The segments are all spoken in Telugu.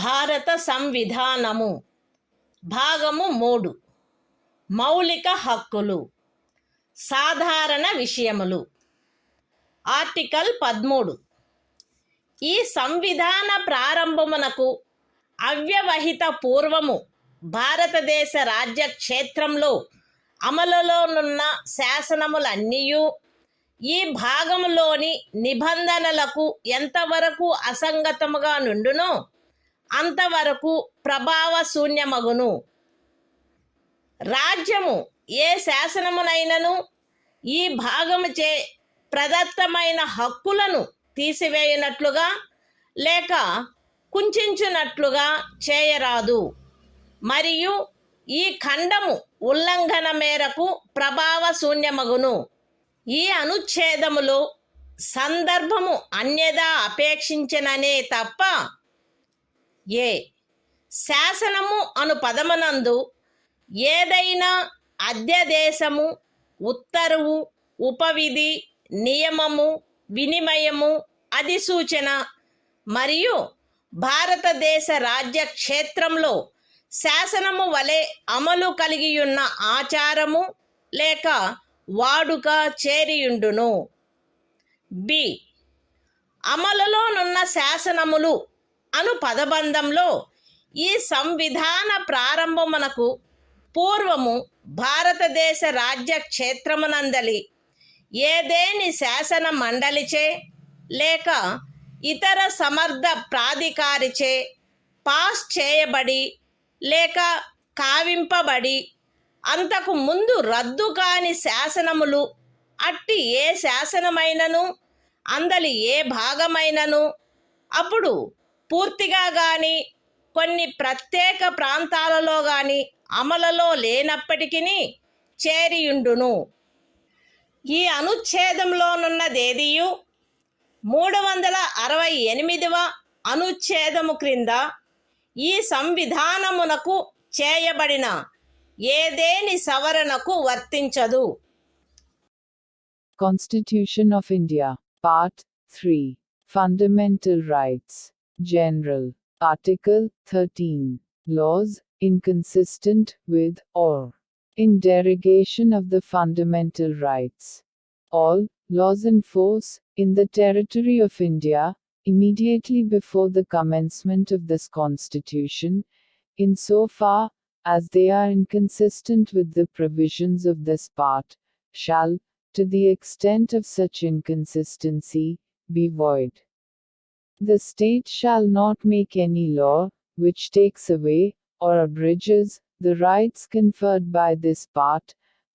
భారత సంవిధానము భాగము 3 మౌలిక హక్కులు సాధారణ విషయములు ఆర్టికల్ 13 ఈ సంవిధాన ప్రారంభమునకు అవ్యవహిత పూర్వము భారతదేశ రాజ్య క్షేత్రంలో అమలులోనున్న శాసనములన్నీయు ఈ భాగములోని నిబంధనలకు ఎంతవరకు అసంగతముగా నుండునో అంతవరకు ప్రభావశూన్యమగును. రాజ్యము ఏ శాసనమునైనను ఈ భాగముచే ప్రదత్తమైన హక్కులను తీసివేయనట్లుగా లేక కుంచునట్లుగా చేయరాదు మరియు ఈ ఖండము ఉల్లంఘన మేరకు ప్రభావశూన్యమగును. ఈ అనుచ్ఛేదములో సందర్భము అన్యదా అపేక్షించననే తప్ప ఏ శాసనము అను పదమునందు ఏదైనా అధ్యదేశము, ఉత్తర్వు, ఉపవిధి, నియమము, వినిమయము, అధిసూచన మరియు భారతదేశ రాజ్య క్షేత్రంలో శాసనము వలె అమలు కలిగియున్న ఆచారము లేక వాడుక చేరియుండును. బి అమలులోనున్న శాసనములు అను పదబంధంలో ఈ సంవిధాన ప్రారంభమునకు పూర్వము భారతదేశ రాజ్య క్షేత్రమునందలి ఏదేని శాసన మండలిచే లేక ఇతర సమర్థ ప్రాధికారిచే పాస్ చేయబడి లేక కావింపబడి అంతకు ముందు రద్దు కాని శాసనములు అట్టి ఏ శాసనమైనను అందలి ఏ భాగమైనను అప్పుడు పూర్తిగా కానీ కొన్ని ప్రత్యేక ప్రాంతాలలో కానీ అమలులో లేనప్పటికీ చేరియుండును. ఈ అనుచ్ఛేదంలోనున్నదేదియు 368వ అనుచ్ఛేదము క్రింద ఈ సంవిధానమునకు చేయబడిన ఏదేని సవరణకు వర్తించదు. Constitution of India, Part 3, Fundamental Rights, General, Article 13, Laws inconsistent with or in derogation of the fundamental rights. All laws in force in the territory of India, immediately before the commencement of this Constitution, insofar as they are inconsistent with the provisions of this part, shall, to the extent of such inconsistency, be void. The state shall not make any law, which takes away, or abridges, the rights conferred by this part,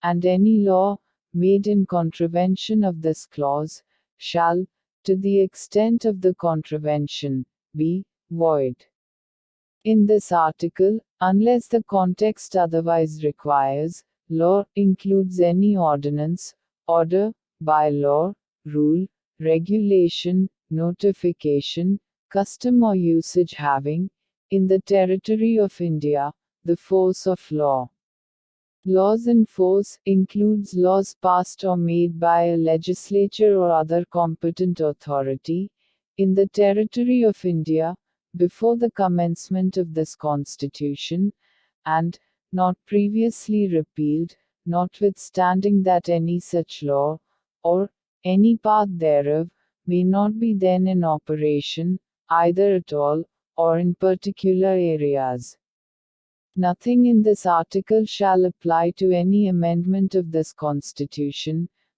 and any law, made in contravention of this clause, shall, to the extent of the contravention, be void. In this article, unless the context otherwise requires, law includes any ordinance, order, bylaw, rule, regulation, notification, custom or usage having, in the territory of India, the force of law. Laws in force includes laws passed or made by a legislature or other competent authority, in the territory of India, before the commencement of this Constitution, and, not previously repealed, notwithstanding that any such law, or any part thereof, may not be then in operation, either at all, or in particular areas. Nothing in this article shall apply to any amendment of this Constitution,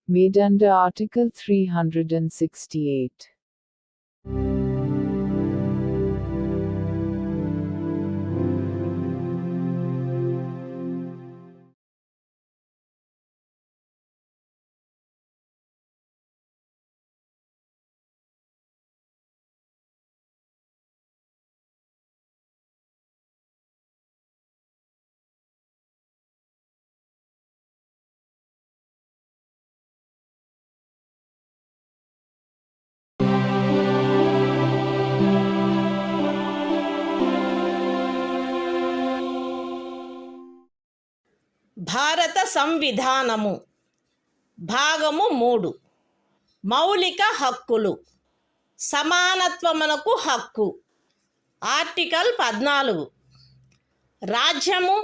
made under Article 368. భారత సంవిధానము భాగము 3 మౌలిక హక్కులు సమానత్వమునకు హక్కు ఆర్టికల్ 14 రాజ్యము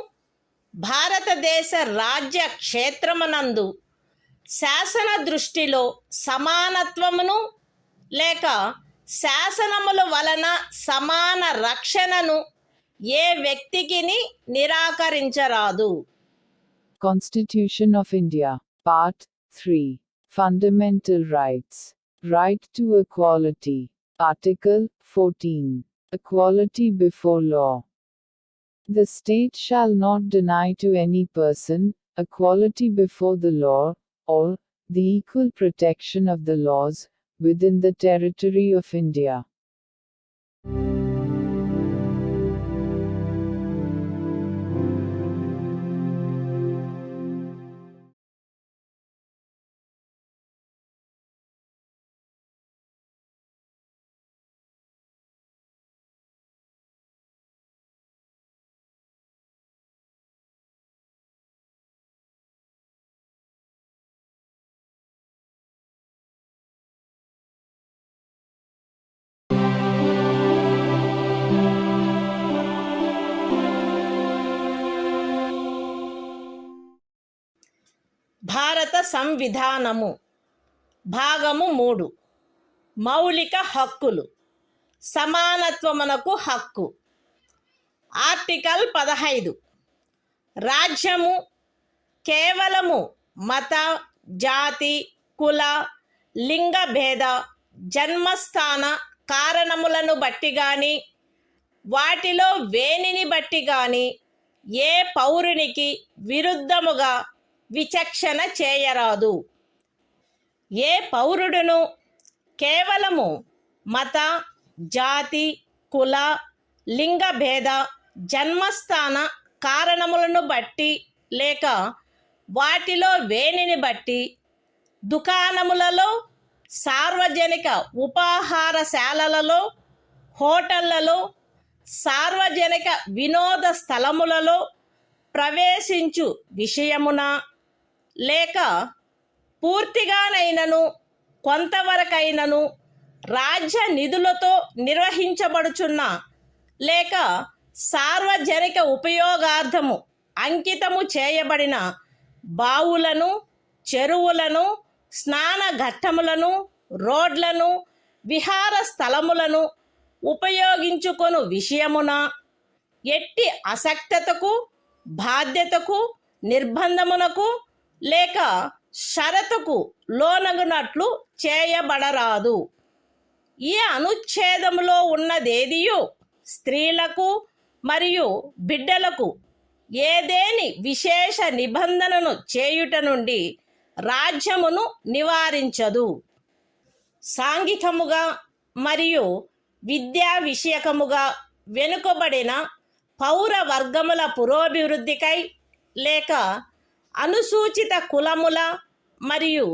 భారతదేశ రాజ్య క్షేత్రమునందు శాసన దృష్టిలో సమానత్వమును లేక శాసనముల వలన సమాన రక్షణను ఏ వ్యక్తికిని నిరాకరించరాదు. Constitution of India, Part 3. Fundamental Rights. Right to Equality. Article 14. Equality before law. The state shall not deny to any person equality before the law, or the equal protection of the laws within the territory of India. భారత సంవిధానము భాగము 3 మౌలిక హక్కులు సమానత్వమునకు హక్కు. ఆర్టికల్ 15 రాజ్యము కేవలము మత, జాతి, కుల, లింగ భేద, జన్మస్థాన కారణములను బట్టి గాని వాటిలో వేనిని బట్టి గాని ఏ పౌరునికి విరుద్ధముగా విచక్షణ చేయరాదు. ఏ పౌరుడును కేవలము మత, జాతి, కుల, లింగ భేద, జన్మస్థాన కారణములను బట్టి లేక వాటిలో వేనిని బట్టి దుకాణములలో, సార్వజనిక ఉపాహారశాలలలో, హోటళ్లలో, సార్వజనిక వినోద స్థలములలో ప్రవేశించు విషయమున లేక పూర్తిగానైనను కొంతవరకైనను రాజ్య నిధులతో నిర్వహించబడుచున్న లేక సార్వజనిక ఉపయోగార్థము అంకితము చేయబడిన బావులను, చెరువులను, స్నాన ఘట్టములను, రోడ్లను, విహార స్థలములను ఉపయోగించుకొను విషయమున ఎట్టి అసక్తతకు, బాధ్యతకు, నిర్బంధమునకు లేక షరతుకు లోనగునట్లు చేయబడరాదు. ఈ అనుచ్ఛేదములో ఉన్నదేదియు స్త్రీలకు మరియు బిడ్డలకు ఏదేని విశేష నిబంధనను చేయుట నుండి రాజ్యమును నివారించదు. సాంఘికముగా మరియు విద్యా విషయకముగా వెనుకబడిన పౌర వర్గముల పురోభివృద్ధికై లేక అనుసూచిత కులముల మరియు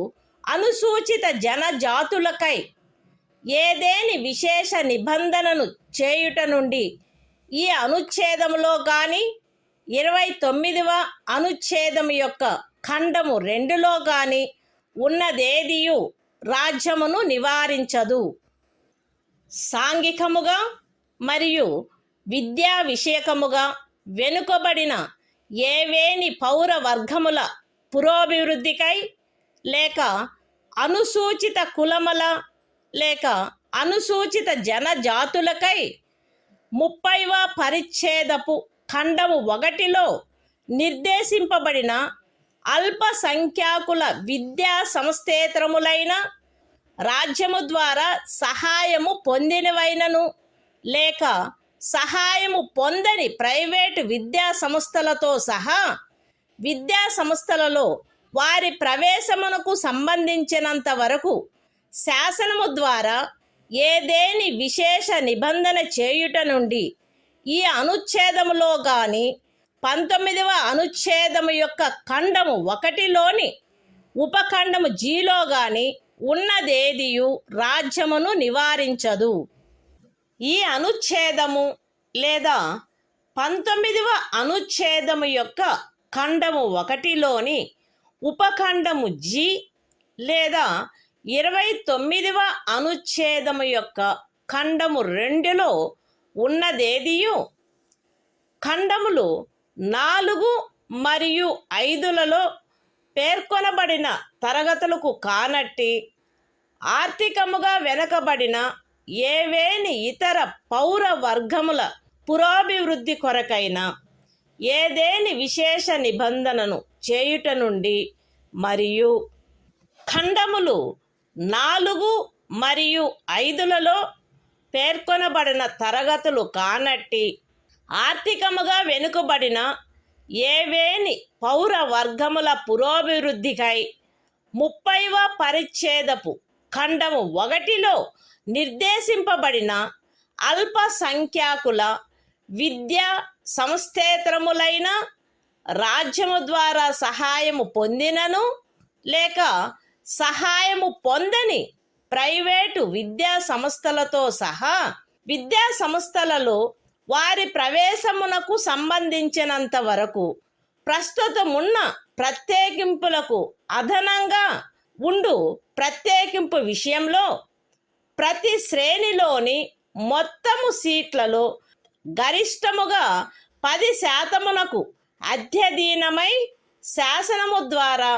అనుసూచిత జనజాతులకై ఏదేని విశేష నిబంధనను చేయుట నుండి ఈ అనుచ్ఛేదములో గాని 29వ అనుచ్ఛేదము యొక్క ఖండము 2లో గాని ఉన్నదేదియు రాజ్యమును నివారించదు. సాంఘికముగా మరియు విద్యా విషయకముగా వెనుకబడిన ఏవేని పౌర వర్గముల పురోభివృద్ధికై లేక అనుసూచిత కులముల లేక అనుసూచిత జనజాతులకై 30వ పరిచ్ఛేదపు ఖండము 1లో నిర్దేశింపబడిన అల్పసంఖ్యాకుల విద్యా సంస్థేతరములైన రాజ్యము ద్వారా సహాయము పొందినవైనను లేక సహాయము పొందని ప్రైవేటు విద్యా సంస్థలతో సహా విద్యా సంస్థలలో వారి ప్రవేశమునకు సంబంధించినంత వరకు శాసనము ద్వారా ఏదేని విశేష నిబంధన చేయుట నుండి ఈ అనుచ్ఛేదములో గాని 19వ అనుచ్ఛేదము యొక్క ఖండము 1లోని ఉపఖండము జీలో గాని ఉన్నదేదియు రాజ్యమును నివారించదు. ఈ అనుచ్ఛేదము లేదా 19వ అనుచ్ఛేదము యొక్క ఖండము 1లోని ఉపఖండము జి లేదా 29వ అనుచ్ఛేదము యొక్క ఖండము 2లో ఉన్నదేదియు ఖండములు 4 మరియు 5లలో పేర్కొనబడిన తరగతులకు కానట్టి ఆర్థికముగా వెనుకబడిన ఏవేని ఇతర పౌర వర్గముల పురోభివృద్ధి కొరకైనా ఏదేని విశేష నిబంధనను చేయుట నుండి మరియు ఖండములు 4 మరియు 5లలో పేర్కొనబడిన తరగతులు కానట్టి ఆర్థికముగా వెనుకబడిన ఏవేని పౌర వర్గముల పురోభివృద్ధికై 30వ పరిచ్ఛేదపు ఖండము 1లో నిర్దేశింపబడిన అల్పసంఖ్యాకుల విద్యా సంస్థేతరములైన రాజ్యము ద్వారా సహాయము పొందినను లేక సహాయము పొందని ప్రైవేటు విద్యా సంస్థలతో సహా విద్యా సంస్థలలో వారి ప్రవేశమునకు సంబంధించినంత వరకు ప్రస్తుతమున్న ప్రత్యేకింపులకు అదనంగా ఉండు ప్రత్యేకింపు విషయంలో ప్రతి శ్రేణిలోని మొత్తము సీట్లలో గరిష్టముగా 10% అధ్యధీనమై శాసనము ద్వారా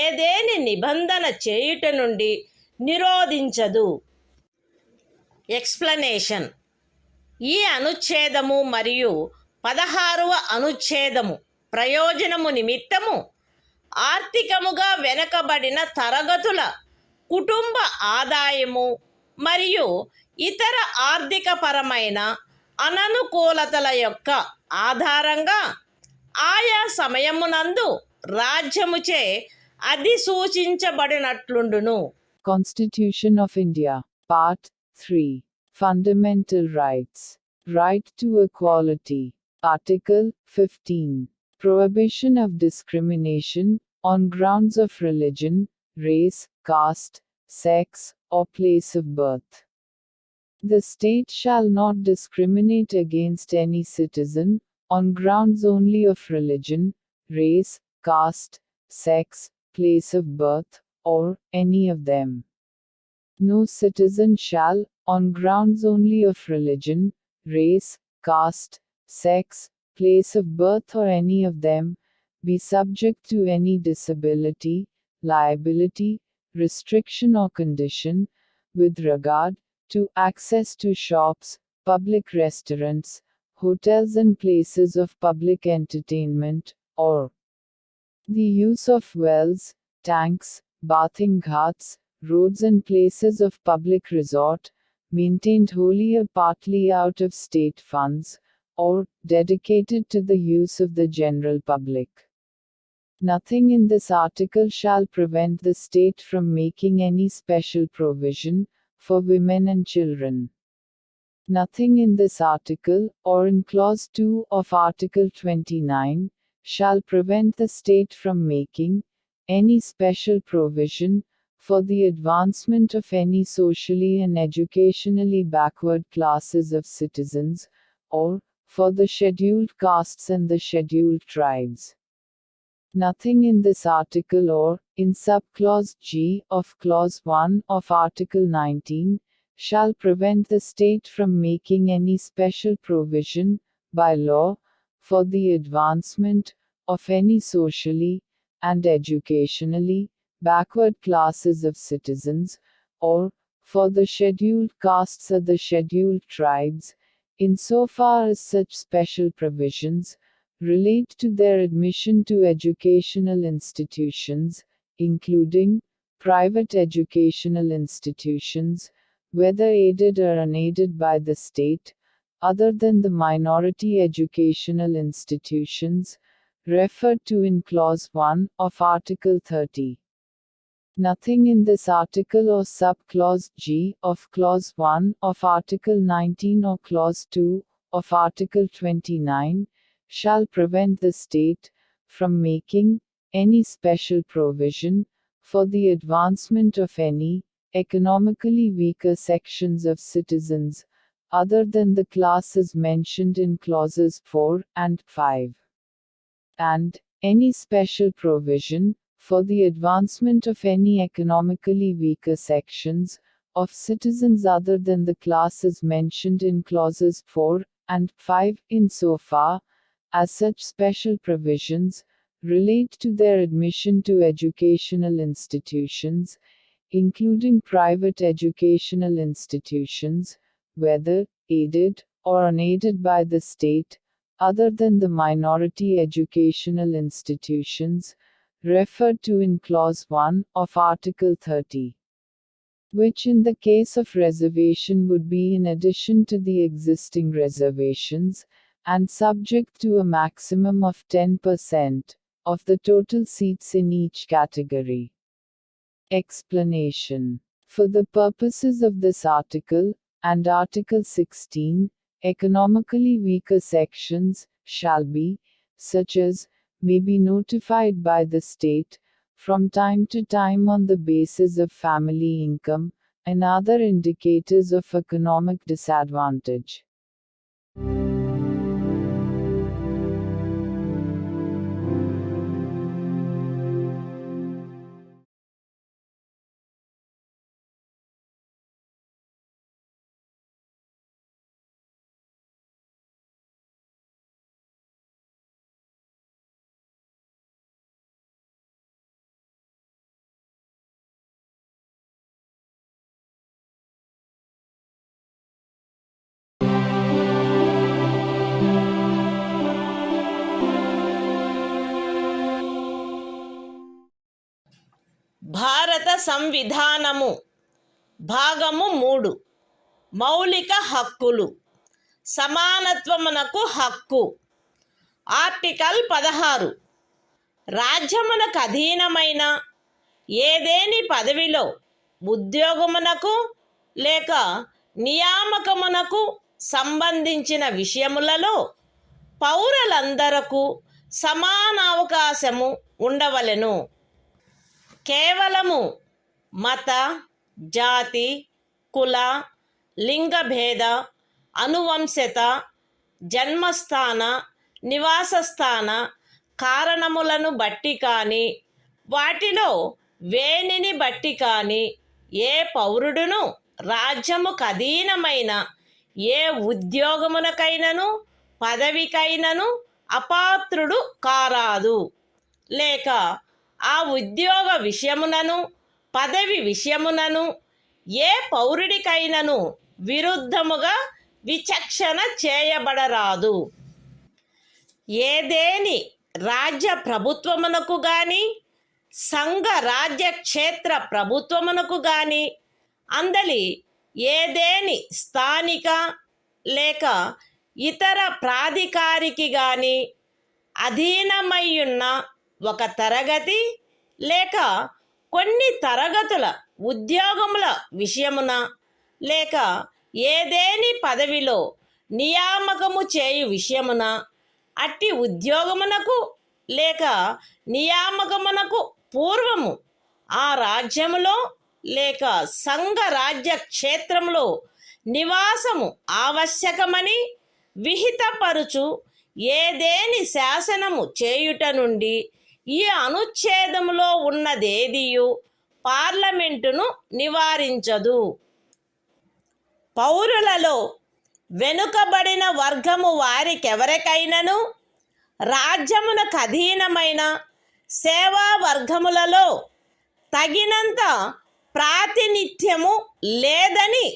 ఏదేని నిబంధన చేయుట నుండి నిరోధించదు. ఎక్స్ప్లనేషన్. ఈ అనుచ్ఛేదము మరియు 16వ అనుచ్ఛేదము ప్రయోజనము నిమిత్తము ఆర్థికముగా వెనుకబడిన తరగతుల కుటుంబ ఆదాయము మరియు ఇతర ఆర్థికపరమైన అననుకూలతల యొక్క ఆధారంగా ఆయా సమయమునందు రాజ్యముచే అధిసూచించబడినట్లుండును. Constitution of India, Part 3. Fundamental Rights. Right to Equality. Article 15. Prohibition of discrimination on grounds of religion, race, caste, sex, or place of birth. The state shall not discriminate against any citizen on grounds only of religion, race, caste, sex, place of birth, or any of them. No citizen shall, on grounds only of religion, race, caste, sex, place of birth, or any of them, be subject to any disability, liability, restriction, or condition, with regard to access to shops, public restaurants, hotels, and places of public entertainment, or the use of wells, tanks, bathing ghats, roads, and places of public resort, maintained wholly or partly out of state funds, or dedicated to the use of the general public. Nothing in this article shall prevent the state from making any special provision for women and children. Nothing in this article, or in Clause 2 of Article 29, shall prevent the state from making any special provision for the advancement of any socially and educationally backward classes of citizens, or for the scheduled castes and the scheduled tribes. Nothing in this article or in subclause G of Clause 1 of Article 19 shall prevent the state from making any special provision by law for the advancement of any socially and educationally backward classes of citizens, or for the scheduled castes or the scheduled tribes, insofar as such special provisions relate to their admission to educational institutions, including private educational institutions, whether aided or unaided by the state, other than the minority educational institutions referred to in Clause 1 of Article 30. Nothing in this article or subclause G of Clause 1 of Article 19 or Clause 2 of Article 29 shall prevent the state from making any special provision for the advancement of any economically weaker sections of citizens, other than the classes mentioned in clauses 4 and 5. And any special provision for the advancement of any economically weaker sections of citizens other than the classes mentioned in clauses 4 and 5 insofar as such special provisions relate to their admission to educational institutions, including private educational institutions, whether aided or unaided by the state, other than the minority educational institutions referred to in Clause 1 of Article 30, which in the case of reservation would be in addition to the existing reservations, and subject to a maximum of 10% of the total seats in each category. Explanation. For the purposes of this article, and Article 16, economically weaker sections shall be, such as, may be notified by the state, from time to time on the basis of family income, and other indicators of economic disadvantage. భారత సంవిధానము భాగము 3 మౌలిక హక్కులు సమానత్వమునకు హక్కు. ఆర్టికల్ 16 రాజ్యమునకు అధీనమైన ఏదేని పదవిలో ఉద్యోగమునకు లేక నియామకమునకు సంబంధించిన విషయములలో పౌరులందరకు సమాన అవకాశము ఉండవలెను. కేవలము మత, జాతి, కుల, లింగభేద, అనువంశత, జన్మస్థాన, నివాసస్థాన కారణములను బట్టి కానీ వాటిలో వేనిని బట్టి కానీ ఏ పౌరుడును రాజ్యముకు అధీనమైన ఏ ఉద్యోగమునకైనను పదవికైనను అపాత్రుడు కారాదు, లేక ఆ ఉద్యోగ విషయమునను పదవి విషయమునను ఏ పౌరుడికైనను విరుద్ధముగా విచక్షణ చేయబడరాదు. ఏదేని రాజ్య ప్రభుత్వమునకు గాని సంఘ రాజ్య క్షేత్ర ప్రభుత్వమునకు గాని అందలి ఏదేని స్థానిక లేక ఇతర ప్రాధికారికి గాని అధీనమయ్యున్న ఒక తరగతి లేక కొన్ని తరగతుల ఉద్యోగముల విషయమున లేక ఏదేని పదవిలో నియామకము చేయు విషయమున అట్టి ఉద్యోగమునకు లేక నియామకమునకు పూర్వము ఆ రాజ్యములో లేక సంఘ రాజ్య క్షేత్రములో నివాసము ఆవశ్యకమని విహితపరుచు ఏదేని శాసనము చేయుట నుండి ఈ అనుచ్ఛేదములో ఉన్నదేదియు పార్లమెంటును నివారించదు. పౌరులలో వెనుకబడిన వర్గము వారికెవరికైనను రాజ్యమునకు అధీనమైన సేవా వర్గములలో తగినంత ప్రాతినిధ్యము లేదని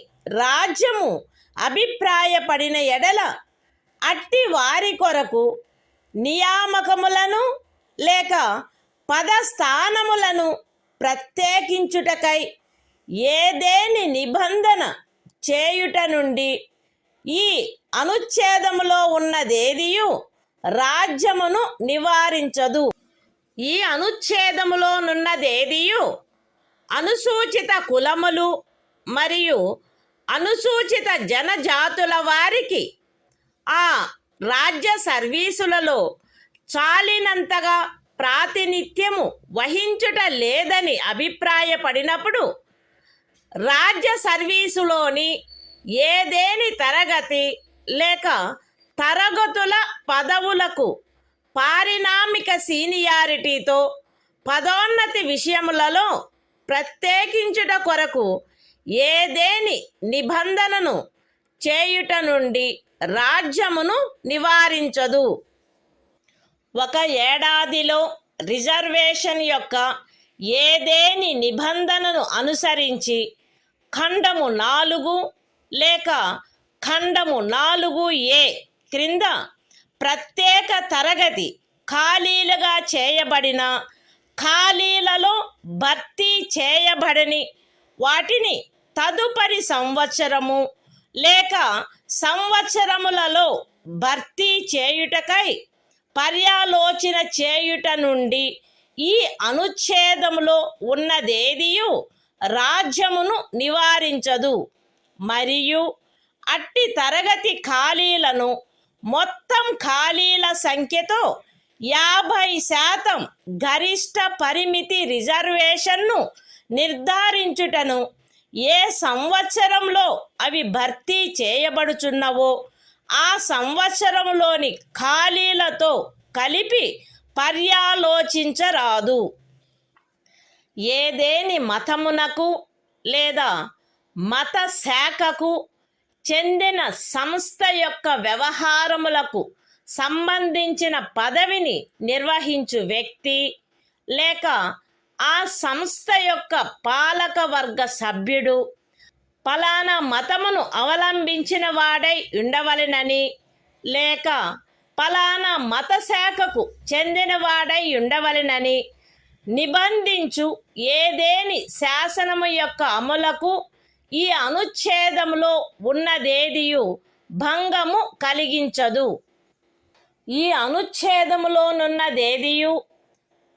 రాజ్యము అభిప్రాయపడిన ఎడల అట్టి వారి కొరకు నియామకములను లేక పదస్థానములను ప్రత్యేకించుటకై ఏదేని నిబంధన చేయుట నుండి ఈ అనుచ్ఛేదములో ఉన్నదేదియు రాజ్యమును నివారించదు. ఈ అనుచ్ఛేదములోనున్నదేదియు అనుసూచిత కులములు మరియు అనుసూచిత జనజాతుల వారికి ఆ రాజ్య సర్వీసులలో చాలినంతగా ప్రాతినిధ్యము వహించుట లేదని అభిప్రాయపడినప్పుడు రాజ్య సర్వీసులోని ఏదేని తరగతి లేక తరగతుల పదవులకు పారిణామిక సీనియారిటీతో పదోన్నతి విషయములలో ప్రత్యేకించుట కొరకు ఏదేని నిబంధనను చేయుట నుండి రాజ్యమును నివారించదు. ఒక ఏడాదిలో రిజర్వేషన్ యొక్క ఏదేని నిబంధనను అనుసరించి ఖండము 4 లేక ఖండము 4A క్రింద ప్రత్యేక తరగతి ఖాళీలుగా చేయబడిన ఖాళీలలో భర్తీ చేయబడని వాటిని తదుపరి సంవత్సరము లేక సంవత్సరములలో భర్తీ చేయుటకై పర్యాలోచన చేయుట నుండి ఈ అనుచ్ఛేదములో ఉన్నదేదియు రాజ్యమును నివారించదు. మరియు అట్టి తరగతి ఖాళీలను మొత్తం ఖాళీల సంఖ్యతో 50% గరిష్ట పరిమితి రిజర్వేషన్ను నిర్ధారించుటను ఏ సంవత్సరంలో అవి భర్తీ చేయబడుచున్నవో ఆ సంవత్సరంలోని ఖాళీలతో కలిపి పర్యాలోచించరాదు. ఏదేని మతమునకు లేదా మత శాఖకు చెందిన సంస్థ యొక్క వ్యవహారములకు సంబంధించిన పదవిని నిర్వహించు వ్యక్తి లేక ఆ సంస్థ యొక్క పాలక వర్గ సభ్యుడు ఫలానా మతమును అవలంబించిన వాడై ఉండవలెనని లేక ఫలానా మత శాఖకు చెందినవాడై ఉండవలెనని నిబంధించు ఏదేని శాసనము యొక్క అమలుకు ఈ అనుచ్ఛేదములో ఉన్నదేదియు భంగము కలిగించదు. ఈ అనుచ్ఛేదములోనున్నదేదియు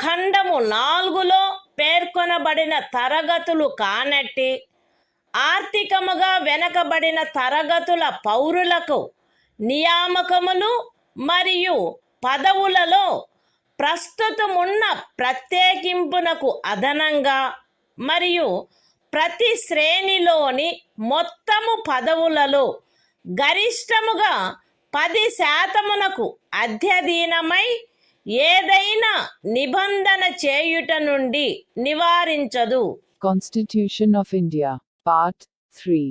ఖండము 4లో పేర్కొనబడిన తరగతులు కానట్టి ఆర్థికముగా వెనకబడిన తరగతుల పౌరులకు నియామకములు మరియు పదవులలో ప్రస్తుతమున్న ప్రత్యేకింపునకు అదనంగా మరియు ప్రతి శ్రేణిలోని మొత్తము పదవులలో గరిష్టముగా 10% అధ్యధీనమై ఏదైనా నిబంధన చేయుట నుండి నివారించదు. Constitution of India, Part 3.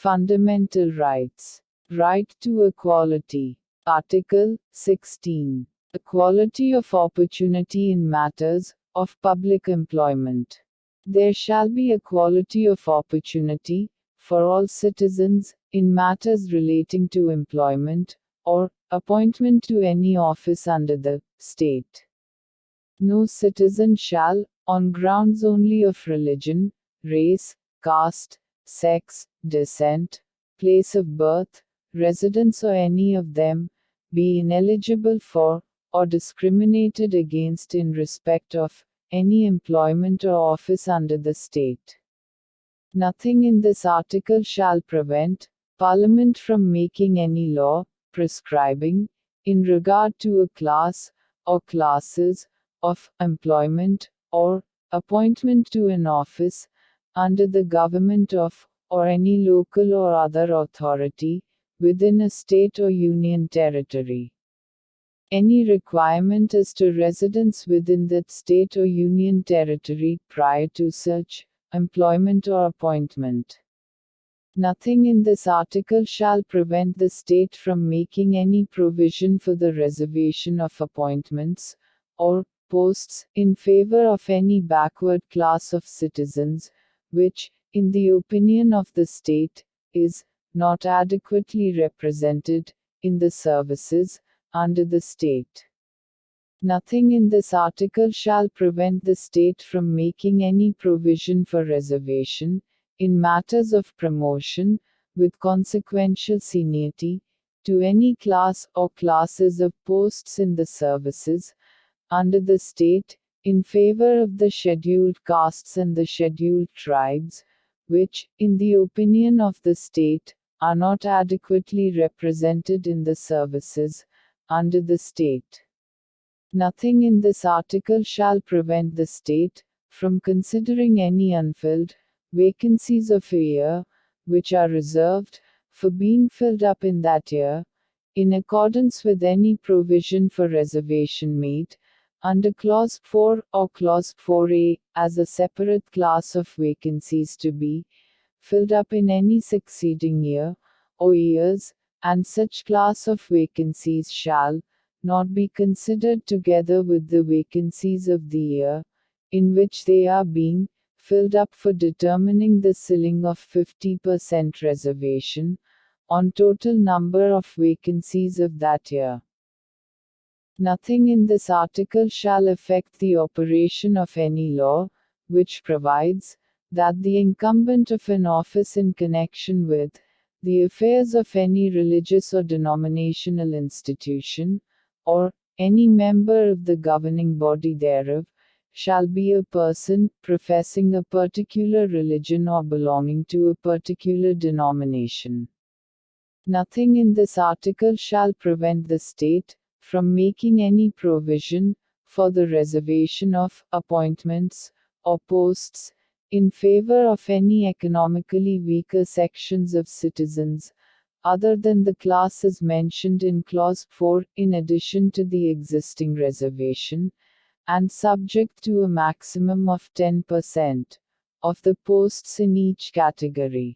Fundamental Rights. Right to Equality. Article 16. Equality of opportunity in matters of public employment. There shall be equality of opportunity for all citizens in matters relating to employment or appointment to any office under the state. No citizen shall, on grounds only of religion, race, caste, sex, descent, place of birth, residence or any of them, be ineligible for, or discriminated against in respect of, any employment or office under the state. Nothing in this article shall prevent Parliament from making any law, prescribing, in regard to a class, or classes, of employment, or appointment to an office, under the government of, or any local or other authority, within a state or union territory. Any requirement as to residence within that state or union territory prior to such employment or appointment. Nothing in this article shall prevent the state from making any provision for the reservation of appointments, or posts, in favor of any backward class of citizens, which, in the opinion of the state, is not adequately represented in the services under the state. Nothing in this article shall prevent the state from making any provision for reservation, in matters of promotion, with consequential seniority, to any class or classes of posts in the services under the state, in favor of the scheduled castes and the scheduled tribes, which, in the opinion of the state, are not adequately represented in the services under the state. Nothing in this article shall prevent the state from considering any unfilled vacancies of a year, which are reserved for being filled up in that year, in accordance with any provision for reservation made under Clause 4 or Clause 4A, as a separate class of vacancies to be filled up in any succeeding year, or years, and such class of vacancies shall not be considered together with the vacancies of the year in which they are being filled up for determining the ceiling of 50% reservation on total number of vacancies of that year. Nothing in this article shall affect the operation of any law, which provides that the incumbent of an office in connection with the affairs of any religious or denominational institution, or any member of the governing body thereof, shall be a person professing a particular religion or belonging to a particular denomination. Nothing in this article shall prevent the state from making any provision for the reservation of appointments or posts in favor of any economically weaker sections of citizens, other than the classes mentioned in Clause 4, in addition to the existing reservation, and subject to a maximum of 10% of the posts in each category.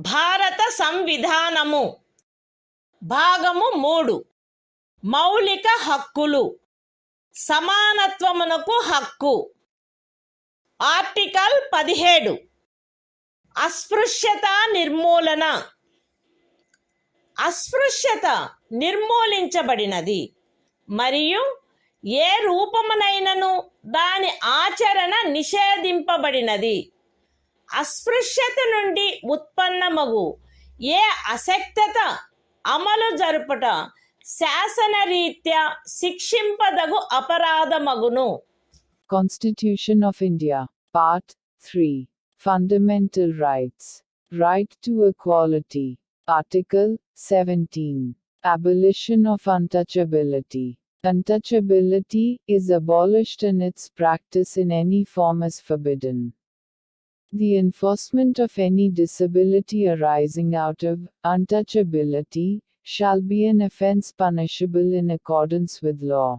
భారత సంవిధానము భాగము 3 మౌలిక హక్కులు సమానత్వమునకు హక్కు. ఆర్టికల్ 17 అస్పృశ్యత నిర్మూలన. అస్పృశ్యత నిర్మూలించబడినది మరియు ఏ రూపమునైనను దాని ఆచరణ నిషేధింపబడినది. అస్పృశ్యత నుండి ఉత్పన్నమగు ఏ అసక్తత అమలు జరుపుట శాసనరీత్యా శిక్షింపదగు అపరాధమగును. Constitution of India, Part 3, Fundamental Rights. Right to Equality. Article 17. Abolition of untouchability. Untouchability is abolished and its practice in any form is forbidden. The enforcement of any disability arising out of untouchability shall be an offense punishable in accordance with law.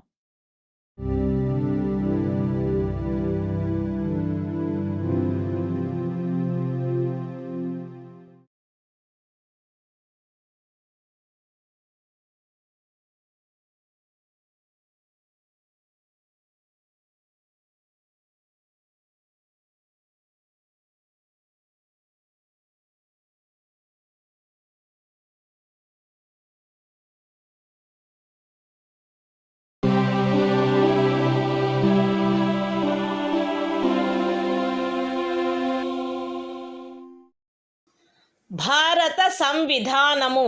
భారత సంవిధానము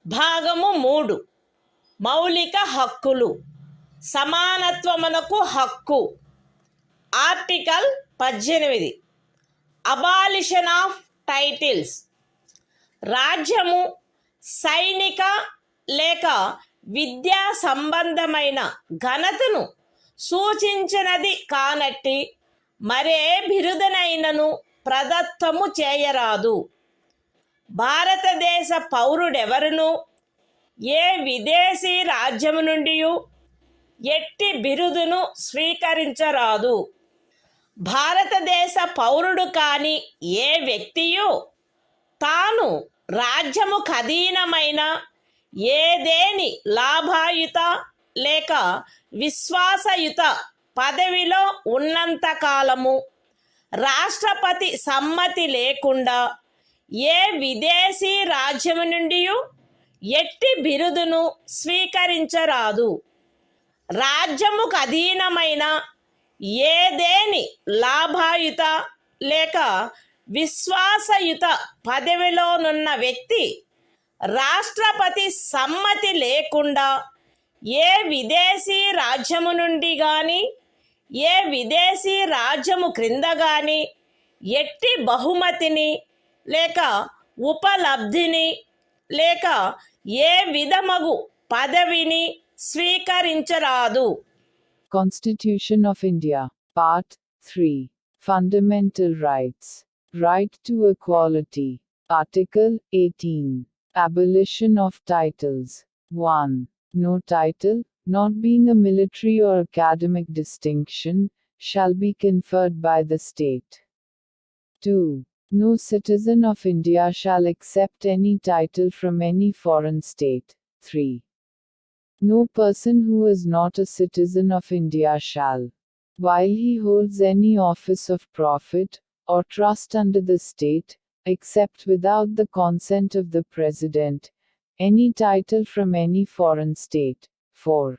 భాగము 3 మౌలిక హక్కులు సమానత్వమునకు హక్కు. Article 18 abolition of titles. రాజ్యము సైనిక లేక విద్యా సంబంధమైన ఘనతను సూచించినది కానట్టి మరే బిరుదనైనను ప్రదత్తము చేయరాదు. భారతదేశ పౌరుడెవరును ఏ విదేశీ రాజ్యము నుండి ఎట్టి బిరుదును స్వీకరించరాదు. భారతదేశ పౌరుడు కాని ఏ వ్యక్తియు తాను రాజ్యము ఖదీనమైన ఏదేని లాభాయుత లేక విశ్వాసయుత పదవిలో ఉన్నంతకాలము రాష్ట్రపతి సమ్మతి లేకుండా ఏ విదేశీ రాజ్యము నుండి ఎట్టి బిరుదును స్వీకరించరాదు. రాజ్యముకు అధీనమైన ఏదేని లాభాయుత లేక విశ్వాసయుత పదవిలోనున్న వ్యక్తి రాష్ట్రపతి సమ్మతి లేకుండా ఏ విదేశీ రాజ్యము నుండి కానీ ఏ విదేశీ రాజ్యము క్రింద కానీ ఎట్టి బహుమతిని లేక ఉపలబ్ధిని లేక ఏ విధమగు పదవిని స్వీకరించరాదు. Constitution of India, Part 3. Fundamental Rights. Right to Equality. Article 18. Abolition of Titles. 1. No title, not being a military or academic distinction, shall be conferred by the state. 2. No citizen of India shall accept any title from any foreign state. 3. No person who is not a citizen of India shall, while he holds any office of profit or trust under the state, accept without the consent of the President, any title from any foreign state. 4.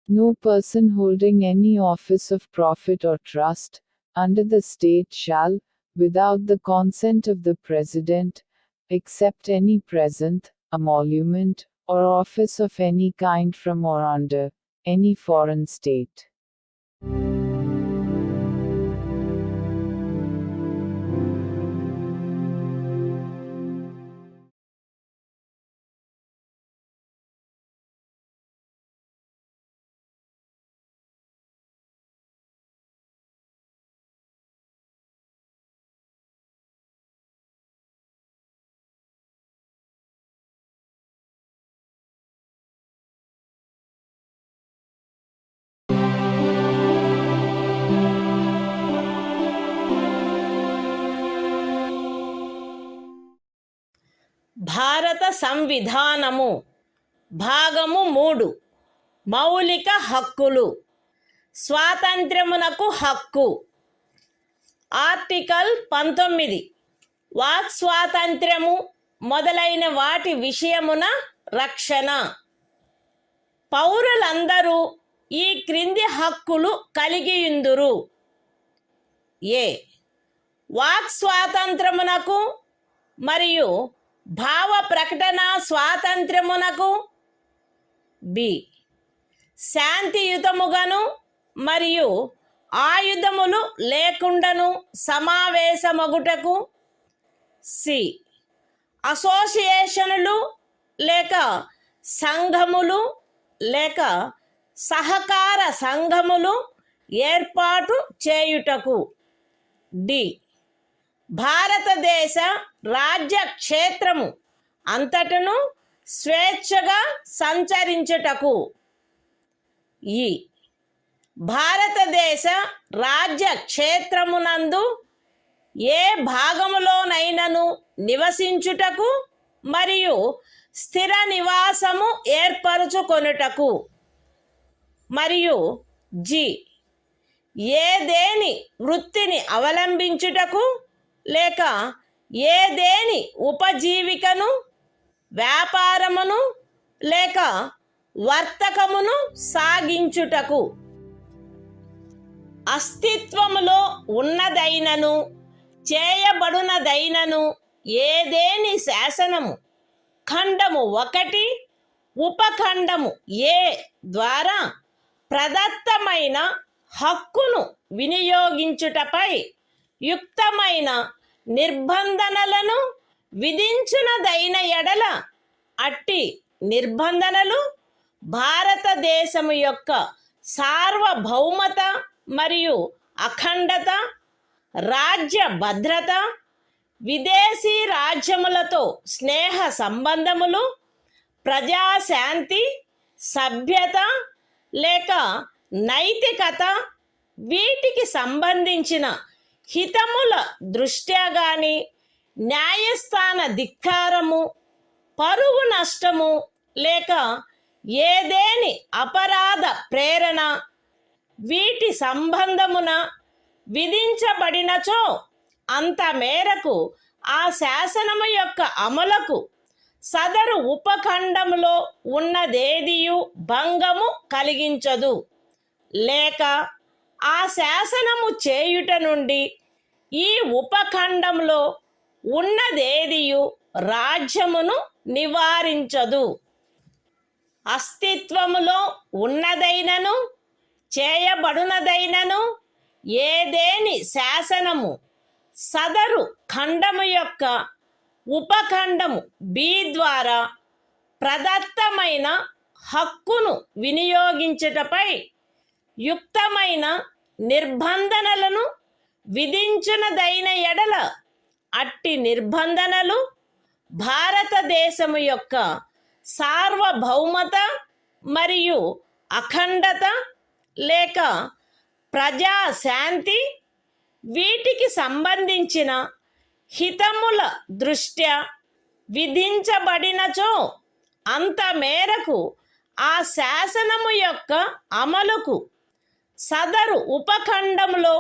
No person holding any office of profit or trust under the state shall, without the consent of the President, accept any present, emolument, or office of any kind from or under any foreign state. భారత సంవిధానము భాగము 3 మౌలిక హక్కులు. స్వాతంత్ర్యమునకు హక్కు. ఆర్టికల్ 19 వాక్ స్వాతంత్ర్యము మొదలైన వాటి విషయమున రక్షణ. పౌరులందరూ ఈ క్రింది హక్కులు కలిగియుందురు. ఏ వాక్ స్వాతంత్రమునకు మరియు భావ ప్రకటన స్వాతంత్ర్యమునకు. బి శాంతియుతముగాను మరియు ఆయుధములు లేకుండాను సమావేశమగుటకు. సి అసోసియేషనులు లేక సంఘములు లేక సహకార సంఘములు ఏర్పాటు చేయుటకు. డి భారతదేశ రాజ్య క్షేత్రము అంతటను స్వేచ్ఛగా సంచరించుటకు. ఈ భారతదేశ రాజ్య క్షేత్రమునందు ఏ భాగములోనైనను నివసించుటకు మరియు స్థిర నివాసము ఏర్పరచుకొనుటకు. మరియు జి ఏదేని వృత్తిని అవలంబించుటకు లేక ఏదేని ఉపజీవికను వ్యాపారమును లేక వర్తకమును సాగించుటకు. అస్తిత్వములో ఉన్నదైనను చేయబడునదైనను ఏదేని శాసనము ఖండము 1 ఉపఖండము ఏ ద్వారా ప్రదత్తమైన హక్కును వినియోగించుటపై యుక్తమైన నిర్బంధనలను విధించునదైన ఎడల అట్టి నిర్బంధనలు భారతదేశము యొక్క సార్వభౌమత మరియు అఖండత, రాజ్య భద్రత, విదేశీ రాజ్యములతో స్నేహ సంబంధములు, ప్రజాశాంతి, సభ్యత లేక నైతికత వీటికి సంబంధించిన హితముల దృష్ట్యా గాని న్యాయస్థాన ధిక్కారము, పరువు నష్టము లేక ఏదేని అపరాధ ప్రేరణ వీటి సంబంధమున విధించబడినచో అంత మేరకు ఆ శాసనము యొక్క అమలుకు సదరు ఉపఖండములో ఉన్నదేదియు భంగము కలిగించదు, లేక ఆ శాసనము చేయుట నుండి ఈ ఉపఖండంలో ఉన్నదేదియు రాజ్యమును నివారించదు. అస్తిత్వములో ఉన్నదైనను చేయబడునదైనను ఏదేని శాసనము సదరు ఖండము యొక్క ఉపఖండము బి ద్వారా ప్రదత్తమైన హక్కును వినియోగించుటపై యుక్తమైన నిర్బంధనలను విధించునదైన ఎడల అట్టి నిర్బంధనలు భారతదేశము యొక్క సార్వభౌమత మరియు అఖండత లేక ప్రజాశాంతి వీటికి సంబంధించిన హితముల దృష్ట్యా విధించబడినచో అంత మేరకు ఆ శాసనము యొక్క అమలుకు సదరు ఉపఖండంలో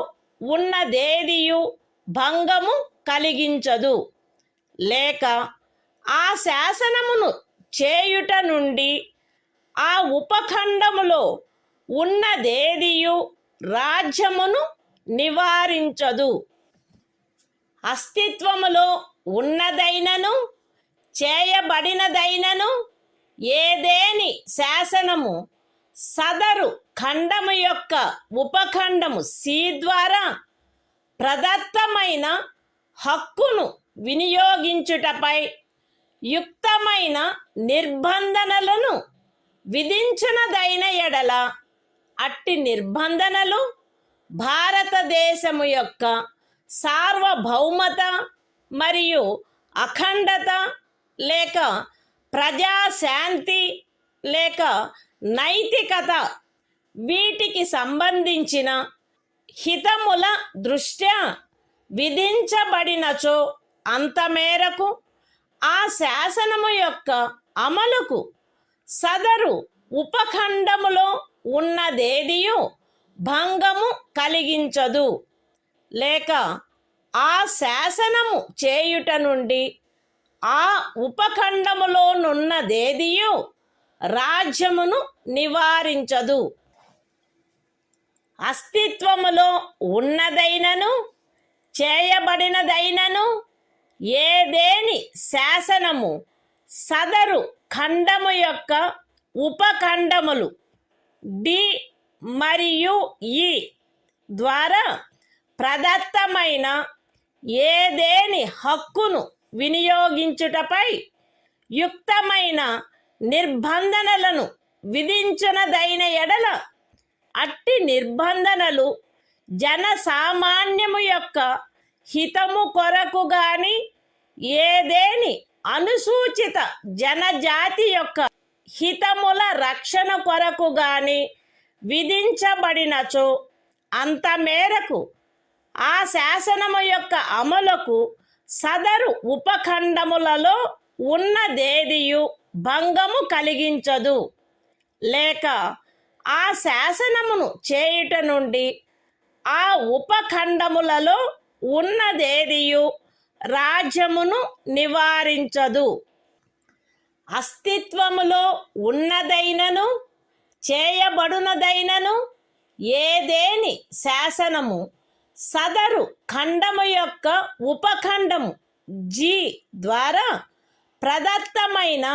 ఉన్నదేదియు భంగము కలిగించదు, లేక ఆ శాసనమును చేయుట నుండి ఆ ఉపఖండములో ఉన్నదేదియు రాజ్యమును నివారించదు. అస్తిత్వములో ఉన్నదైనను చేయబడినదైనను ఏదేని శాసనము సదరు ఖండము యొక్క ఉపఖండము సి ద్వారా ప్రదత్తమైన హక్కును వినియోగించుటపై యుక్తమైన నిర్బంధనలను విధించునదైన ఎడల అట్టి నిర్బంధనలు భారతదేశము యొక్క సార్వభౌమత మరియు అఖండత లేక ప్రజాశాంతి లేక నైతికత వీటికి సంబంధించిన హితముల దృష్ట్యా విధించబడినచో అంత మేరకు ఆ శాసనము యొక్క అమలుకు సదరు ఉపఖండములో ఉన్నదేదియు భంగము కలిగించదు, లేక ఆ శాసనము చేయుట నుండి ఆ ఉపఖండములోనున్నదేదియు రాజ్యమును నివారించదు. అస్తిత్వములో ఉన్నదైనను చేయబడినదైనను ఏదేని శాసనము సదరు ఖండము యొక్క ఉపఖండములు డి మరియు ఈ ద్వారా ప్రదత్తమైన ఏదేని హక్కును వినియోగించుటపై యుక్తమైన నిర్బంధనలను విధించునదైన ఎడల అట్టి నిర్బంధనలు జనసామాన్యము యొక్క హితము కొరకు గాని ఏదేని అనుసూచిత జనజాతి యొక్క హితముల రక్షణ కొరకు గాని విధించబడినచో అంత మేరకు ఆ శాసనము యొక్క అమలుకు సదరు ఉపఖండములలో ఉన్నదేదియు భంగము కలిగించదు, లేక ఆ శాసనమును చేయుట నుండి ఆ ఉపఖండములలో ఉన్నదేదియు రాజ్యమును నివారించదు. అస్తిత్వములో ఉన్నదైనను చేయబడునదైనను ఏదేని శాసనము సదరు ఖండము యొక్క ఉపఖండము జి ద్వారా ప్రదత్తమైన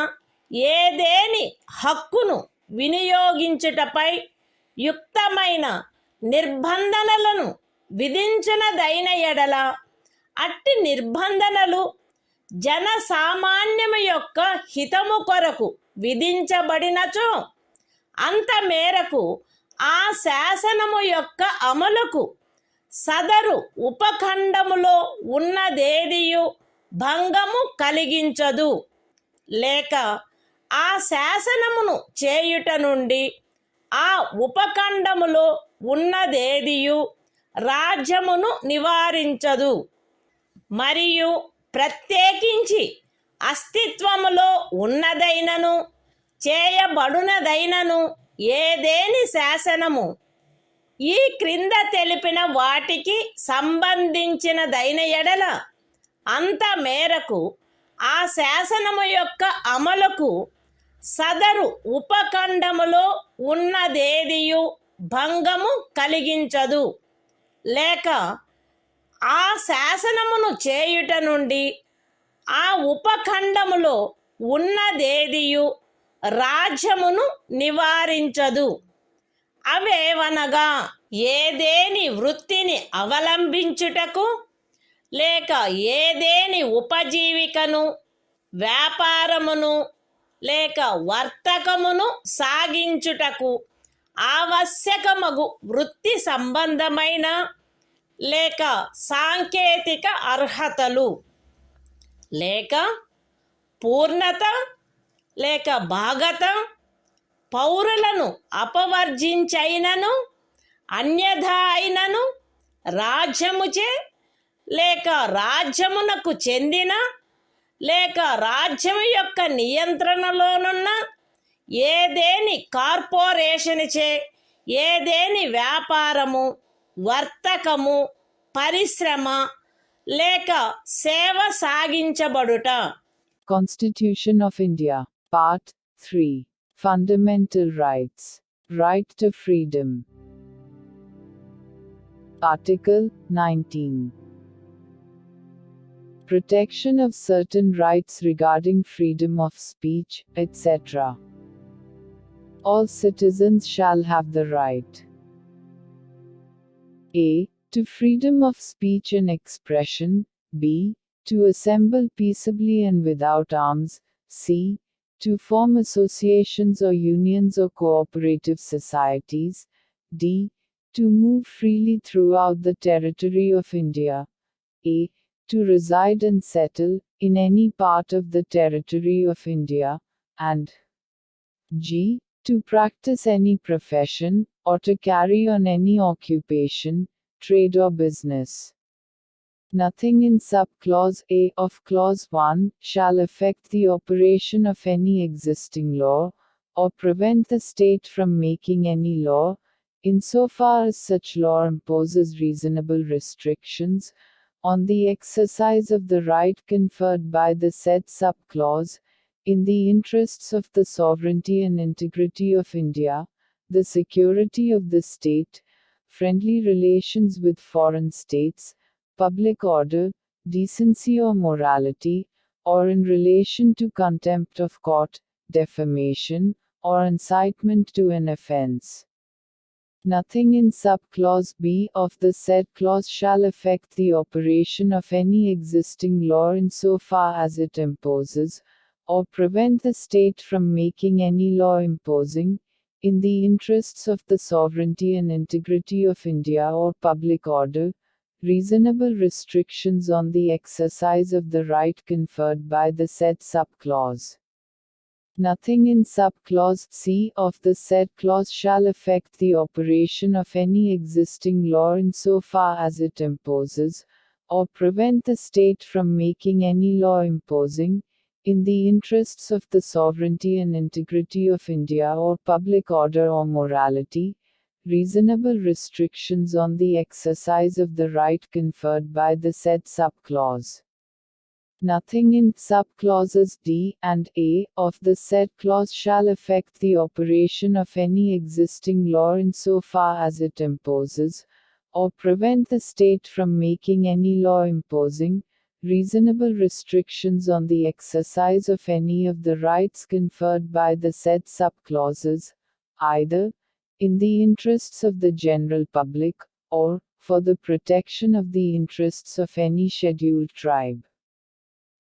ఏదేని హక్కును వినియోగించుటపై యుక్తమైన నిర్బంధనలను విధించునదైన ఎడల అట్టి నిర్బంధనలు జనసామాన్యము యొక్క హితము కొరకు విధించబడినచో అంత మేరకు ఆ శాసనము యొక్క అమలుకు సదరు ఉపఖండములో ఉన్నదేదియు భంగము కలిగించదు, లేక ఆ శాసనమును చేయుట నుండి ఆ ఉపఖండములో ఉన్నదేదియు రాజ్యమును నివారించదు. మరియు ప్రత్యేకించి అస్తిత్వములో ఉన్నదైనను చేయబడునదైనను ఏదేని శాసనము ఈ క్రింద తెలిపిన వాటికి సంబంధించినదైన ఎడల అంత మేరకు ఆ శాసనము యొక్క అమలుకు సదరు ఉపఖండములో ఉన్నదేదియు భంగము కలిగించదు, లేక ఆ శాసనమును చేయుట నుండి ఆ ఉపఖండములో ఉన్నదేదియు రాజ్యమును నివారించదు. అవేవనగా ఏదేని వృత్తిని అవలంబించుటకు లేక ఏదేని ఉపజీవికను, వ్యాపారమును లేక వర్తకమును సాగించుటకు ఆవశ్యకమగు వృత్తి సంబంధమైన లేక సాంకేతిక అర్హతలు లేక పూర్ణత లేక భాగత పౌరులను అపవర్జించైనను అన్యథా అయినను రాజ్యముచే లేక రాజ్యమునకు చెందిన లేక రాజ్యము యొక్క నియంత్రణలోనున్న ఏదేని కార్పొరేషన్చే ఏదేని వ్యాపారము, వర్తకము, పరిశ్రమ లేక సేవ సాగించబడుట. Constitution of India, Part 3. Fundamental Rights. Right to Freedom. Article 19. Protection of certain rights regarding freedom of speech, etc. All citizens shall have the right a. to freedom of speech and expression, b. to assemble peaceably and without arms, c. to form associations or unions or cooperative societies, d. to move freely throughout the territory of India, a. to reside and settle in any part of the territory of India, and g. to practice any profession, or to carry on any occupation, trade or business. Nothing in sub-clause A of clause 1 shall affect the operation of any existing law, or prevent the state from making any law, insofar as such law imposes reasonable restrictions on the exercise of the right conferred by the said sub-clause, in the interests of the sovereignty and integrity of India, the security of the state, friendly relations with foreign states, public order, decency or morality, or in relation to contempt of court, defamation, or incitement to an offense. Nothing in sub-clause B of the said clause shall affect the operation of any existing law insofar as it imposes, or prevent the state from making any law imposing, in the interests of the sovereignty and integrity of India or public order, reasonable restrictions on the exercise of the right conferred by the said sub-clause. Nothing in sub-clause C of the said clause shall affect the operation of any existing law insofar as it imposes, or prevent the state from making any law imposing, in the interests of the sovereignty and integrity of India or public order or morality, reasonable restrictions on the exercise of the right conferred by the said sub-clause. Nothing in sub-clauses D and A of the said clause shall affect the operation of any existing law insofar as it imposes, or prevent the state from making any law imposing, reasonable restrictions on the exercise of any of the rights conferred by the said sub-clauses, either in the interests of the general public, or for the protection of the interests of any scheduled tribe.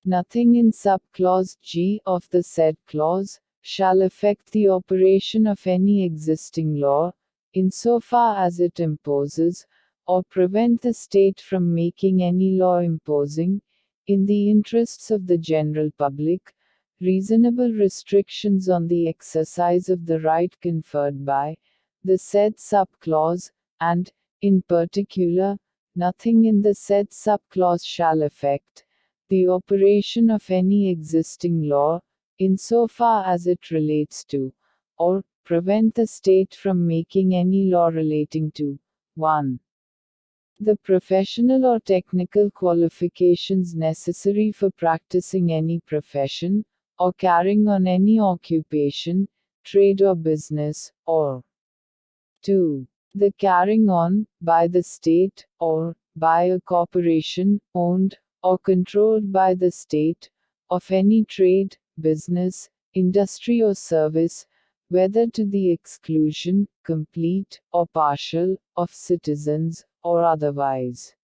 Nothing in sub-clause G of the said clause shall affect the operation of any existing law, insofar as it imposes, or prevent the state from making any law imposing, in the interests of the general public, reasonable restrictions on the exercise of the right conferred by the said sub-clause, and, in particular, nothing in the said sub-clause shall affect the operation of any existing law, insofar as it relates to, or prevent the state from making any law relating to 1. The professional or technical qualifications necessary for practicing any profession, or carrying on any occupation, trade or business, or 2. The carrying on, by the state, or by a corporation, owned, or controlled by the state, of any trade, business, industry or service, whether to the exclusion, complete or partial, of citizens, or otherwise.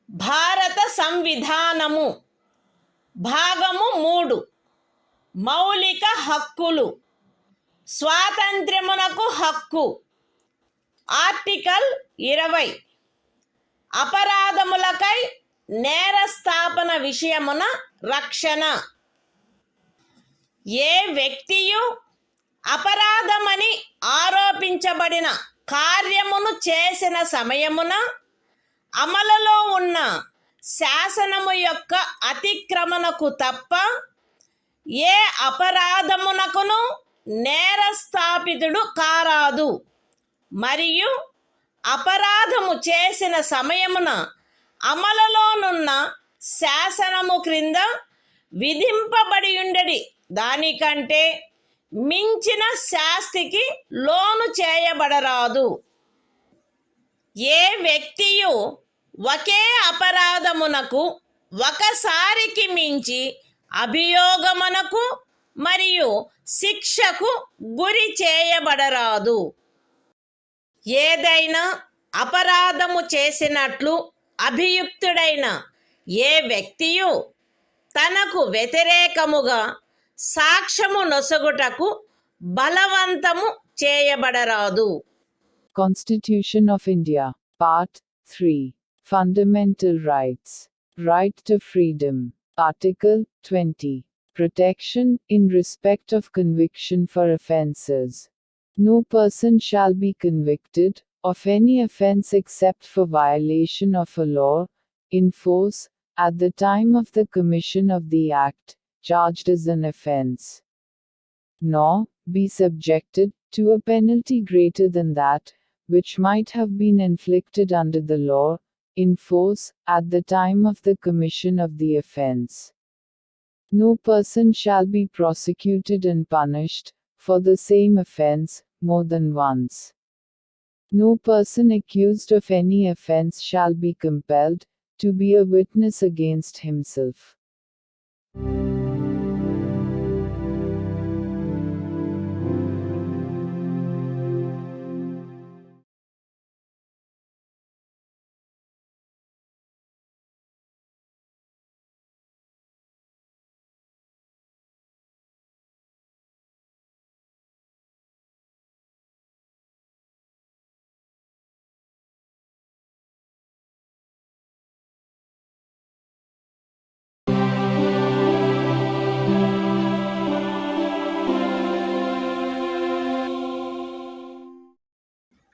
భారత సంవిధానము భాగము 3 మౌలిక హక్కులు స్వాతంత్ర్యమునకు హక్కు ఆర్టికల్ 20 అపరాధములకై నేరస్థాపన విషయమున రక్షణ ఏ వ్యక్తియు అపరాధమని ఆరోపించబడిన కార్యమును చేసిన సమయమున అమలులో ఉన్న శాసనము యొక్క అతిక్రమణకు తప్ప ఏ అపరాధమునకును నేరస్థాపితుడు కారాదు మరియు అపరాధము చేసిన సమయమున అమలులోనున్న శాసనము క్రింద విధింపబడి ఉండడి దానికంటే మించిన శాస్తికి లోను చేయబడరాదు ఏ వ్యక్తియు ఒకే అపరాధమునకు ఒకసారికి మించి అభియోగమునకు మరియు శిక్షకు గురి చేయబడరాదు ఏదైనా అపరాధము చేసినట్లు అభియుక్తుడైన ఏ వ్యక్తియు తనకు వ్యతిరేకముగా సాక్ష్యము నొసగుటకు బలవంతము చేయబడరాదు. Constitution of India, Part 3. Fundamental Rights. Right to Freedom. Article 20. Protection in respect of conviction for offences. No person shall be convicted of any offence except for violation of a law, in force, at the time of the commission of the act, charged as an offence, nor be subjected to a penalty greater than that, which might have been inflicted under the law, in force, at the time of the commission of the offence. No person shall be prosecuted and punished, for the same offence, more than once. No person accused of any offence shall be compelled to be a witness against himself.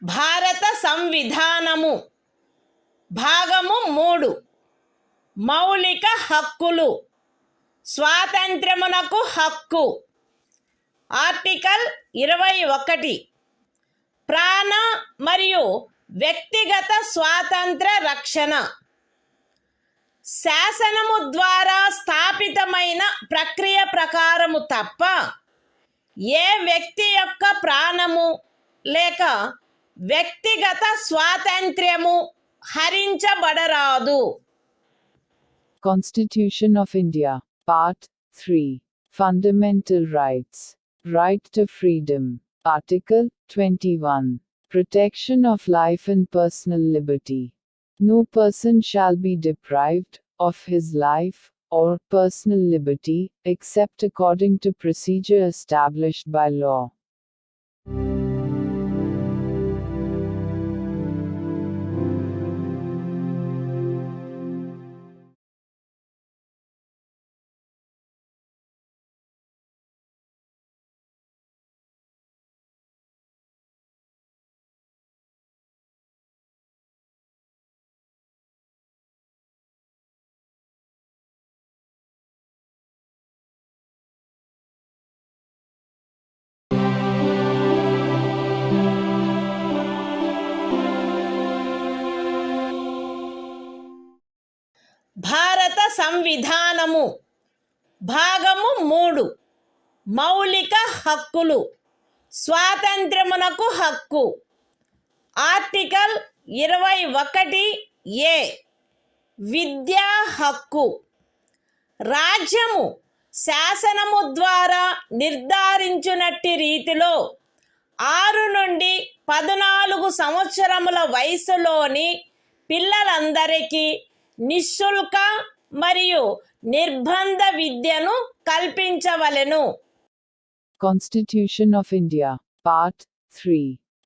భారత సంవిధానము భాగము 3 మౌలిక హక్కులు స్వాతంత్ర్యమునకు హక్కు ఆర్టికల్ 21 ప్రాణ మరియు వ్యక్తిగత స్వాతంత్ర రక్షణ శాసనము ద్వారా స్థాపితమైన ప్రక్రియ ప్రకారము తప్ప ఏ వ్యక్తి యొక్క ప్రాణము లేక వ్యక్తిగత స్వాతంత్ర్యము హరించబడరాదు. Constitution of India, Part 3. Fundamental Rights. Right to Freedom. Article 21. Protection of life and personal liberty. No person shall be deprived of his life or personal liberty, except according to procedure established by law. సంవిధానము భాగము 3 మౌలిక హక్కులు స్వాతంత్ర్యమునకు హక్కు ఆర్టికల్ 21A విద్యా హక్కు రాజ్యము శాసనము ద్వారా నిర్ధారించునట్టి రీతిలో 6 నుండి 14 సంవత్సరముల వయసులోని పిల్లలందరికీ నిశుల్క మరియు నిర్బంధ విద్యను కల్పించవలెను. Constitution of India, Part 3.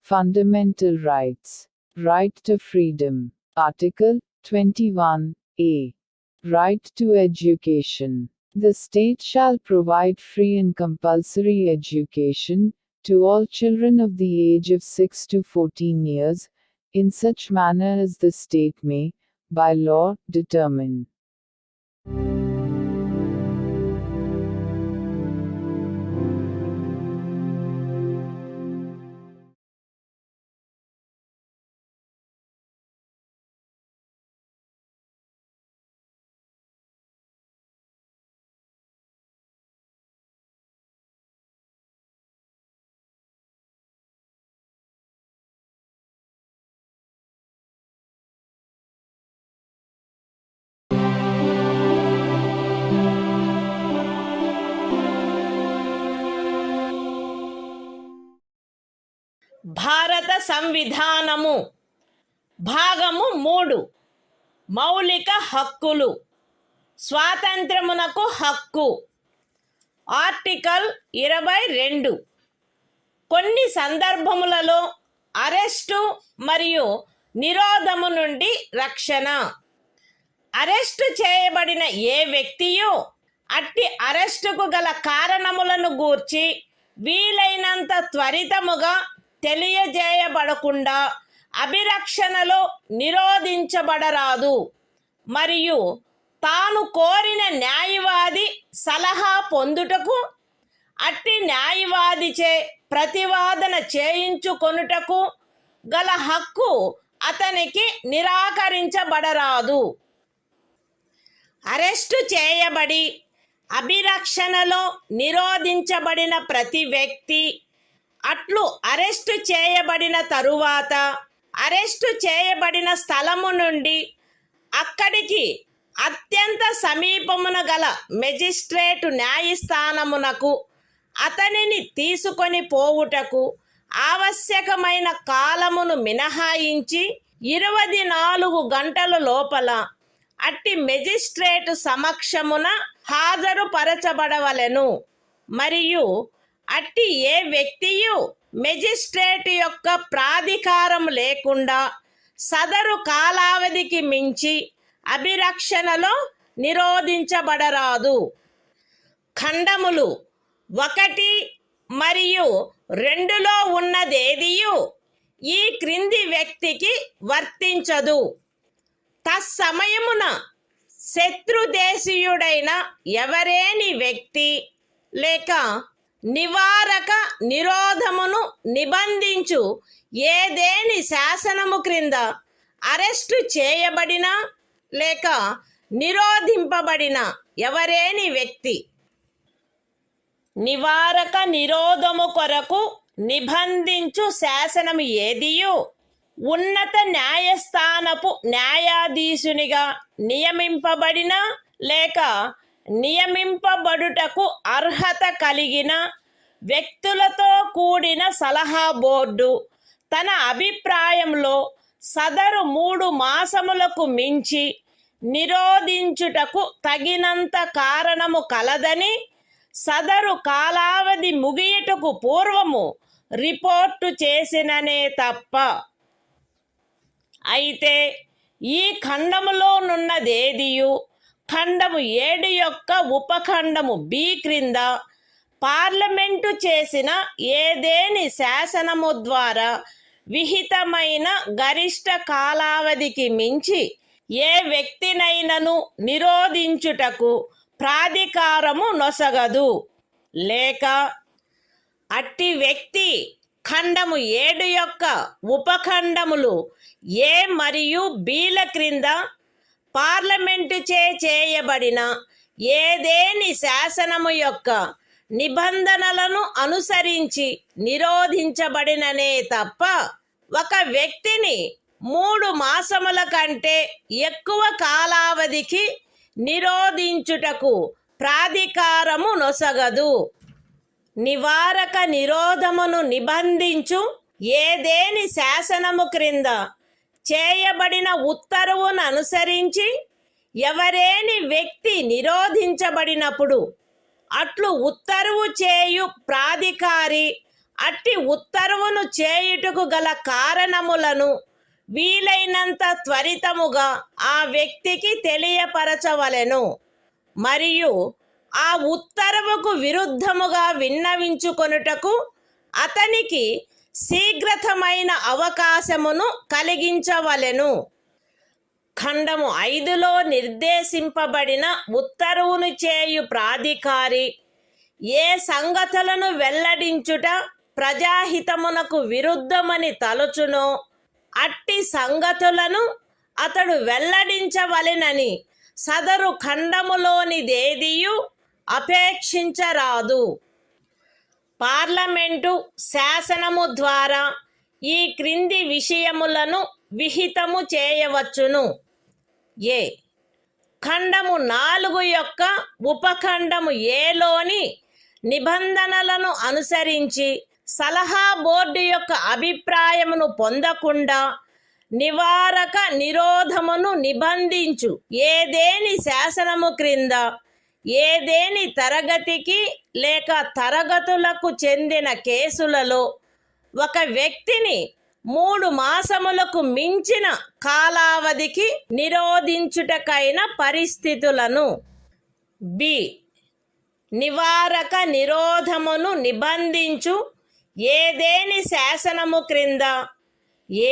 Fundamental Rights. Right to Freedom. Article 21A. Right to Education. The state shall provide free and compulsory education to all children of the age of 6 to 14 years, in such manner as the state may, by law, determine. భారత సంవిధానము భాగము 3 మౌలిక హక్కులు స్వాతంత్ర్యమునకు హక్కు ఆర్టికల్ 22 కొన్ని సందర్భములలో అరెస్టు మరియు నిరోధము నుండి రక్షణ అరెస్టు చేయబడిన ఏ వ్యక్తియు అట్టి అరెస్టుకు గల కారణములను గూర్చి వీలైనంత త్వరితముగా తెలియజేయబడకుండా అభిరక్షణలో నిరోధించబడరాదు మరియు తాను కోరిన న్యాయవాది సలహా పొందుటకు అట్టి న్యాయవాదిచే ప్రతివాదన చేయించుకొనుటకు గల హక్కు అతనికి నిరాకరించబడరాదు. అరెస్టు చేయబడి అభిరక్షణలో నిరోధించబడిన ప్రతి వ్యక్తి అట్లు అరెస్టు చేయబడిన తరువాత అరెస్టు చేయబడిన స్థలము నుండి అక్కడికి అత్యంత సమీపమున గల మెజిస్ట్రేటు న్యాయస్థానమునకు అతనిని తీసుకొని పోవుటకు ఆవశ్యకమైన కాలమును మినహాయించి 24 గంటల లోపల అట్టి మెజిస్ట్రేటు సమక్షమున హాజరుపరచబడవలెను మరియు అట్టి ఏ వ్యక్తియు మెజిస్ట్రేటు యొక్క ప్రాధికారం లేకుండా సదరు కాలావధికి మించి అభిరక్షణలో నిరోధించబడరాదు. ఖండములు 1 మరియు 2లో ఉన్నదేదియు ఈ క్రింది వ్యక్తికి వర్తించదు. తత్సమయమున శత్రుదేశీయుడైన ఎవరేని వ్యక్తి లేక నివారక నిరోధమును నిబంధించు ఏదేని శాసనము క్రింద అరెస్టు చేయబడిన లేక నిరోధింపబడిన ఎవరేని వ్యక్తి నివారక నిరోధము కొరకు నిబంధించు శాసనము ఏదియు ఉన్నత న్యాయస్థానపు న్యాయాధీశునిగా నియమింపబడిన లేక నియమింపబడుటకు అర్హత కలిగిన వ్యక్తులతో కూడిన సలహా బోర్డు తన అభిప్రాయంలో సదరు 3 మాసములకు మించి నిరోధించుటకు తగినంత కారణము కలదని సదరు కాలావధి ముగియుటకు పూర్వము రిపోర్టు చేసిననే తప్ప. అయితే ఈ ఖండములోనున్నదేదియు ఖండము 7 యొక్క ఉపఖండము బి క్రింద పార్లమెంటు చేసిన ఏదేని శాసనము ద్వారా విహితమైన గరిష్ట కాలావధికి మించి ఏ వ్యక్తినైనను నిరోధించుటకు ప్రాధికారము నొసగదు లేక అట్టి వ్యక్తి ఖండము 7 యొక్క ఉపఖండములు ఏ మరియు బిల క్రింద పార్లమెంటు చేయబడిన ఏదేని శాసనము యొక్క నిబంధనలను అనుసరించి నిరోధించబడిననే తప్ప ఒక వ్యక్తిని 3 మాసముల కంటే ఎక్కువ కాలావధికి నిరోధించుటకు ప్రాధికారము నొసగదు. నివారక నిరోధమును నిబంధించు ఏదేని శాసనము క్రింద చేయబడిన ఉత్తర్వును అనుసరించి ఎవరేని వ్యక్తి నిరోధించబడినప్పుడు అట్లు ఉత్తర్వు చేయు ప్రాధికారి అట్టి ఉత్తర్వును చేయుటకు గల కారణములను వీలైనంత త్వరితముగా ఆ వ్యక్తికి తెలియపరచవలెను. మరియు ఆ ఉత్తర్వుకు విరుద్ధముగా విన్నవించుకొనుటకు అతనికి శీఘ్రతమైన అవకాశమును కలిగించవలెను. ఖండము 5లో నిర్దేశింపబడిన ఉత్తర్వును చేయు ప్రాధికారి ఏ సంగతులను వెల్లడించుట ప్రజాహితమునకు విరుద్ధమని తలచునో అట్టి సంగతులను అతడు వెల్లడించవలెనని సదరు ఖండములోనిదేదియు అపేక్షించరాదు. పార్లమెంటు శాసనము ద్వారా ఈ క్రింది విషయములను విహితము చేయవచ్చును. ఏ. ఖండము 4 యొక్క ఉపఖండము ఏలోని నిబంధనలను అనుసరించి సలహా బోర్డు యొక్క అభిప్రాయమును పొందకుండా నివారక నిరోధమును నిబంధించు ఏదేని శాసనము క్రింద ఏదేని తరగతికి లేక తరగతులకు చెందిన కేసులలో ఒక వ్యక్తిని 3 మాసములకు మించిన కాలావధికి నిరోధించుటకైన పరిస్థితులను. బి. నివారక నిరోధమును నిబంధించు ఏదేని శాసనము క్రింద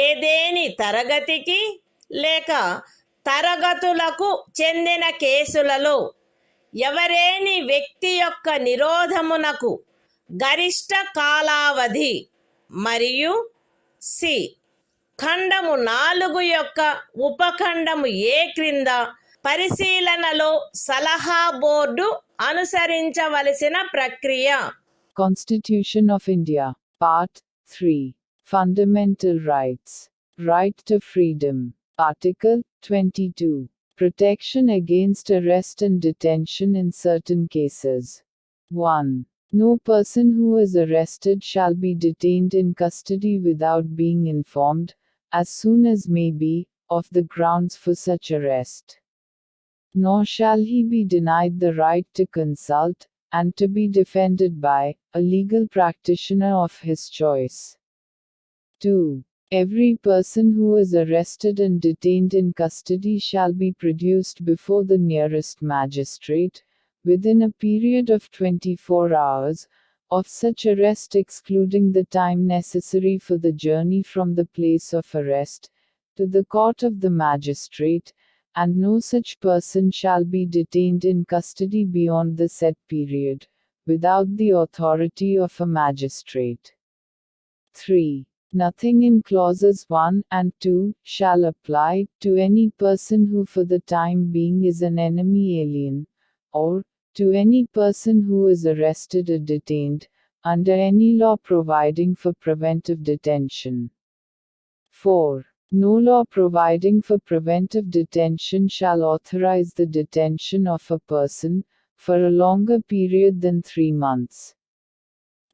ఏదేని తరగతికి లేక తరగతులకు చెందిన కేసులలో ఎవరేని వ్యక్తి యొక్క నిరోధమునకు గరిష్ట కాలావధి. మరియు సి. ఖండము 4 యొక్క ఉపఖండము ఏ క్రింద పరిశీలనలో సలహా బోర్డు అనుసరించవలసిన ప్రక్రియ. Constitution of India, Part 3. Fundamental Rights. Right to Freedom. Article 22. Protection against arrest and detention in certain cases. 1. No person who is arrested shall be detained in custody without being informed, as soon as may be, of the grounds for such arrest. Nor shall he be denied the right to consult, and to be defended by, a legal practitioner of his choice. 2. Every person who is arrested and detained in custody shall be produced before the nearest magistrate, within a period of 24 hours, of such arrest excluding the time necessary for the journey from the place of arrest, to the court of the magistrate, and no such person shall be detained in custody beyond the set period, without the authority of a magistrate. 3. Nothing in clauses 1 and 2 shall apply to any person who for the time being is an enemy alien, or to any person who is arrested or detained, under any law providing for preventive detention. 4. No law providing for preventive detention shall authorize the detention of a person, for a longer period than 3 months.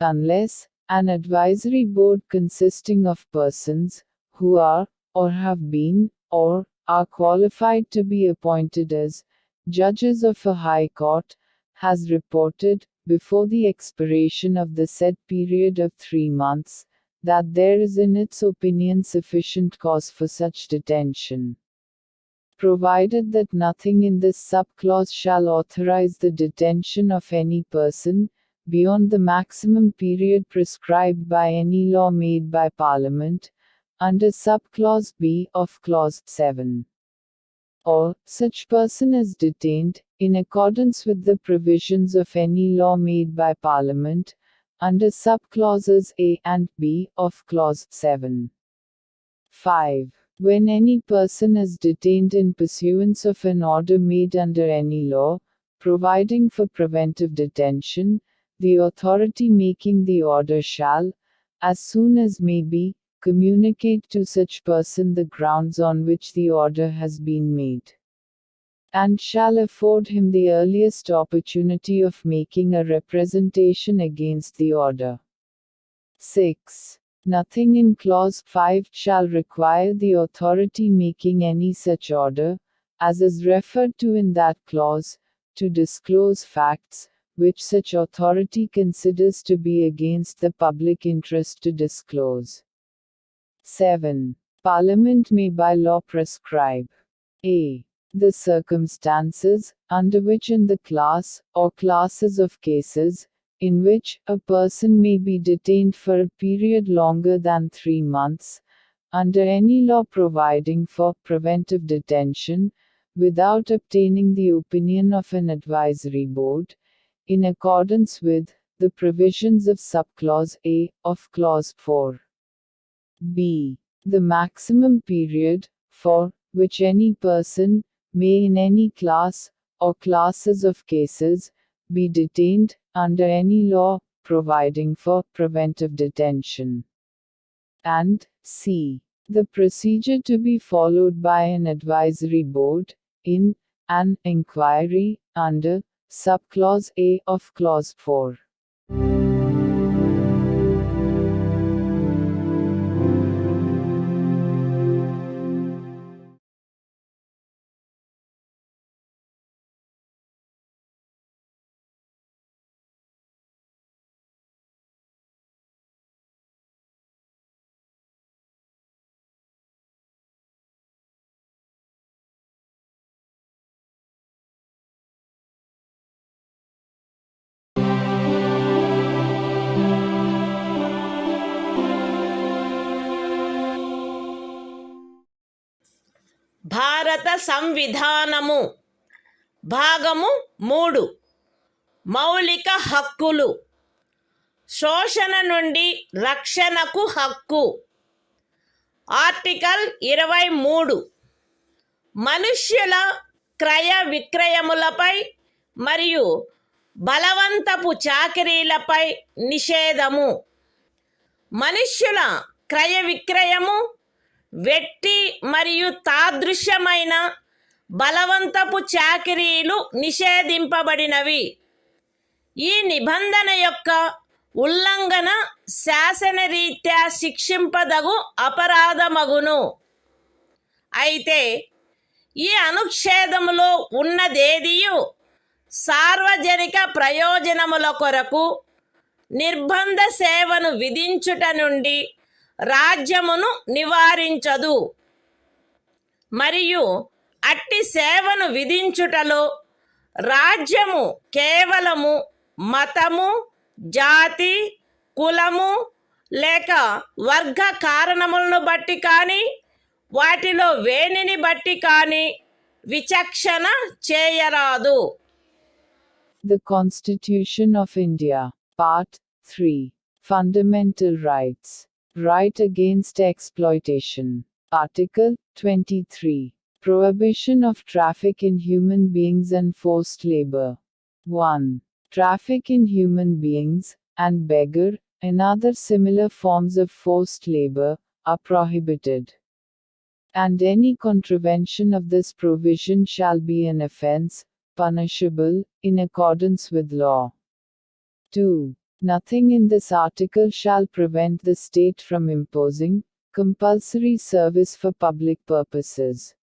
Unless, an advisory board consisting of persons, who are, or have been, or are qualified to be appointed as, judges of a high court, has reported, before the expiration of the said period of 3 months, that there is in its opinion sufficient cause for such detention. Provided that nothing in this subclause shall authorize the detention of any person, beyond the maximum period prescribed by any law made by Parliament, under subclause B of clause 7. Or, such person is detained, in accordance with the provisions of any law made by Parliament, under subclauses A and B of clause 7. 5. When any person is detained in pursuance of an order made under any law, providing for preventive detention, the authority making the order shall, as soon as may be, communicate to such person the grounds on which the order has been made, and shall afford him the earliest opportunity of making a representation against the order. 6. Nothing in clause 5 shall require the authority making any such order, as is referred to in that clause, to disclose facts, which such authority considers to be against the public interest to disclose. 7. Parliament may by law prescribe a. The circumstances, under which in the class, or classes of cases, in which a person may be detained for a period longer than 3 months, under any law providing for preventive detention, without obtaining the opinion of an advisory board, in accordance with the provisions of subclause A of clause 4. B. The maximum period, for which any person may in any class, or classes of cases, be detained, under any law, providing for preventive detention. And C. The procedure to be followed by an advisory board, in an inquiry, under subclause A of clause 4. భారత సంవిధానము భాగము 3 మౌలిక హక్కులు శోషణ నుండి రక్షణకు హక్కు ఆర్టికల్ 23 మనుష్యుల క్రయ విక్రయములపై మరియు బలవంతపు చాకిరీలపై నిషేధము మనుష్యుల క్రయ విక్రయము వెట్టి మరియు తాదృశ్యమైన బలవంతపు చాకిరీలు నిషేధింపబడినవి ఈ నిబంధన యొక్క ఉల్లంఘన శాసనరీత్యా శిక్షింపదగు అపరాధమగును అయితే ఈ అనుచ్ఛేదములో ఉన్నదేదియు సార్వజనిక ప్రయోజనముల కొరకు నిర్బంధ సేవను విధించుట నుండి రాజ్యమును నివారించదు మరియు అట్టి సేవను విధించుటలో రాజ్యము కేవలము మతము జాతి కులము లేక వర్గ కారణములను బట్టి కానీ వాటిలో వేనిని బట్టి కానీ విచక్షణ చేయరాదు. The Constitution of India, Part 3. Fundamental Rights. Right against exploitation. Article 23. Prohibition of traffic in human beings and forced labor. 1. Traffic in human beings, and beggar, and other similar forms of forced labor, are prohibited. And any contravention of this provision shall be an offense, punishable, in accordance with law. 2. Nothing in this article shall prevent the state from imposing compulsory service for public purposes.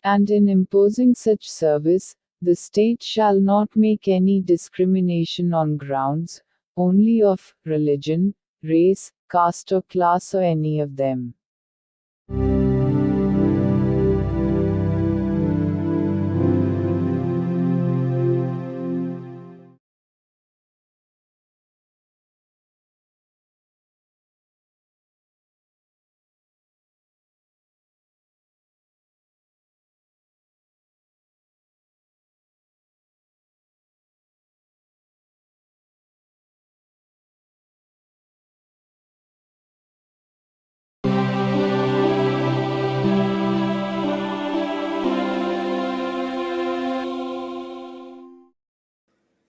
And in imposing such service, the state shall not make any discrimination on grounds, only of religion, race, caste or class or any of them.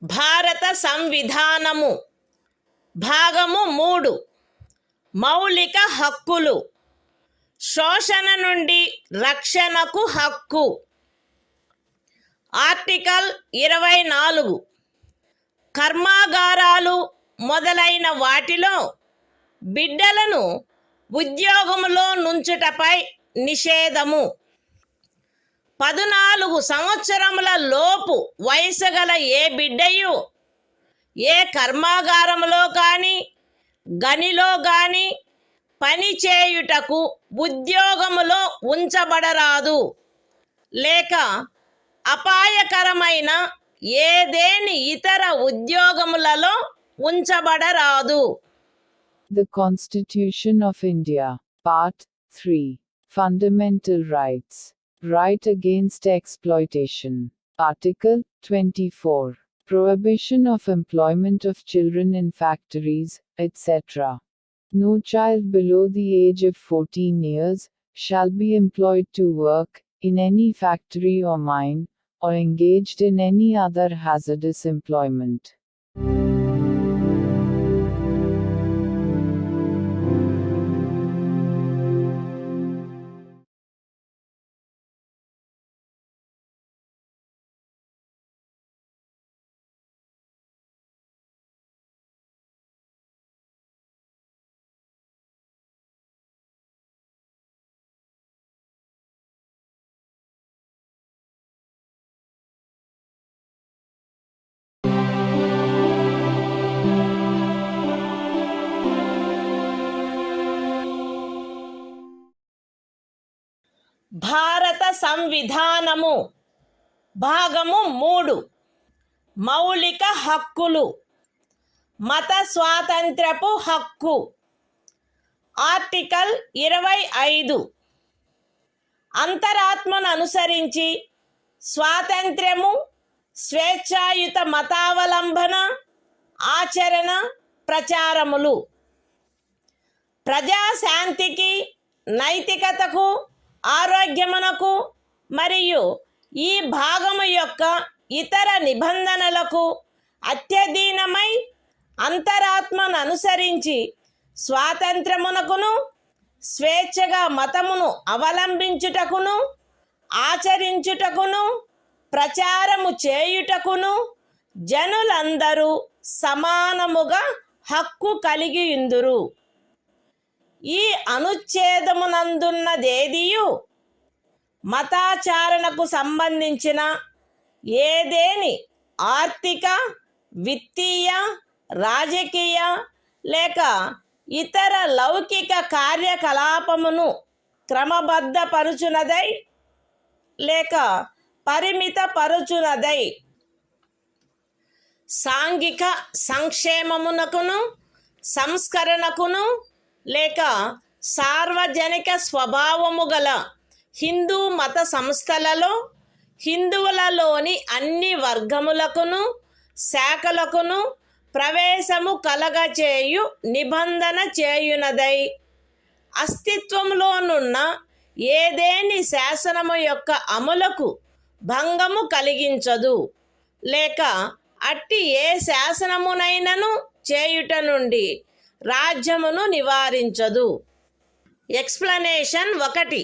భారత సంవిధానము భాగము 3 మౌలిక హక్కులు శోషణ నుండి రక్షణకు హక్కు ఆర్టికల్ 24 కర్మాగారాలు మొదలైన వాటిలో బిడ్డలను ఉద్యోగములో నుంచుటపై నిషేధము 14 సంవత్సరముల లోపు వయసు గల ఏ బిడ్డయు ఏ కర్మాగారములో కానీ గనిలో కానీ పని చేయుటకు ఉద్యోగములో ఉంచబడరాదు లేక అపాయకరమైన ఏదేని ఇతర ఉద్యోగములలో ఉంచబడరాదు. The Constitution of India, Part 3, Fundamental Rights, Right Against Exploitation, Article 24, Prohibition of employment of children in factories, etc. No child below the age of 14 years shall be employed to work in any factory or mine, or engaged in any other hazardous employment. భారత సంవిధానము భాగము 3 మౌలిక హక్కులు మత స్వాతంత్ర్యపు హక్కు ఆర్టికల్ 25 అంతరాత్మను అనుసరించి స్వాతంత్ర్యము స్వేచ్ఛాయుత మతావలంబన ఆచరణ ప్రచారములు ప్రజాశాంతికి నైతికతకు ఆరోగ్యమునకు మరియు ఈ భాగము యొక్క ఇతర నిబంధనలకు అత్యధీనమై అంతరాత్మను అనుసరించి స్వాతంత్రమునకును స్వేచ్ఛగా మతమును అవలంబించుటకును ఆచరించుటకును ప్రచారము చేయుటకును జనులందరూ సమానముగా హక్కు కలిగియుందురు. ఈ అనుచ్ఛేదమునందున్నదేదియు మతాచారణకు సంబంధించిన ఏదేని ఆర్థిక విత్తీయ రాజకీయ లేక ఇతర లౌకిక కార్యకలాపమును క్రమబద్ధపరుచునదై లేక పరిమితపరుచునదై సాంఘిక సంక్షేమమునకును సంస్కరణకును లేక సార్వజనిక స్వభావము గల హిందూ మత సంస్థలలో హిందువులలోని అన్ని వర్గములకును శాఖలకును ప్రవేశము కలగచేయు నిబంధన చేయునదై అస్తిత్వంలోనున్న ఏదేని శాసనము యొక్క అమలుకు భంగము కలిగించదు లేక అట్టి ఏ శాసనమునైనను చేయుట నుండి రాజ్యమును నివారించదు. ఎక్స్ప్లనేషన్ 1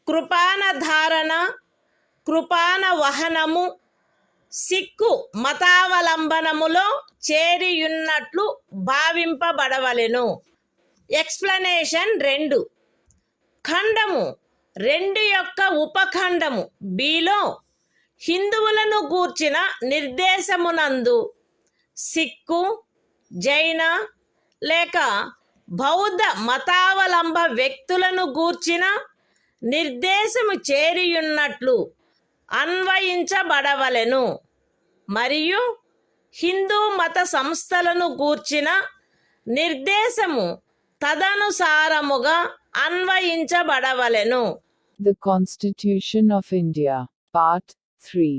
కృపాన ధారణ కృపాన వహనము సిక్కు మతావలంబనములో చేరియున్నట్లు భావింపబడవలెను. ఎక్స్ప్లనేషన్ 2 ఖండము 2 యొక్క ఉపఖండము బిలో హిందువులను గూర్చిన నిర్దేశమునందు సిక్కు జైన లేక బౌద్ధ మతావలంబ వ్యక్తులను గూర్చిన నిర్దేశము చేరియున్నట్లు అన్వయించబడవలెను మరియు హిందూ మత సంస్థలను గూర్చిన నిర్దేశము తదనుసారముగా అన్వయించబడవలెను. The Constitution of India, Part 3,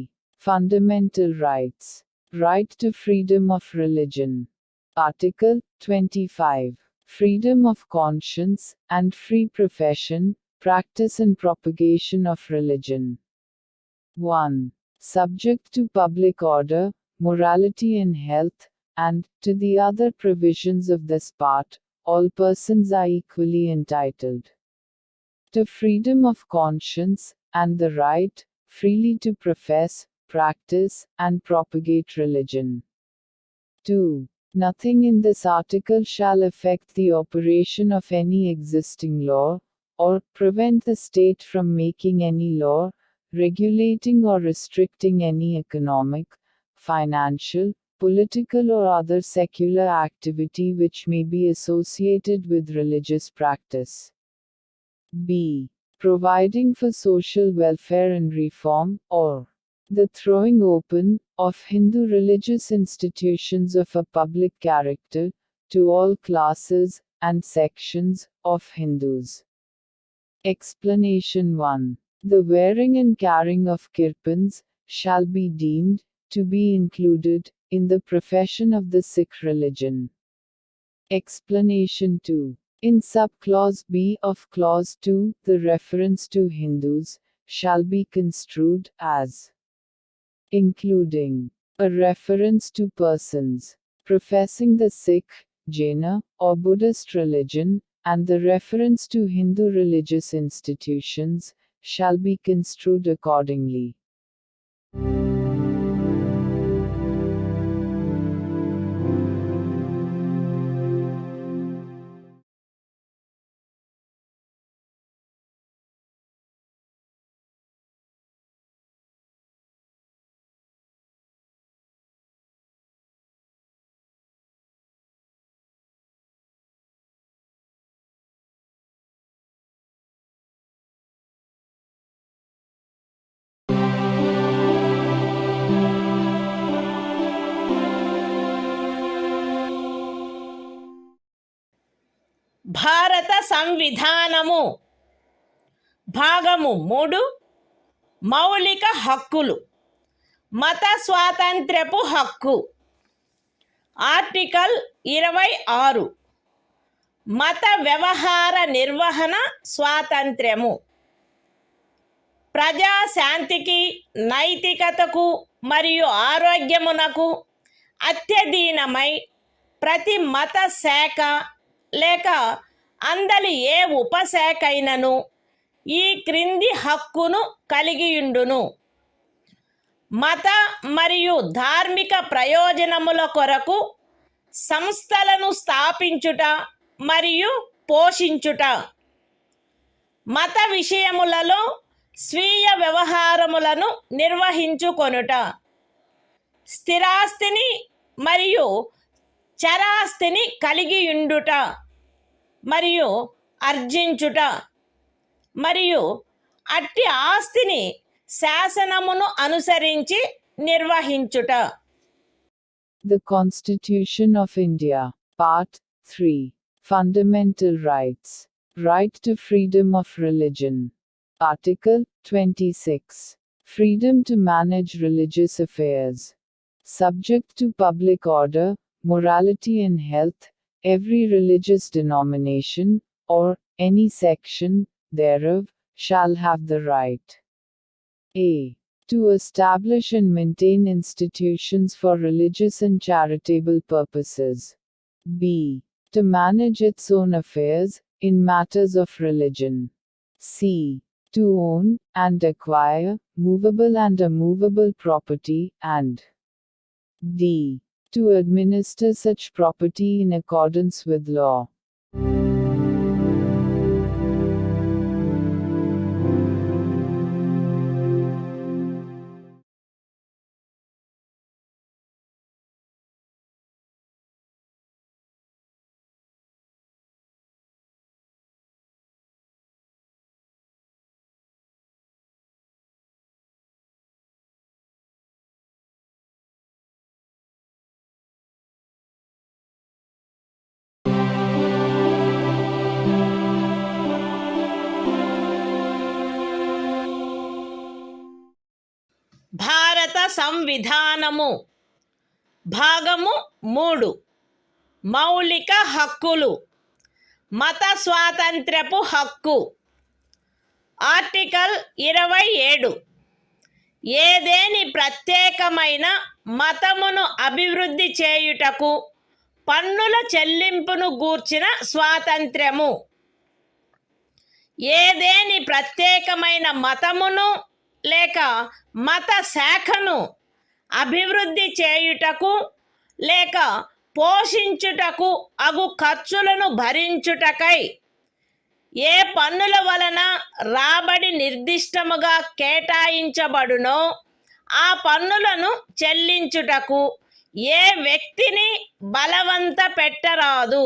Fundamental Rights, Right to Freedom of Religion, Article 25, Freedom of Conscience and Free Profession, practice and propagation of religion. 1. Subject to public order, morality and health, and, to the other provisions of this part, all persons are equally entitled to freedom of conscience, and the right, freely to profess, practice, and propagate religion. 2. Nothing in this article shall affect the operation of any existing law, or prevent the state from making any law, regulating or restricting any economic, financial, political or other secular activity which may be associated with religious practice. B. Providing for social welfare and reform, or the throwing open of Hindu religious institutions of a public character to all classes and sections of Hindus. Explanation 1. The wearing and carrying of kirpans shall be deemed to be included in the profession of the Sikh religion. Explanation 2. In sub-clause B of clause 2, the reference to Hindus shall be construed as including a reference to persons professing the Sikh, Jaina, or Buddhist religion, and the reference to Hindu religious institutions shall be construed accordingly. భారత సంవిధానము భాగము 3 మౌలిక హక్కులు మత స్వాతంత్ర్యపు హక్కు ఆర్టికల్ 26 మత వ్యవహార నిర్వహణ స్వాతంత్ర్యము ప్రజాశాంతికి నైతికతకు మరియు ఆరోగ్యమునకు అత్యధీనమై ప్రతి మత శాఖ లేక అందలి ఏ ఉపశాఖైనను ఈ క్రింది హక్కును కలిగియుండును. మత మరియు ధార్మిక ప్రయోజనముల కొరకు సంస్థలను స్థాపించుట మరియు పోషించుట, మత విషయములలో స్వీయ వ్యవహారములను నిర్వహించుకొనుట, స్థిరాస్తిని మరియు చరాస్తిని కలిగియుండుట మరియు ఆర్జించుట, మరియు అట్టి ఆస్తిని శాసనమును అనుసరించి నిర్వహించుట. The Constitution of India, Part 3. Fundamental Rights. Right to freedom of religion. Article 26. Freedom to manage religious affairs. Subject to public order, morality and health, every religious denomination, or any section thereof, shall have the right a. To establish and maintain institutions for religious and charitable purposes. B. To manage its own affairs, in matters of religion. C. To own, and acquire, movable and immovable property, and D. To administer such property in accordance with law. భారత సంవిధానము భాగము 3 మౌలిక హక్కులు మత స్వాతంత్ర్యపు హక్కు ఆర్టికల్ 27 ఏదేని ప్రత్యేకమైన మతమును అభివృద్ధి చేయుటకు పన్నుల చెల్లింపును గూర్చిన స్వాతంత్ర్యము. ఏదేని ప్రత్యేకమైన మతమును లేక మత శాఖను అభివృద్ధి చేయుటకు లేక పోషించుటకు అగు ఖర్చులను భరించుటకై ఏ పన్నుల వలన రాబడి నిర్దిష్టముగా కేటాయించబడునో ఆ పన్నులను చెల్లించుటకు ఏ వ్యక్తిని బలవంత పెట్టరాదు.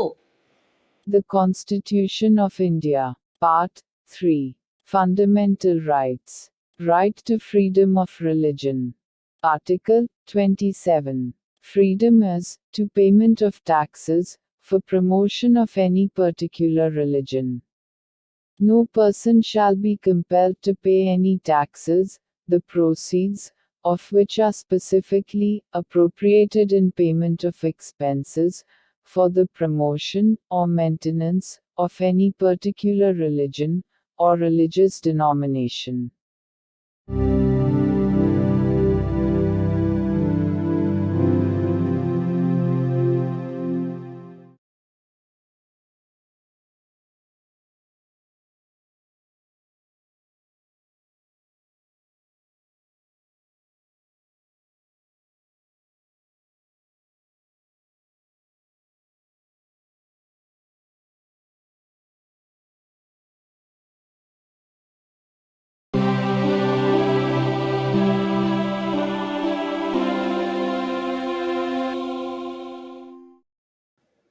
The Constitution of India, Part 3. Fundamental Rights. Right to freedom of religion. Article 27. Freedom as to payment of taxes for promotion of any particular religion. No person shall be compelled to pay any taxes, the proceeds of which are specifically appropriated in payment of expenses for the promotion or maintenance of any particular religion or religious denomination.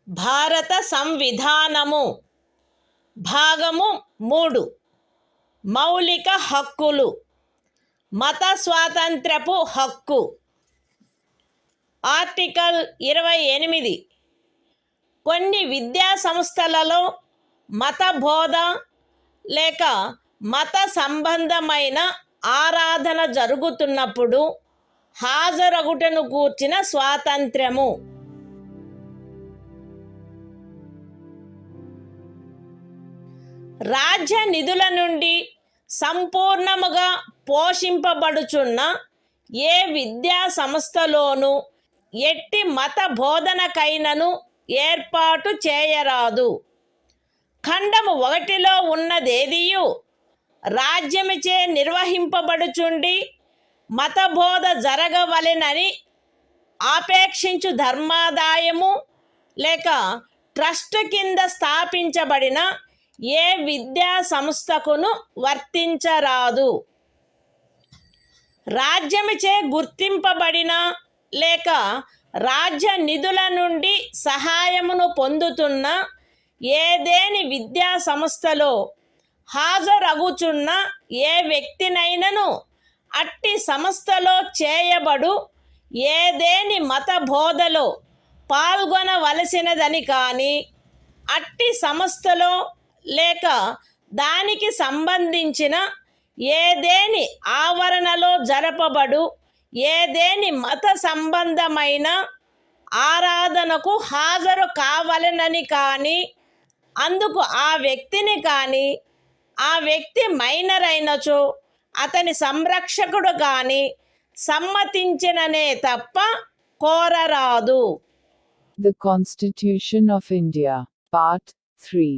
భారత సంవిధానము భాగము 3 మౌలిక హక్కులు. మత స్వాతంత్ర్యపు హక్కు. ఆర్టికల్ 28 కొన్ని విద్యా సంస్థలలో మత బోధ లేక మత సంబంధమైన ఆరాధన జరుగుతున్నప్పుడు హాజరగుటను గూర్చిన స్వాతంత్ర్యము. రాజ్య నిధుల నుండి సంపూర్ణముగా పోషింపబడుచున్న ఏ విద్యా సంస్థలోనూ ఎట్టి మత బోధనకైనను ఏర్పాటు చేయరాదు. ఖండము 1లో ఉన్నదేదియు రాజ్యముచే నిర్వహింపబడుచుండి మతబోధ జరగవలెనని ఆపేక్షించు ధర్మాదాయము లేక ట్రస్ట్ కింద స్థాపించబడిన ఏ విద్యా సంస్థకును వర్తించరాదు. రాజ్యముచే గుర్తింపబడిన లేక రాజ్య నిధుల నుండి సహాయమును పొందుతున్న ఏదేని విద్యా సంస్థలో హాజరగుచున్న ఏ వ్యక్తినైనను అట్టి సంస్థలో చేయబడు ఏదేని మత బోధలో పాల్గొనవలసినదని కానీ అట్టి సంస్థలో లేక దానికి సంబంధించిన ఏదేని ఆవరణలో జరపబడు ఏదేని మత సంబంధమైన ఆరాధనకు హాజరు కావాలనని కానీ అందుకు ఆ వ్యక్తిని కానీ ఆ వ్యక్తి మైనర్ అయినచో అతని సంరక్షకుడు కానీ సమ్మతించిననే తప్ప కోరరాదు. The Constitution of India, Part 3.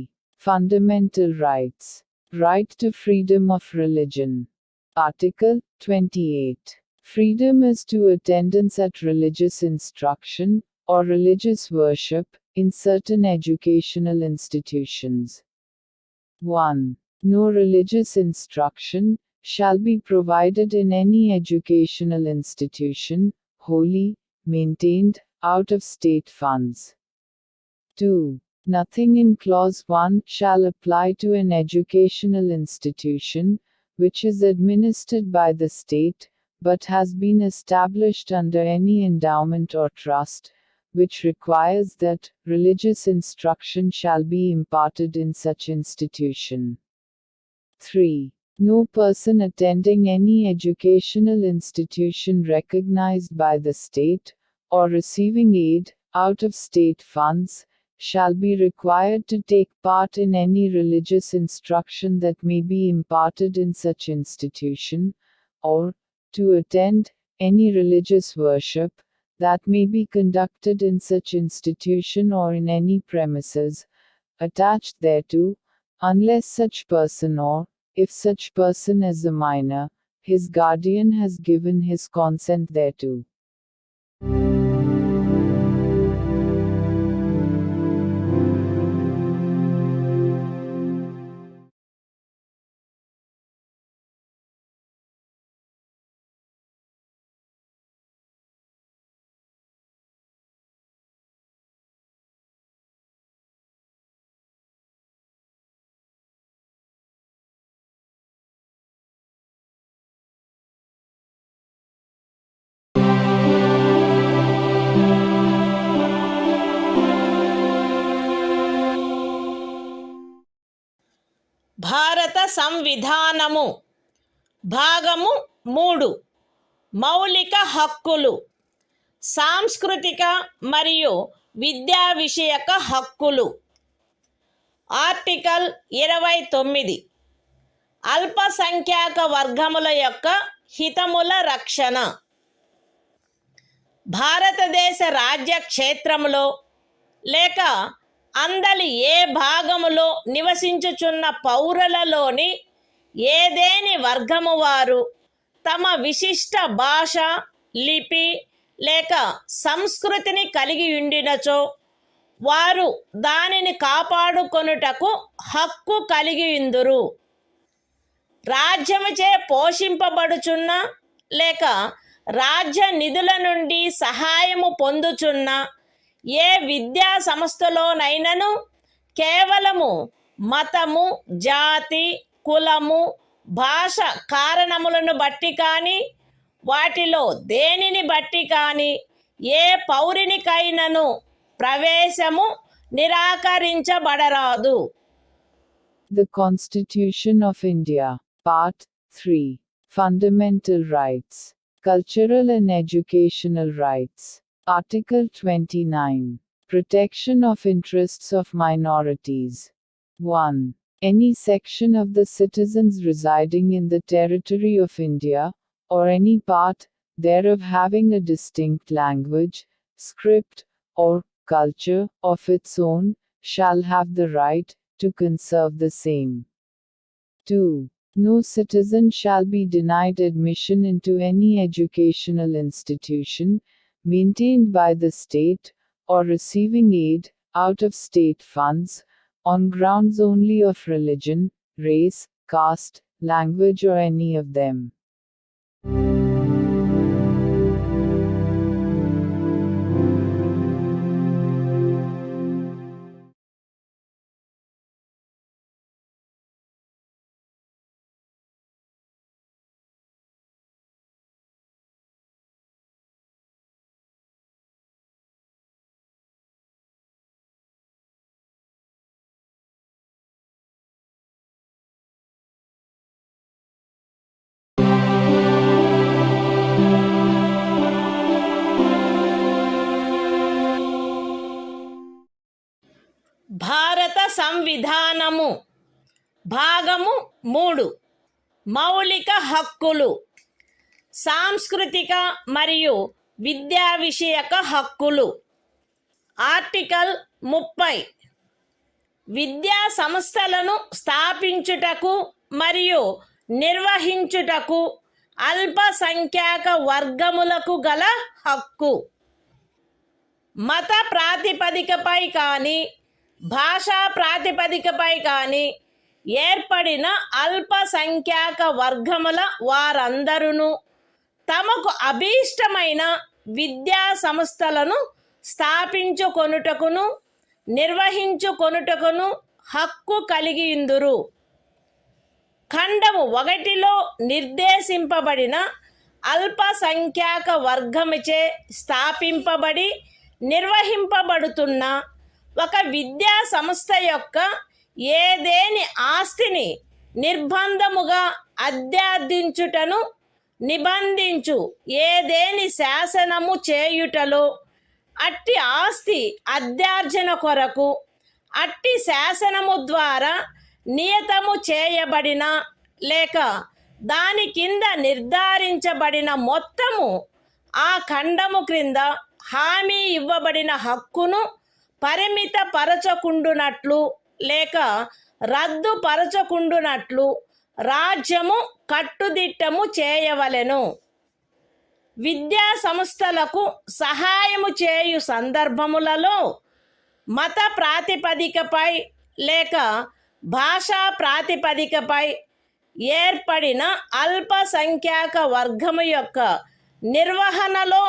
Fundamental Rights. Right to freedom of religion. Article 28. Freedom as to attendance at religious instruction or religious worship in certain educational institutions. 1. No religious instruction shall be provided in any educational institution, wholly maintained out of state funds. 2. Nothing in Clause 1 shall apply to an educational institution which is administered by the state, but has been established under any endowment or trust, which requires that religious instruction shall be imparted in such institution. 3. No person attending any educational institution recognized by the state, or receiving aid out of state funds, shall be required to take part in any religious instruction that may be imparted in such institution, or to attend any religious worship that may be conducted in such institution or in any premises attached thereto, unless such person or, if such person is a minor, his guardian has given his consent thereto. భారత సంవిధానము భాగము 3 మౌలిక హక్కులు సాంస్కృతిక మరియు విద్యా విషయక హక్కులు ఆర్టికల్ 29 అల్పసంఖ్యాక వర్గముల యొక్క హితముల రక్షణ భారతదేశ రాజ్య క్షేత్రములో లేక అందలి ఏ భాగములో నివసించుచున్న పౌరులలోని ఏదేని వర్గము వారు తమ విశిష్ట భాష లిపి లేక సంస్కృతిని కలిగి ఉండినచో వారు దానిని కాపాడుకొనుటకు హక్కు కలిగి ఉందురు. రాజ్యముచే పోషింపబడుచున్న లేక రాజ్య నిధుల నుండి సహాయము పొందుచున్న ఏ విద్యా సంస్థలోనైనను కేవలము మతము జాతి కులము భాష కారణములను బట్టి కానీ వాటిలో దేనిని బట్టి కానీ ఏ పౌరునికైనను ప్రవేశము నిరాకరించబడరాదు. The Constitution of India, Part 3, Fundamental Rights, Cultural and Educational Rights, Article 29, Protection of Interests of Minorities. 1. Any section of the citizens residing in the territory of India, or any part thereof having a distinct language, script, or culture of its own, shall have the right to conserve the same. 2. No citizen shall be denied admission into any educational institution, maintained by the state, or receiving aid, out of state funds, on grounds only of religion, race, caste, language or any of them. భారత సంవిధానము భాగము 3 మౌలిక హక్కులు సాంస్కృతిక మరియు విద్యా విషయక హక్కులు ఆర్టికల్ 30 విద్యా సంస్థలను స్థాపించుటకు మరియు నిర్వహించుటకు అల్పసంఖ్యాక వర్గములకు గల హక్కు మత ప్రాతిపదికపై కానీ భాషా ప్రాతిపదికపై కానీ ఏర్పడిన అల్పసంఖ్యాక వర్గముల వారందరూ తమకు అభీష్టమైన విద్యా సంస్థలను స్థాపించుకొనుటకును నిర్వహించుకొనుటకును హక్కు కలిగియుందురు. ఖండము 1లో నిర్దేశింపబడిన అల్పసంఖ్యాక వర్గముచే స్థాపింపబడి నిర్వహింపబడుతున్న ఒక విద్యా సంస్థ యొక్క ఏదేని ఆస్తిని నిర్బంధముగా అధ్యాదించుటను నిబంధించు ఏదేని శాసనము చేయుటలో అట్టి ఆస్తి అధ్యార్జన కొరకు అట్టి శాసనము ద్వారా నియతము చేయబడిన లేక దాని కింద నిర్ధారించబడిన మొత్తము ఆ ఖండము క్రింద హామీ ఇవ్వబడిన హక్కును పరిమితపరచకుండునట్లు లేక రద్దుపరచకుండునట్లు రాజ్యము కట్టుదిట్టము చేయవలెను. విద్యా సంస్థలకు సహాయము చేయు సందర్భములలో మత ప్రాతిపదికపై లేక భాషా ప్రాతిపదికపై ఏర్పడిన అల్పసంఖ్యాక వర్గము యొక్క నిర్వహణలో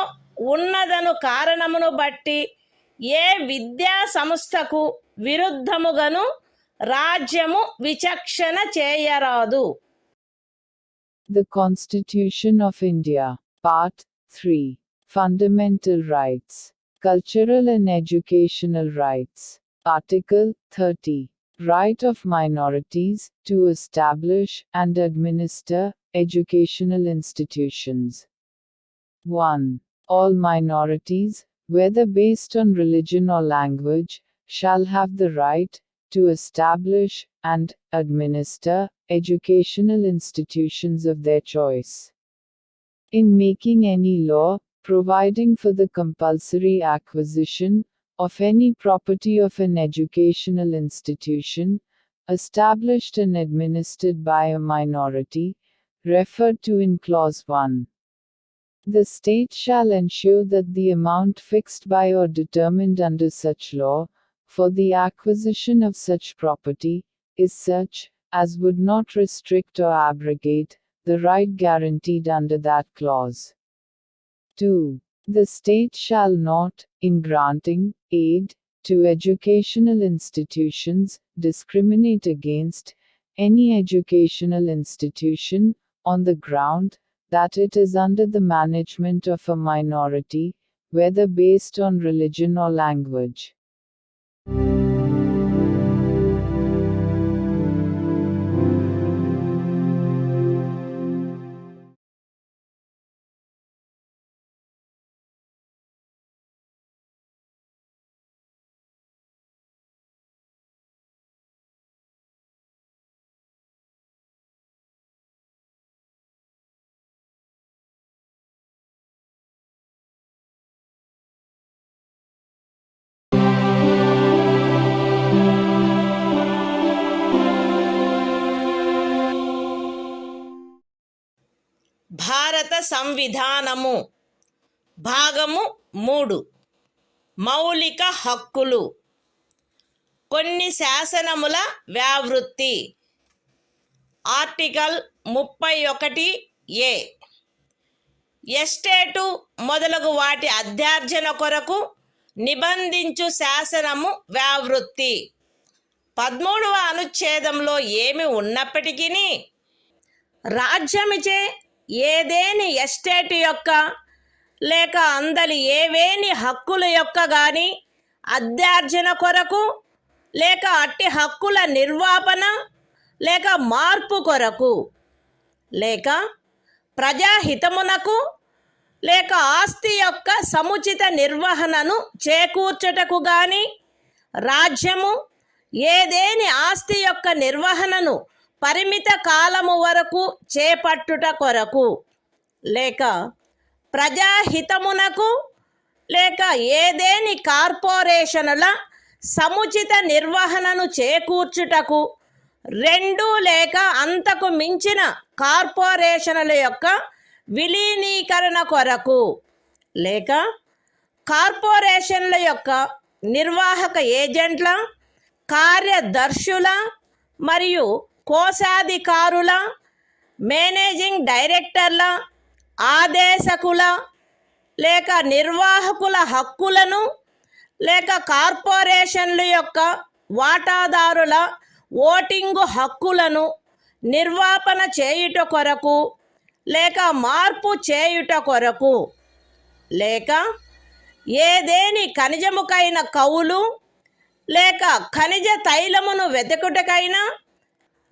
ఉన్నదను కారణమును బట్టి ఏ విద్యా సంస్థకు విరుద్ధముగాను రాజ్యము విచక్షణ చేయరాదు. The Constitution of India, Part 3, Fundamental Rights, Cultural and Educational Rights, Article 30, Right of minorities to establish and administer educational institutions. 1. All minorities, whether based on religion or language, shall have the right to establish and administer educational institutions of their choice. In making any law, providing for the compulsory acquisition of any property of an educational institution, established and administered by a minority, referred to in Clause 1. The state shall ensure that the amount fixed by or determined under such law, for the acquisition of such property, is such, as would not restrict or abrogate, the right guaranteed under that clause. 2. The state shall not, in granting aid to educational institutions, discriminate against any educational institution, on the ground that it is under the management of a minority, whether based on religion or language. భారత సంవిధానము భాగము 3 మౌలిక హక్కులు. కొన్ని శాసనముల వ్యావృత్తి. Article 31A. ఎస్టేటు మొదలగు వాటి అధ్యార్జన కొరకు నిబంధించు శాసనము వ్యావృత్తి. 13వ అనుచ్ఛేదంలో ఏమి ఉన్నప్పటికీ రాజ్యమిచే ఏదేని ఎస్టేటు యొక్క లేక అందలి ఏవేని హక్కుల యొక్క గాని అధ్యార్జన కొరకు లేక అట్టి హక్కుల నిర్వాపన లేక మార్పు కొరకు లేక ప్రజాహితమునకు లేక ఆస్తి యొక్క సముచిత నిర్వహణను చేకూర్చుటకు గాని రాజ్యము ఏదేని ఆస్తి యొక్క నిర్వహణను పరిమిత కాలము వరకు చేపట్టుట కొరకు లేక ప్రజాహితమునకు లేక ఏదేని కార్పొరేషనుల సముచిత నిర్వహణను చేకూర్చుటకు 2 లేక అంతకు మించిన కార్పొరేషనుల యొక్క విలీనీకరణ కొరకు లేక కార్పొరేషన్ల యొక్క నిర్వాహక ఏజెంట్ల, కార్యదర్శుల మరియు కోశాధికారుల, మేనేజింగ్ డైరెక్టర్ల, ఆదేశకుల లేక నిర్వాహకుల హక్కులను లేక కార్పొరేషన్ల యొక్క వాటాదారుల ఓటింగు హక్కులను నిర్వాపన చేయుట కొరకు లేక మార్పు చేయుట కొరకు లేక ఏదేని ఖనిజముకైన కౌలు లేక ఖనిజ తైలమును వెతుకుటకైనా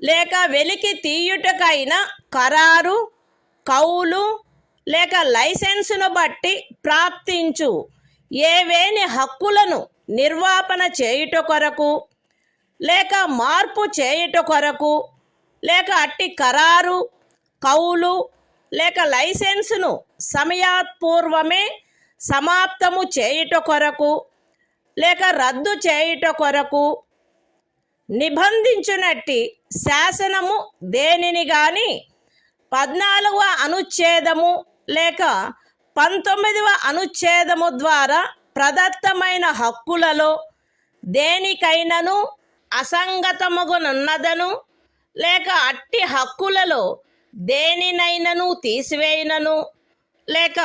లేక వెలికి తీయుటకైనా ఖరారు, కౌలు లేక లైసెన్సును బట్టి ప్రాప్తించు ఏవేని హక్కులను నిర్వాపన చేయుట కొరకు లేక మార్పు చేయుట కొరకు లేక అట్టి ఖరారు కౌలు లేక లైసెన్సును సమయాత్పూర్వమే సమాప్తము చేయుట కొరకు లేక రద్దు చేయుట కొరకు నిబంధించునట్టి శాసనము దేనిని గాని 14వ అనుచ్ఛేదము లేక 19వ అనుచ్ఛేదము ద్వారా ప్రదత్తమైన హక్కులలో దేనికైనను అసంగతమగునున్నదను లేక అట్టి హక్కులలో దేనినైనను తీసివేయునను లేక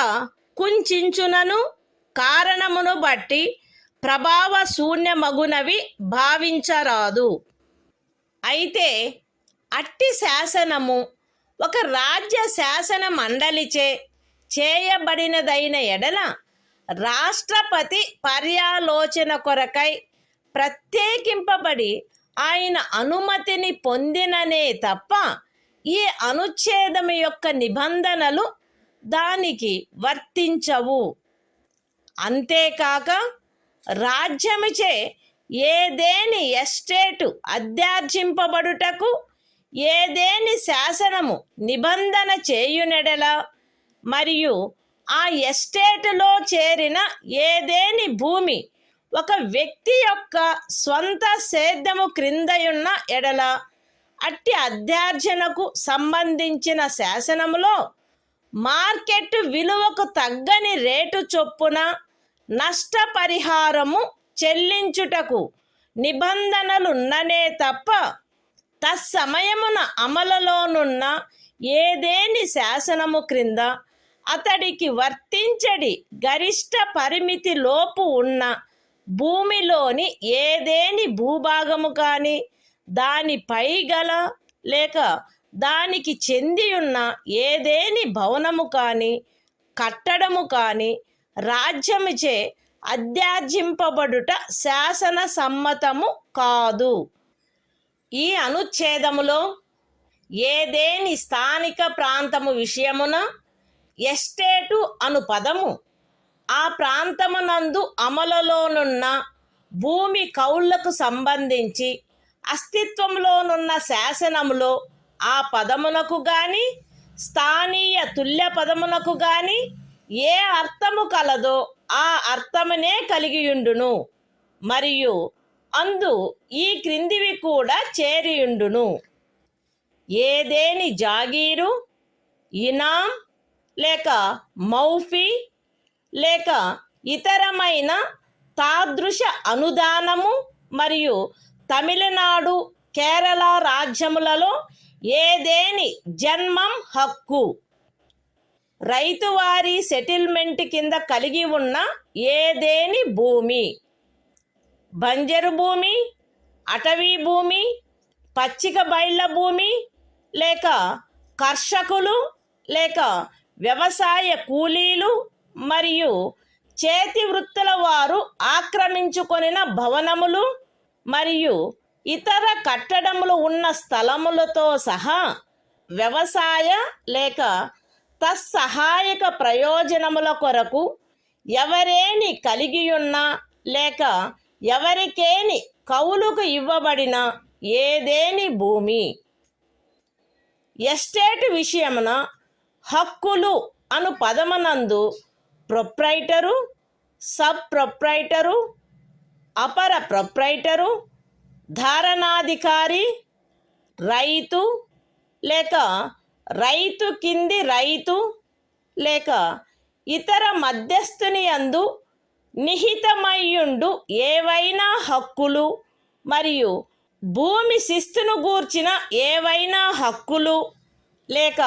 కుంచించునను కారణమును బట్టి ప్రభావ శూన్యమగునవి భావించరాదు. అయితే అట్టి శాసనము ఒక రాజ్య శాసన మండలిచే చేయబడినదైన ఎడల రాష్ట్రపతి పర్యాలోచన కొరకై ప్రత్యేకింపబడి ఆయన అనుమతిని పొందిననే తప్ప ఈ అనుచ్ఛేదము యొక్క నిబంధనలు దానికి వర్తించవు. అంతేకాక రాజ్యముచే ఏదేని ఎస్టేటు అధ్యార్జింపబడుటకు ఏదేని శాసనము నిబంధన చేయునెడల మరియు ఆ ఎస్టేటులో చేరిన ఏదేని భూమి ఒక వ్యక్తి యొక్క స్వంత సేద్యము క్రిందయున్న ఎడల అట్టి అధ్యార్జనకు సంబంధించిన శాసనములో మార్కెట్ విలువకు తగ్గని రేటు చొప్పున నష్టపరిహారము చెల్లించుటకు నిబంధనలున్ననే తప్ప తత్సమయమున అమలులోనున్న ఏదేని శాసనము క్రింద అతడికి వర్తించడి గరిష్ట పరిమితి లోపు ఉన్న భూమిలోని ఏదేని భూభాగము కానీ దానిపై గల లేక దానికి చెందియున్న ఏదేని భవనము కానీ కట్టడము కానీ రాజ్యముచే అధ్యార్జింపబడుట శాసన సమ్మతము కాదు. ఈ అనుచ్ఛేదములో ఏదేని స్థానిక ప్రాంతము విషయమున ఎస్టేటు అను పదము ఆ ప్రాంతమునందు అమలులోనున్న భూమి కౌళ్లకు సంబంధించి అస్తిత్వంలోనున్న శాసనములో ఆ పదమునకు గాని స్థానీయ తుల్య పదమునకు గాని ఏ అర్థము కలదో ఆ అర్థమునే కలిగియుండును మరియు అందు ఈ క్రిందివి కూడా చేరియుండును. ఏదేని జాగీరు, ఇనాం లేక మౌఫీ లేక ఇతరమైన తాదృశ అనుదానము మరియు తమిళనాడు కేరళ రాజ్యములలో ఏదేని జన్మం హక్కు రైతువారి సెటిల్మెంట్ కింద కలిగి ఉన్న ఏదేని భూమి బంజరు భూమి, అటవీ భూమి, పచ్చిక బయళ్ళ భూమి లేక కర్షకులు లేక వ్యవసాయ కూలీలు మరియు చేతి వృత్తుల వారు ఆక్రమించుకొనిన భవనములు మరియు ఇతర కట్టడములు ఉన్న స్థలములతో సహా వ్యవసాయ లేక తత్సహాయక ప్రయోజనముల కొరకు ఎవరేని కలిగియున్నా లేక ఎవరికేని కౌలుకు ఇవ్వబడిన ఏదేని భూమి. ఎస్టేట్ విషయమున హక్కులు అను పదమునందు ప్రొప్రైటరు, సబ్ ప్రొప్రైటరు, అపర ప్రొప్రైటరు, ధారణాధికారి, రైతు లేక రైతు కింది రైతు లేక ఇతర మధ్యస్థుని యందు నిహితమయ్యుండు ఏవైనా హక్కులు మరియు భూమి శిస్తును గూర్చిన ఏవైనా హక్కులు లేక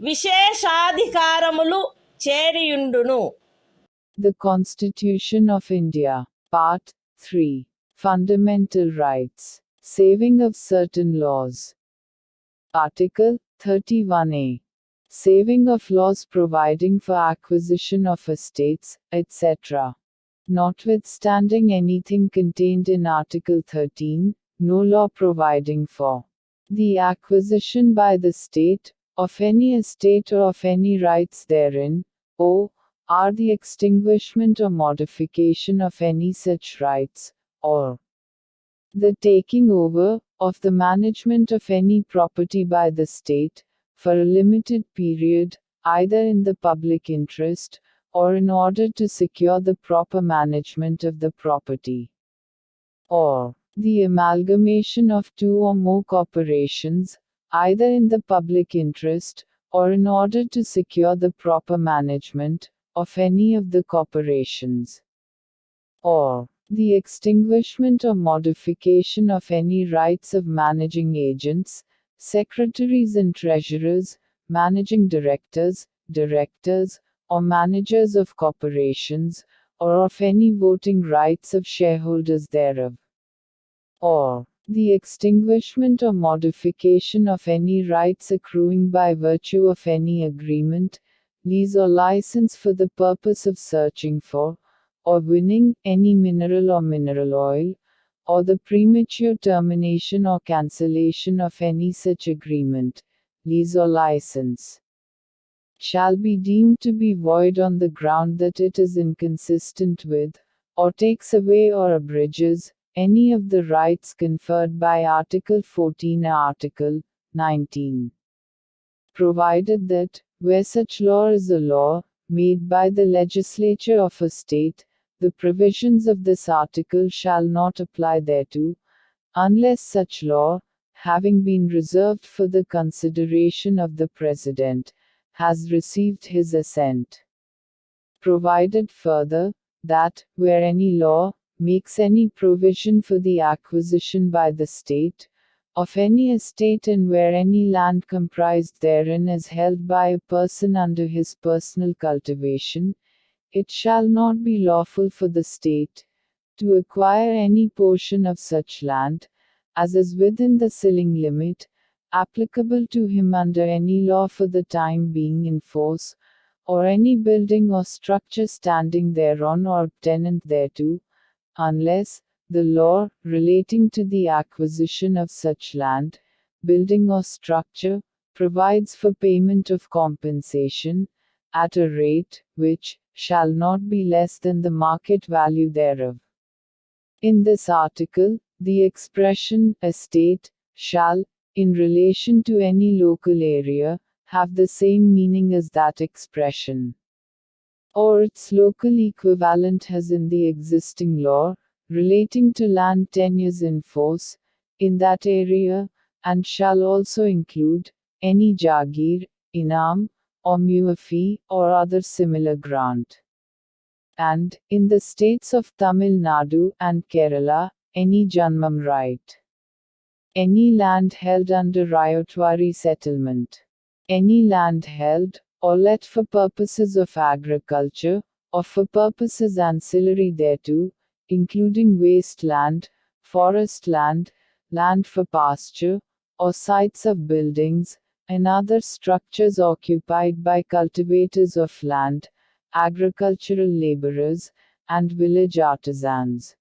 విశేషాధికారములు చేరియుండును. The Constitution of India, Part 3, Fundamental Rights, Saving of Certain Laws. Article 31A. Saving of laws providing for acquisition of estates, etc. Notwithstanding anything contained in Article 13, no law providing for the acquisition by the state of any estate or of any rights therein, or are the extinguishment or modification of any such rights, or the taking over of the management of any property by the state, for a limited period, either in the public interest, or in order to secure the proper management of the property, or the amalgamation of two or more corporations, either in the public interest, or in order to secure the proper management of any of the corporations, or the extinguishment or modification of any rights of managing agents, secretaries and treasurers, managing directors, or managers of corporations, or of any voting rights of shareholders thereof, or the extinguishment or modification of any rights accruing by virtue of any agreement, lease or license for the purpose of searching for, or winning, any mineral or mineral oil, or the premature termination or cancellation of any such agreement, lease or license, shall be deemed to be void on the ground that it is inconsistent with, or takes away or abridges, any of the rights conferred by Article 14 or Article 19. Provided that, where such law is a law, made by the legislature of a state, the provisions of this article shall not apply thereto, unless such law, having been reserved for the consideration of the President, has received his assent. Provided further, that, where any law makes any provision for the acquisition by the state of any estate, and where any land comprised therein is held by a person under his personal cultivation, it shall not be lawful for the state to acquire any portion of such land, as is within the ceiling limit applicable to him under any law for the time being in force, or any building or structure standing thereon or tenant thereto, unless the law relating to the acquisition of such land, building or structure provides for payment of compensation at a rate which shall not be less than the market value thereof. In this article, the expression estate shall, in relation to any local area, have the same meaning as that expression, or its local equivalent has in the existing law relating to land tenures in force in that area, and shall also include any jagir, inam, or muafi, or other similar grant. And, in the states of Tamil Nadu and Kerala, any janmam right. Any land held under Ryotwari settlement. Any land held, or let for purposes of agriculture, or for purposes ancillary thereto, including waste land, forest land, land for pasture, or sites of buildings, and other structures occupied by cultivators of land, agricultural laborers, and village artisans.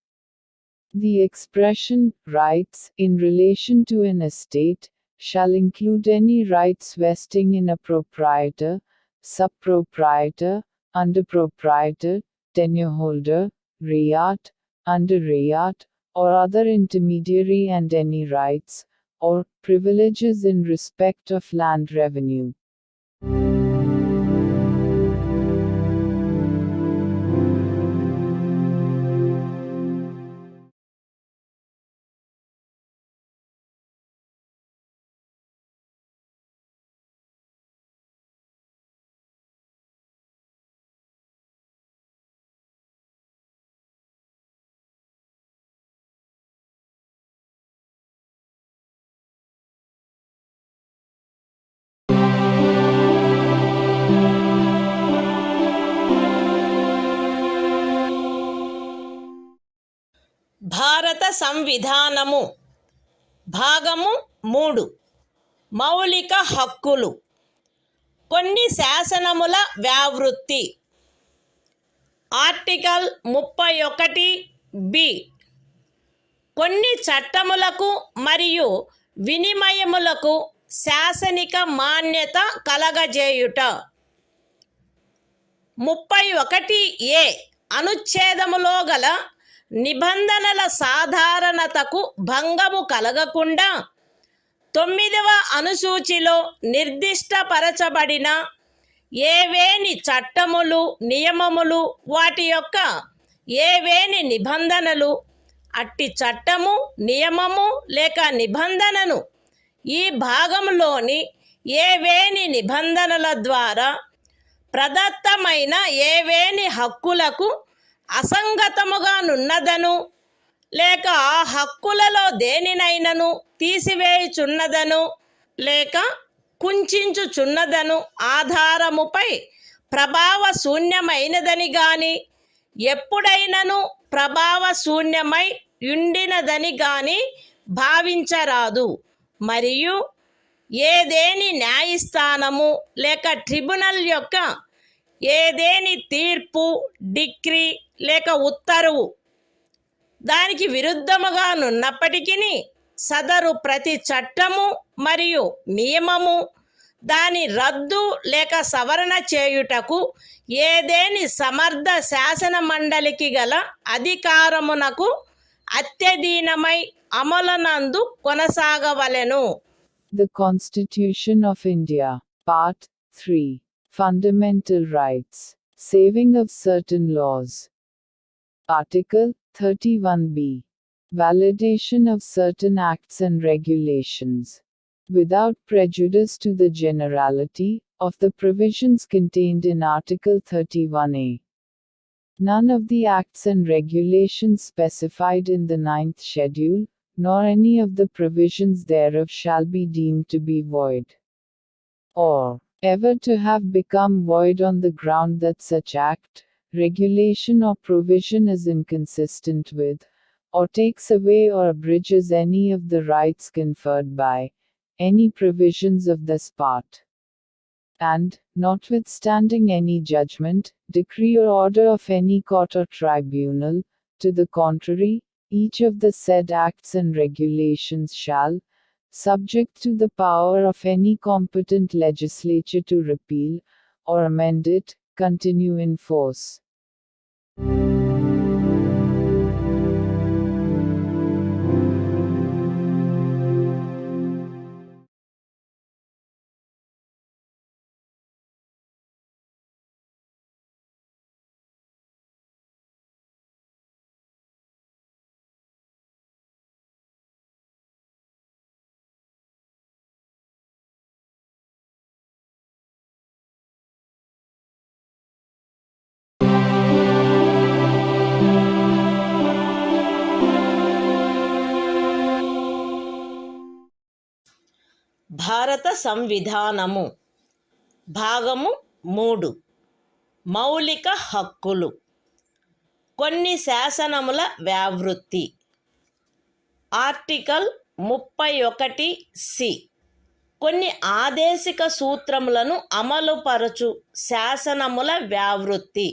The expression, rights, in relation to an estate, shall include any rights vesting in a proprietor, sub-proprietor, under-proprietor, tenure-holder, rayat, under-rayat, or other intermediary, and any rights, or privileges in respect of land revenue. భారత సంవిధానము భాగము 3 మౌలిక హక్కులు. కొన్ని శాసనముల వ్యావృత్తి. ఆర్టికల్ 31 కొన్ని చట్టములకు మరియు వినిమయములకు శాసనిక మాన్యత కలగజేయుట. 31A అనుచ్ఛేదములో గల నిబంధనల సాధారణతకు భంగము కలగకుండా 9వ అనుసూచిలో నిర్దిష్టపరచబడిన ఏవేని చట్టములు, నియమములు, వాటి యొక్క ఏవేని నిబంధనలు, అట్టి చట్టము, నియమము లేక నిబంధనను ఈ భాగంలోని ఏవేని నిబంధనల ద్వారా ప్రదత్తమైన ఏవేని హక్కులకు అసంగతముగా నున్నదను లేక ఆ హక్కులలో దేనినైనను తీసివేయుచున్నదను లేక కుంచుచున్నదను ఆధారముపై ప్రభావశూన్యమైనదని గాని ఎప్పుడైనను ప్రభావశూన్యమై ఉండినదని గాని భావించరాదు. మరియు ఏదేని న్యాయస్థానము లేక ట్రిబ్యునల్ యొక్క ఏదేని తీర్పు, డిక్రీ లేక ఉత్తర్వు దానికి విరుద్ధముగా నున్నప్పటికీ సదరు ప్రతి చట్టము మరియు నియమము దాని రద్దు లేక సవరణ చేయుటకు ఏదేని సమర్థ శాసన మండలికి గల అధికారమునకు అత్యధీనమై అమలునందు కొనసాగవలెను. The Constitution of India, Part 3, Fundamental Rights, Saving of Certain Laws. Article 31B, Validation of certain acts and regulations, without prejudice to the generality of the provisions contained in Article 31A. None of the acts and regulations specified in the 9th schedule, nor any of the provisions thereof shall be deemed to be void, or ever to have become void on the ground that such act, regulation or provision is inconsistent with, or takes away or abridges any of the rights conferred by any provisions of this part. And, notwithstanding any judgment, decree or order of any court or tribunal, to the contrary, each of the said acts and regulations shall, subject to the power of any competent legislature to repeal, or amend it, continue in force. భారత సంవిధానము భాగము 3 మౌలిక హక్కులు. కొన్ని శాసనముల వ్యావృత్తి. ఆర్టికల్ 31C కొన్ని ఆదేశిక సూత్రములను అమలుపరచు శాసనముల వ్యావృత్తి.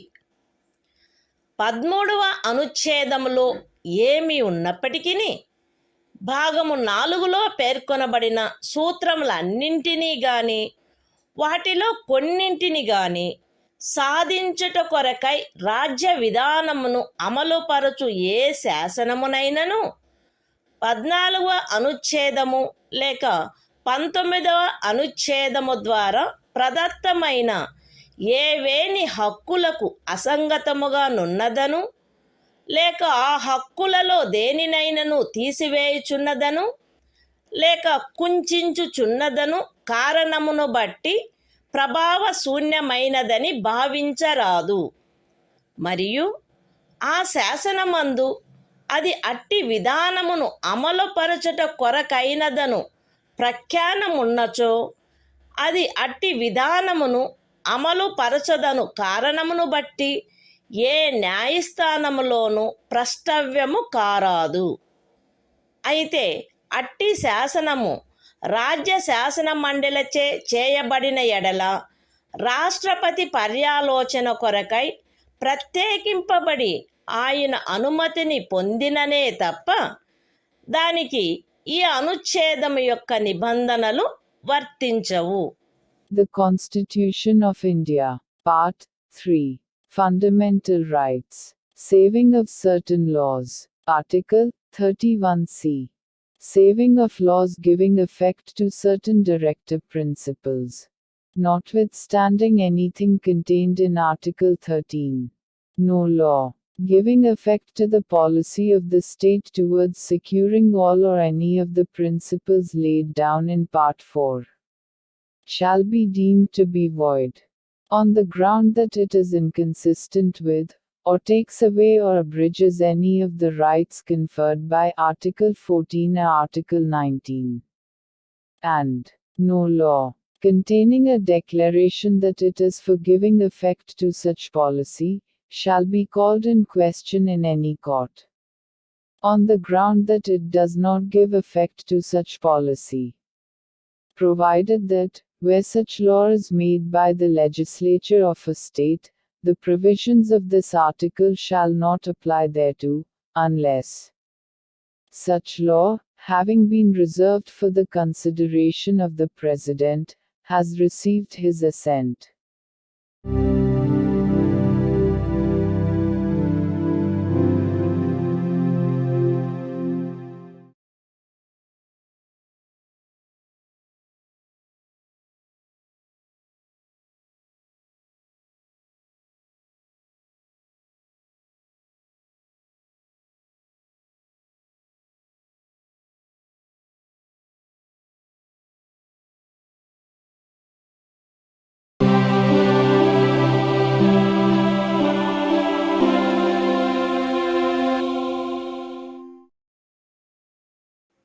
13వ అనుచ్ఛేదములో ఏమి ఉన్నప్పటికీ భాగము 4లో పేర్కొనబడిన సూత్రములన్నింటినీ గాని వాటిలో కొన్నింటిని గాని సాధించుట కొరకై రాజ్య విధానమును అమలుపరచు ఏ శాసనమునైనను 14వ అనుచ్ఛేదము లేక 19వ అనుచ్ఛేదము ద్వారా ప్రదత్తమైన ఏవేని హక్కులకు అసంగతముగా నున్నదను లేక ఆ హక్కులలో దేనినైనను తీసివేయుచున్నదను లేక కుంచుచున్నదను కారణమును బట్టి ప్రభావశూన్యమైనదని భావించరాదు. మరియు ఆ శాసనమందు అది అట్టి విధానమును అమలుపరచుట కొరకైనదను ప్రఖ్యానమున్నచో అది అట్టి విధానమును అమలుపరచదను కారణమును బట్టి ఏ న్యాయస్థానములోనూ ప్రష్టవ్యము కారాదు. అయితే అట్టి శాసనము రాజ్య శాసన మండలిచే చేయబడిన ఎడల రాష్ట్రపతి పర్యాలోచన కొరకై ప్రత్యేకింపబడి ఆయన అనుమతిని పొందిననే తప్ప దానికి ఈ అనుచ్ఛేదము యొక్క నిబంధనలు వర్తించవు. The Constitution of India, Part 3. Fundamental rights. Saving of certain laws. Article 31C. Saving of laws giving effect to certain directive principles. Notwithstanding anything contained in Article 13. No law giving effect to the policy of the state towards securing all or any of the principles laid down in Part 4 shall be deemed to be void, on the ground that it is inconsistent with, or takes away or abridges any of the rights conferred by Article 14 or Article 19. And no law containing a declaration that it is for giving effect to such policy shall be called in question in any court, on the ground that it does not give effect to such policy, provided that, where such law is made by the legislature of a state, the provisions of this article shall not apply thereto, unless such law, having been reserved for the consideration of the President, has received his assent.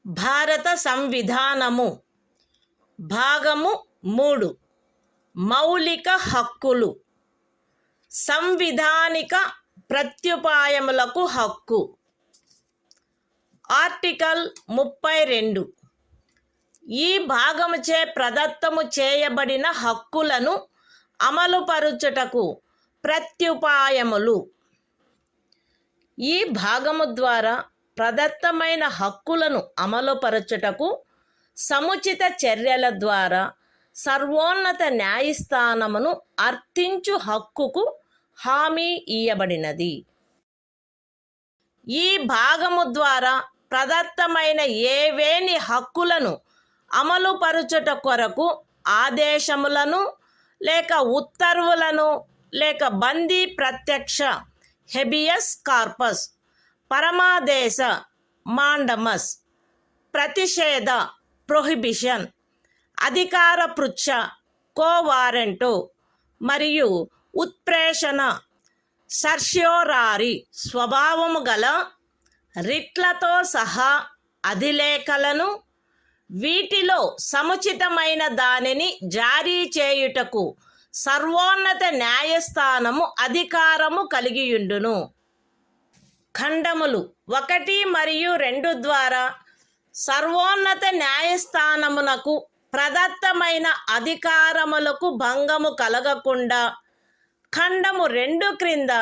భారత సంవిధానము భాగము 3 మౌలిక హక్కులు సంవిధానిక ప్రత్యుపాయములకు హక్కు ఆర్టికల్ 32 ఈ భాగముచే ప్రదత్తము చేయబడిన హక్కులను అమలుపరుచుటకు ప్రత్యుపాయములు ఈ భాగము ద్వారా ప్రదత్తమైన హక్కులను అమలుపరచుటకు సముచిత చర్యల ద్వారా సర్వోన్నత న్యాయస్థానమును అర్థించు హక్కుకు హామీ ఇయ్యబడినది. ఈ భాగము ద్వారా ప్రదత్తమైన ఏవేని హక్కులను అమలుపరచుట కొరకు ఆదేశములను లేక ఉత్తర్వులను లేక బందీ ప్రత్యక్ష హెబియస్ కార్పస్ పరమాదేశ మాండమస్ ప్రతిషేధ ప్రొహిబిషన్ అధికార పృచ్ఛ కోవారెంటు మరియు ఉత్ప్రేషణ సర్ష్యోరారి స్వభావము గల రిట్లతో సహా అధిలేఖలను వీటిలో సముచితమైన దానిని జారీ చేయుటకు సర్వోన్నత న్యాయస్థానము అధికారము కలిగియుండును. ఖండములు 1 మరియు 2 ద్వారా సర్వోన్నత న్యాయస్థానమునకు ప్రదత్తమైన అధికారములకు భంగము కలగకుండా ఖండము 2 క్రింద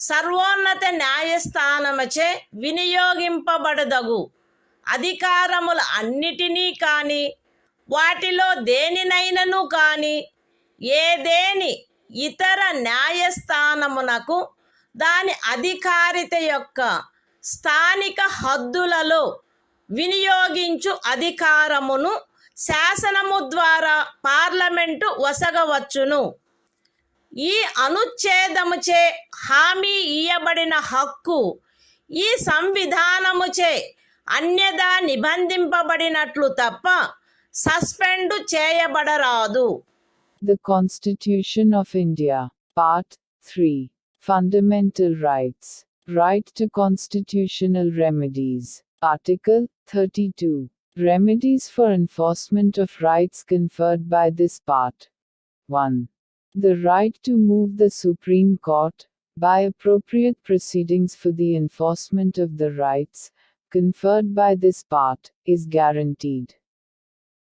సర్వోన్నత న్యాయస్థానముచే వినియోగింపబడదగు అధికారముల అన్నిటినీ కానీ వాటిలో దేనినైనను కానీ ఏదేని ఇతర న్యాయస్థానమునకు దాని అధికారిత యొక్క స్థానిక హద్దులలో వినియోగించు అధికారమును శాసనము ద్వారా పార్లమెంటు వసగవచ్చును. ఈ అనుచ్ఛేదముచే హామీ ఇయ్యబడిన హక్కు ఈ సంవిధానముచే అన్యదా నిబంధింపబడినట్లు తప్ప suspend చేయబడరాదు. The Constitution of India, Part 3. Fundamental Rights. Right to constitutional remedies. Article 32. Remedies for enforcement of rights conferred by this part. 1. The right to move the Supreme Court, by appropriate proceedings for the enforcement of the rights conferred by this part, is guaranteed.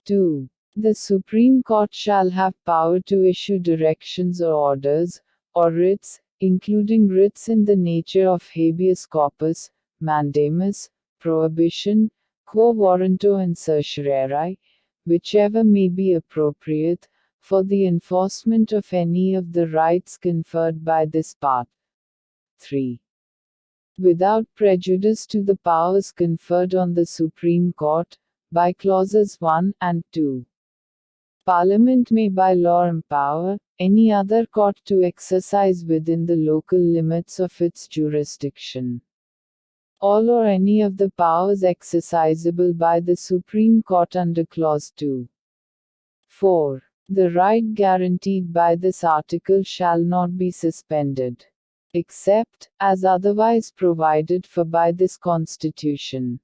2. The Supreme Court shall have power to issue directions or orders, or writs, including writs in the nature of habeas corpus, mandamus, prohibition, quo warranto and certiorari, whichever may be appropriate, for the enforcement of any of the rights conferred by this part. 3. Without prejudice to the powers conferred on the Supreme Court, by clauses 1 and 2. Parliament may by law empower any other court to exercise within the local limits of its jurisdiction all or any of the powers exercisable by the Supreme Court under clause 2. 4. The right guaranteed by this article shall not be suspended, except as otherwise provided for by this Constitution.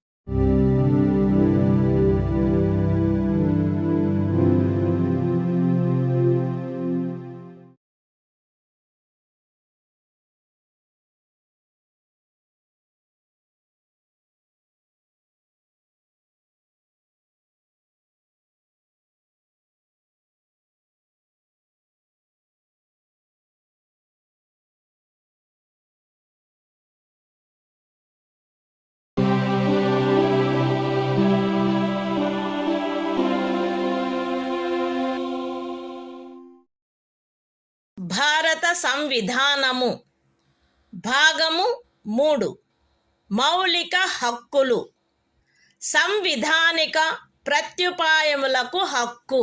భారత సంవిధానము భాగము 3 మౌలిక హక్కులు సంవిధానిక ప్రత్యుపాయములకు హక్కు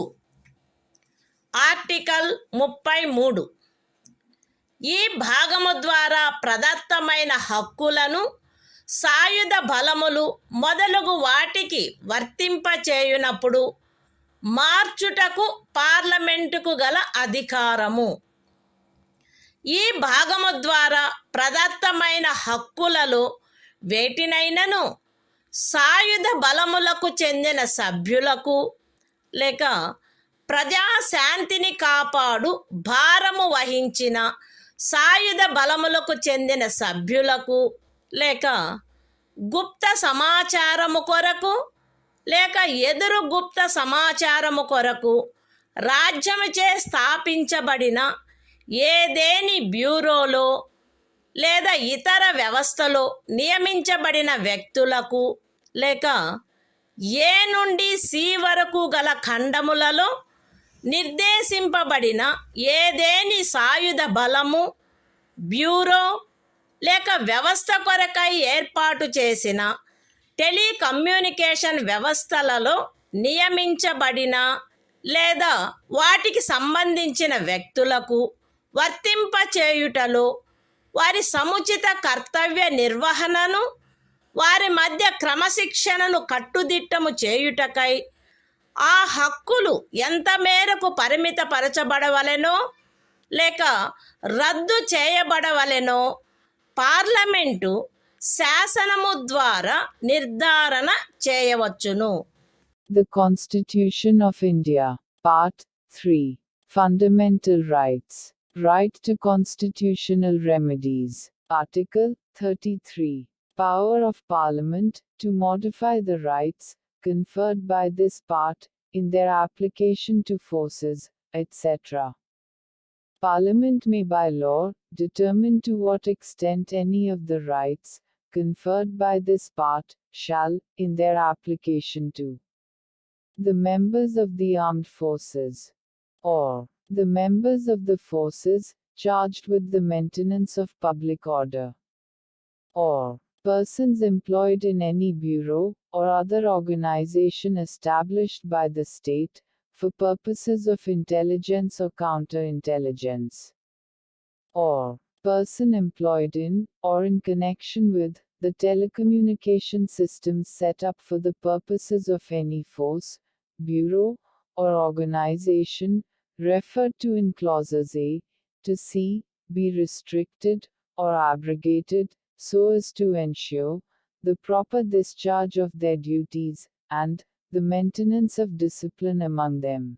ఆర్టికల్ 33 ఈ భాగము ద్వారా ప్రదత్తమైన హక్కులను సాయుధ బలములు మొదలగు వాటికి వర్తింపచేయునప్పుడు మార్చుటకు పార్లమెంటుకు గల అధికారము. ఈ భాగము ద్వారా ప్రదత్తమైన హక్కులలో వేటినైనను సాయుధ బలములకు చెందిన సభ్యులకు లేక ప్రజాశాంతిని కాపాడు భారము వహించిన సాయుధ బలములకు చెందిన సభ్యులకు లేక గుప్త సమాచారము కొరకు లేక ఎదురు గుప్త సమాచారము కొరకు రాజ్యముచే స్థాపించబడిన ఏదేని బ్యూరోలో లేదా ఇతర వ్యవస్థలో నియమించబడిన వ్యక్తులకు లేక ఏ నుండి సి వరకు గల ఖండములలో నిర్దేశింపబడిన ఏదేని సాయుధ బలము బ్యూరో లేక వ్యవస్థ కొరకై ఏర్పాటు చేసిన టెలికమ్యూనికేషన్ వ్యవస్థలలో నియమించబడిన లేదా వాటికి సంబంధించిన వ్యక్తులకు వర్తింపచేయుటలో వారి సముచిత కర్తవ్య నిర్వహణను వారి మధ్య క్రమశిక్షణను కట్టుదిట్టము చేయుటకై ఆ హక్కులు ఎంత మేరకు పరిమితపరచబడవలెనో లేక రద్దు చేయబడవలెనో పార్లమెంటు శాసనము ద్వారా నిర్ధారణ చేయవచ్చును. The Constitution of India, Part 3. Fundamental Rights. Right to constitutional remedies. Article 33. Power of Parliament to modify the rights conferred by this part in their application to forces, etc. Parliament may by law determine to what extent any of the rights conferred by this part shall, in their application to the members of the armed forces, or the members of the forces charged with the maintenance of public order, or persons employed in any bureau or other organization established by the state for purposes of intelligence or counterintelligence, or person employed in or in connection with the telecommunication systems set up for the purposes of any force, bureau, or organization referred to in clauses A to C be restricted or abrogated so as to ensure the proper discharge of their duties and the maintenance of discipline among them.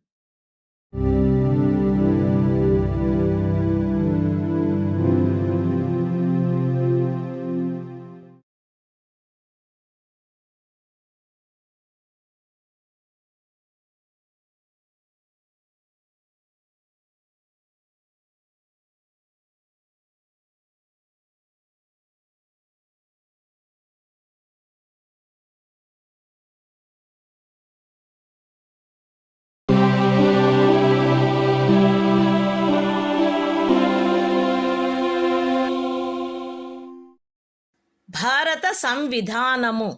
సంవిధానము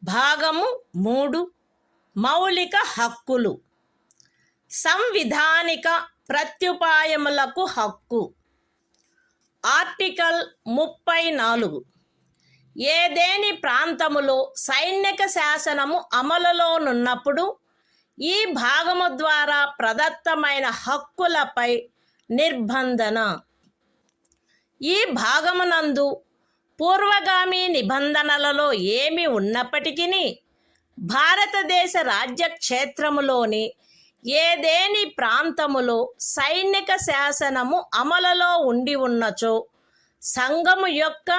భాగము 3 మౌలిక హక్కులు. సంవిధానిక ప్రత్యుపాయములకు హక్కు. ఆర్టికల్ 34. ఏదేని ప్రాంతములో సైనిక శాసనము అమలులోనున్నప్పుడు ఈ భాగము ద్వారా ప్రదత్తమైన హక్కులపై నిర్బంధన. ఈ భాగమునందు పూర్వగామి నిబంధనలలో ఏమి ఉన్నప్పటికీ భారతదేశ రాజ్యక్షేత్రములోని ఏదేని ప్రాంతములో సైనిక శాసనము అమలులో ఉండి ఉన్నచో సంఘము యొక్క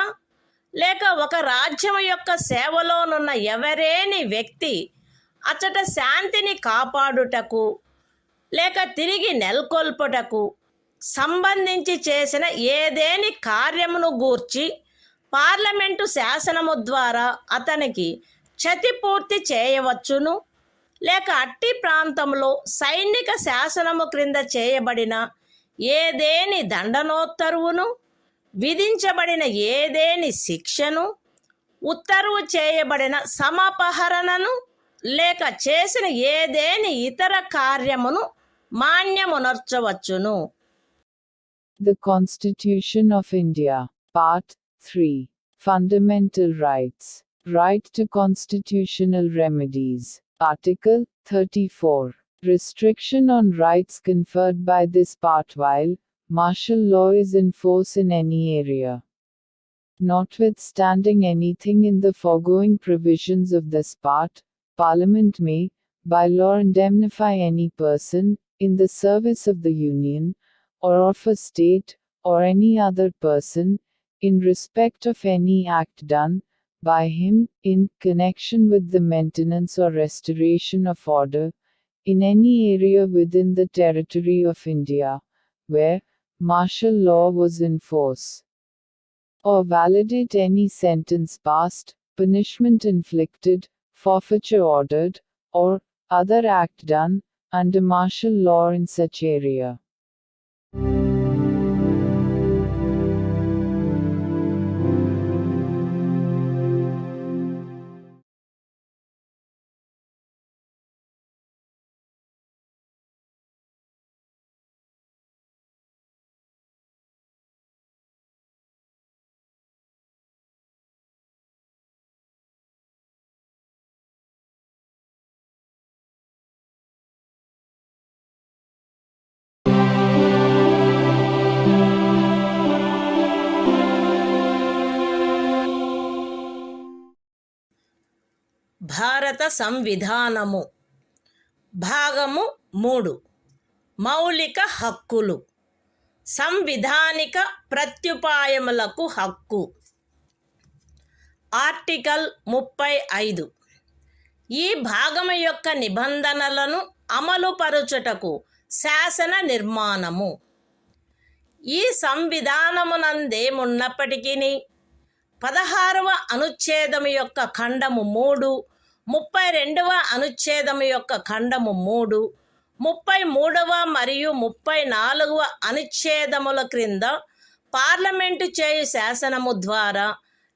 లేక ఒక రాజ్యము యొక్క సేవలోనున్న ఎవరేని వ్యక్తి అచట శాంతిని కాపాడుటకు లేక తిరిగి నెలకొల్పుటకు సంబంధించి చేసిన ఏదేని కార్యమును గూర్చి పార్లమెంటు శాసనము ద్వారా అతనికి క్షతిపూర్తి చేయవచ్చును, లేక అట్టి ప్రాంతంలో సైనిక శాసనము క్రింద చేయబడిన ఏదేని దండనోత్తర్వును, విధించబడిన ఏదేని శిక్షను, ఉత్తర్వు చేయబడిన సమపహరణను, లేక చేసిన ఏదేని ఇతర కార్యమును మాన్యమునర్చవచ్చును. The Constitution of India, Part 3. Fundamental Rights. Right to constitutional remedies. Article 34. Restriction on rights conferred by this part while martial law is in force in any area. Notwithstanding anything in the foregoing provisions of this part, Parliament may, by law, indemnify any person, in the service of the Union, or of a state, or any other person, in respect of any act done by him, in connection with the maintenance or restoration of order, in any area within the territory of India, where martial law was in force, or validate any sentence passed, punishment inflicted, forfeiture ordered, or other act done, under martial law in such area. భారత సంవిధానము భాగము 3 మౌలిక హక్కులు. సంవిధానిక ప్రత్యుపాయములకు హక్కు. ఆర్టికల్ 35. ఈ భాగము యొక్క నిబంధనలను అమలుపరుచుటకు శాసన నిర్మాణము. ఈ సంవిధానమునందేమున్నప్పటికీ 16వ అనుచ్ఛేదము యొక్క ఖండము 3, 32వ అనుచ్ఛేదము యొక్క ఖండము 3, 33వ మరియు 34వ అనుచ్ఛేదముల క్రింద పార్లమెంటు చేయు శాసనము ద్వారా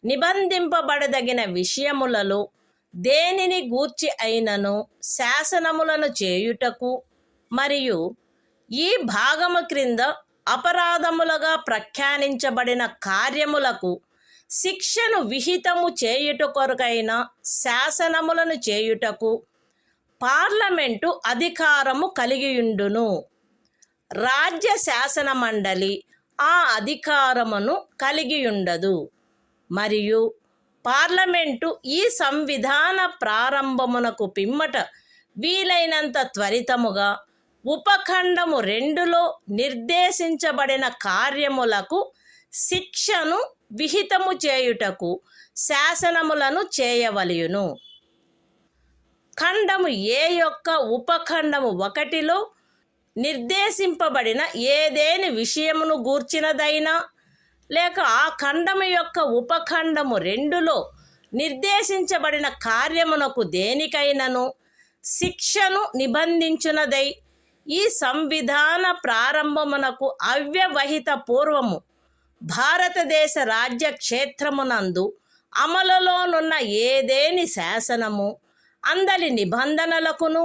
నిబంధింపబడదగిన విషయములలో దేనిని గూర్చి అయినను శాసనములను చేయుటకు మరియు ఈ భాగము క్రింద అపరాధములుగా ప్రఖ్యానించబడిన కార్యములకు శిక్షను విహితము చేయుట కొరకైన శాసనములను చేయుటకు పార్లమెంటు అధికారము కలిగియుండును. రాజ్య శాసన మండలి ఆ అధికారమును కలిగియుండదు. మరియు పార్లమెంటు ఈ సంవిధాన ప్రారంభమునకు పిమ్మట వీలైనంత త్వరితముగా ఉపఖండము 2లో నిర్దేశించబడిన కార్యములకు శిక్షను విహితము చేయుటకు శాసనములను చేయవలయును. ఖండము ఏ యొక్క ఉపఖండము 1లో నిర్దేశింపబడిన ఏదేని విషయమును గూర్చినదైనా లేక ఆ ఖండము యొక్క ఉపఖండము 2లో నిర్దేశించబడిన కార్యమునకు దేనికైనను శిక్షను నిబంధించునదై ఈ సంవిధాన ప్రారంభమునకు అవ్యవహిత పూర్వము భారతదేశ రాజ్య క్షేత్రమునందు అమలులోనున్న ఏదేని శాసనము అందలి నిబంధనలకును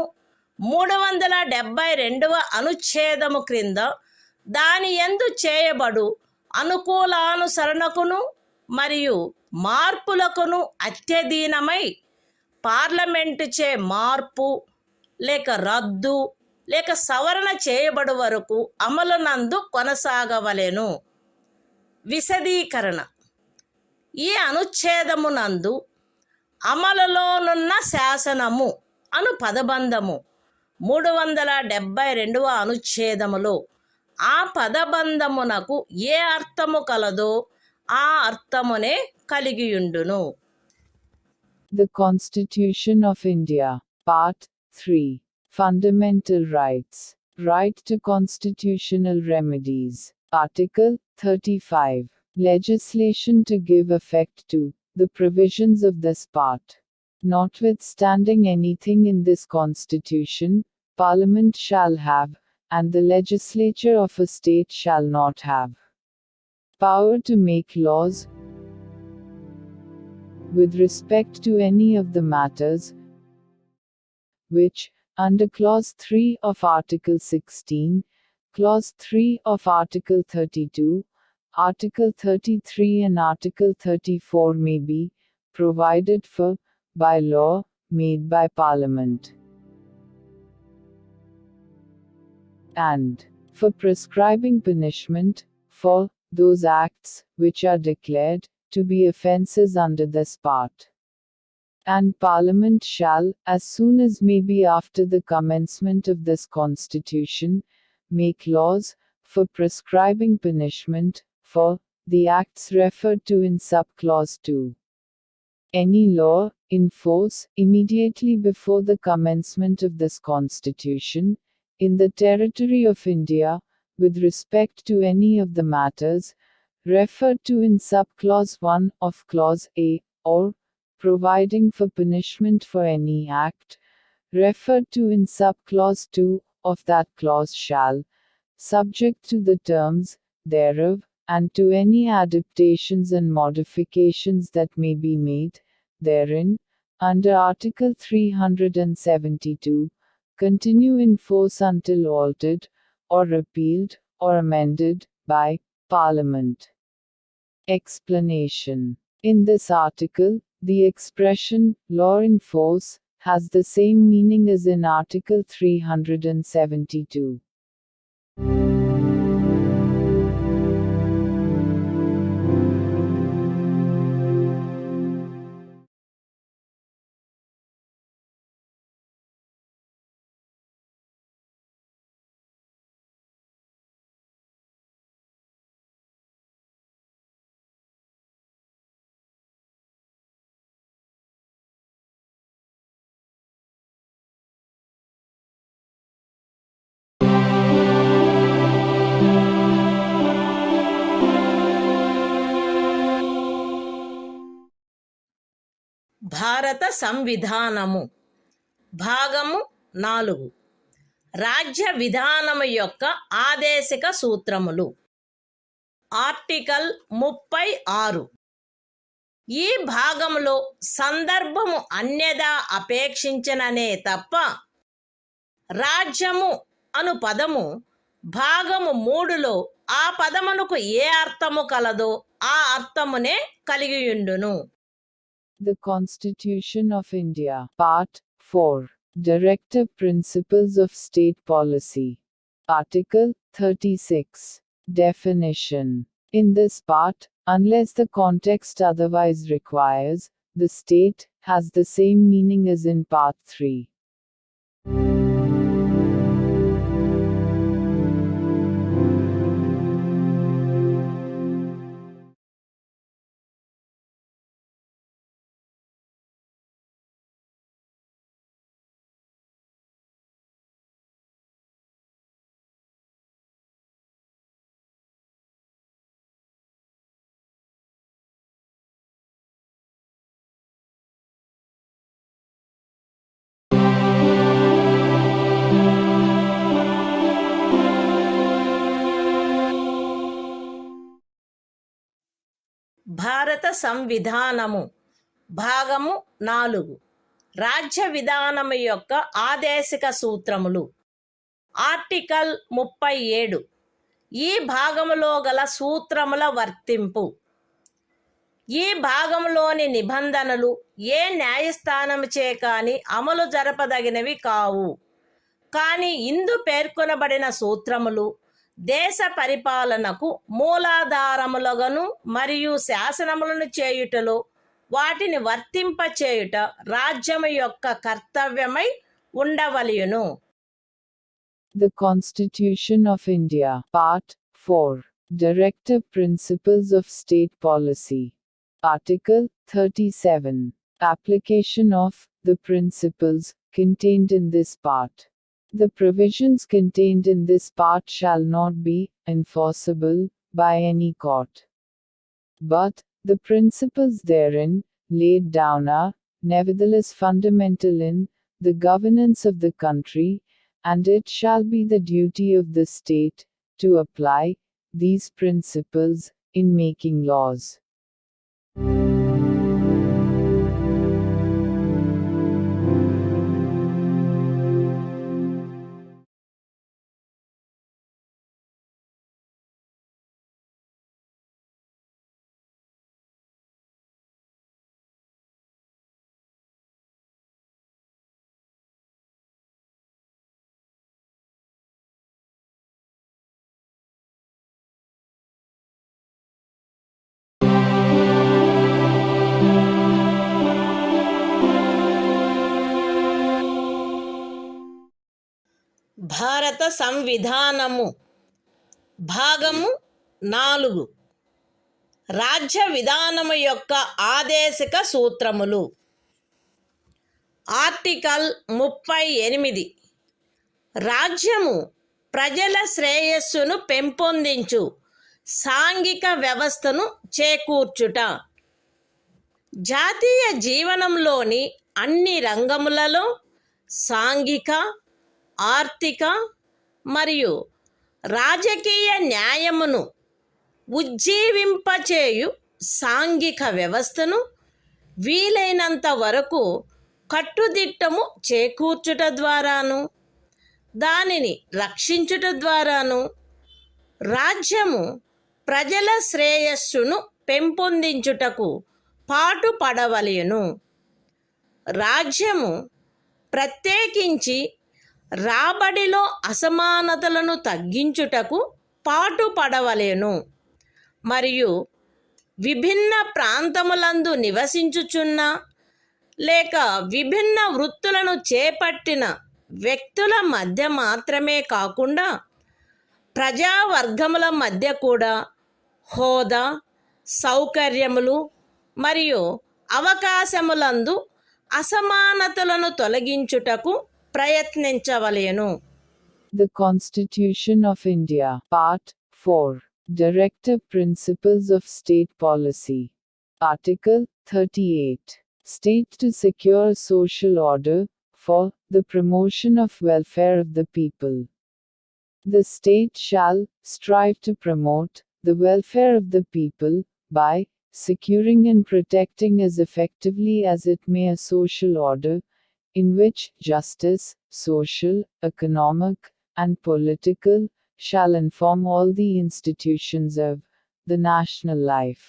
372వ అనుచ్ఛేదము క్రింద దాని యందు చేయబడు అనుకూలానుసరణకును మరియు మార్పులకును అత్యధీనమై పార్లమెంటుచే మార్పు లేక రద్దు లేక సవరణ చేయబడు వరకు అమలునందు కొనసాగవలెను. విశదీకరణ: ఈ అనుచ్ఛేదమునందు అమలులోనున్న శాసనము అను పదబంధము 372వ అనుచ్ఛేదములో ఆ పదబంధమునకు ఏ అర్థము కలదో ఆ అర్థమునే కలిగియుండును. The Constitution of India, Part 3. Fundamental Rights. Right to constitutional remedies. Article 35. Legislation to give effect to the provisions of this part. Notwithstanding anything in this Constitution, Parliament shall have, and the legislature of a state shall not have, power to make laws with respect to any of the matters which, under Clause 3 of Article 16, Clause 3 of Article 32, Article 33 and Article 34 may be provided for by law made by Parliament, and for prescribing punishment for those acts which are declared to be offences under this part. And Parliament shall, as soon as may be after the commencement of this Constitution, make laws for prescribing punishment for the acts referred to in subclause 2. Any law in force immediately before the commencement of this Constitution, in the territory of India, with respect to any of the matters referred to in subclause 1 of Clause A, or providing for punishment for any act referred to in subclause 2 of that clause shall, subject to the terms thereof, and to any adaptations and modifications that may be made therein, under Article 372, continue in force until altered, or repealed, or amended, by Parliament. Explanation: in this article, the expression law in force has the same meaning as in Article 372. భారత సంవిధానము భాగము 4 రాజ్య విధానము యొక్క ఆదేశిక సూత్రములు. ఆర్టికల్ 36. ఈ భాగములో సందర్భము అన్యదా అపేక్షించననే తప్ప రాజ్యము అను పదము భాగము 3లో ఆ పదమునకు ఏ అర్థము కలదో ఆ అర్థమునే కలిగియుండును. The Constitution of India, Part 4. Directive Principles of State Policy. Article 36. Definition. In this part, unless the context otherwise requires, the state has the same meaning as in Part 3. భారత సంవిధానము భాగము 4 రాజ్య విధానము యొక్క ఆదేశిక సూత్రములు. ఆర్టికల్ 37 ఈ భాగములో గల సూత్రముల వర్తింపు. ఈ భాగంలోని నిబంధనలు ఏ న్యాయస్థానముచే కాని అమలు జరపదగినవి కావు. కానీ ఇందు పేర్కొనబడిన సూత్రములు దేశ పరిపాలనకు మూలాధారములుగాను మరియు శాసనములను చేయుటలో వాటిని వర్తింపచేయుట రాజ్యము యొక్క కర్తవ్యమై ఉండవలెను. The Constitution of India, Part 4, Directive Principles of State Policy. Article 37. Application of the principles contained in this part. The provisions contained in this part shall not be enforceable by any court. But the principles therein laid down are, nevertheless, fundamental in the governance of the country, and it shall be the duty of the state to apply these principles in making laws. భారత సంవిధానము భాగము 4 రాజ్య విధానము యొక్క ఆదేశిక సూత్రములు. ఆర్టికల్ 38 రాజ్యము ప్రజల శ్రేయస్సును పెంపొందించు సాంఘిక వ్యవస్థను చేకూర్చుట. జాతీయ జీవనంలోని అన్ని రంగములలో సాంఘిక, ఆర్థిక మరియు రాజకీయ న్యాయమును ఉజ్జీవింపచేయు సాంఘిక వ్యవస్థను వీలైనంత వరకు కట్టుదిట్టము చేకూర్చుట ద్వారాను దానిని రక్షించుట ద్వారాను రాజ్యము ప్రజల శ్రేయస్సును పెంపొందించుటకు పాటుపడవలెను. రాజ్యము ప్రత్యేకించి రాబడిలో అసమానతలను తగ్గించుటకు పాటుపడవలెను మరియు విభిన్న ప్రాంతములందు నివసించుచున్న లేక విభిన్న వృత్తులను చేపట్టిన వ్యక్తుల మధ్య మాత్రమే కాకుండా ప్రజావర్గముల మధ్య కూడా హోదా, సౌకర్యములు మరియు అవకాశములందు అసమానతలను తొలగించుటకు ప్రయత్నించవలెను. The Constitution of India, Part 4, Directive Principles of State Policy. Article 38. State to secure social order, for the promotion of welfare of the people. The state shall strive to promote the welfare of the people by securing and protecting as effectively as it may a social order in which justice, social, economic, and political shall inform all the institutions of the national life.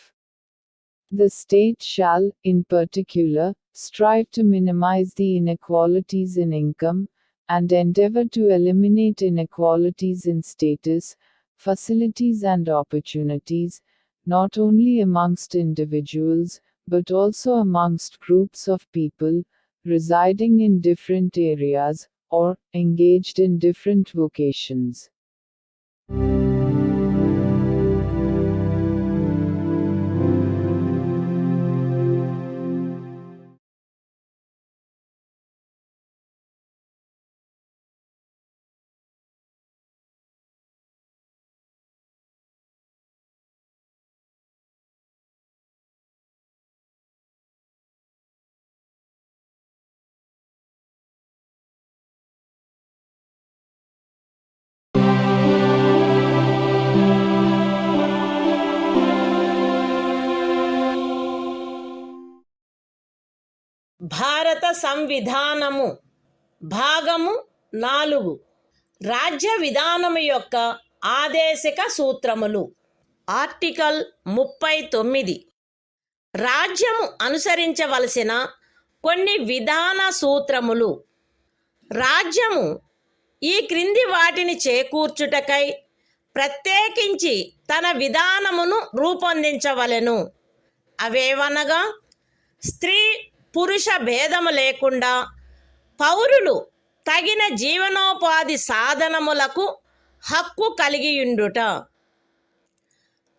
The state shall, in particular, strive to minimize the inequalities in income, and endeavor to eliminate inequalities in status, facilities and opportunities, not only amongst individuals, but also amongst groups of people, residing in different areas, or engaged in different vocations. భారత సంవిధానము భాగము 4 రాజ్య విధానము యొక్క ఆదేశిక సూత్రములు. ఆర్టికల్ 39 రాజ్యము అనుసరించవలసిన కొన్ని విధాన సూత్రములు. రాజ్యము ఈ క్రింది వాటిని చేకూర్చుటకై ప్రత్యేకించి తన విధానమును రూపొందించవలెను. అవేవనగా స్త్రీ పురుష భేదము లేకుండా పౌరులు తగిన జీవనోపాధి సాధనములకు హక్కు కలిగియుండుట,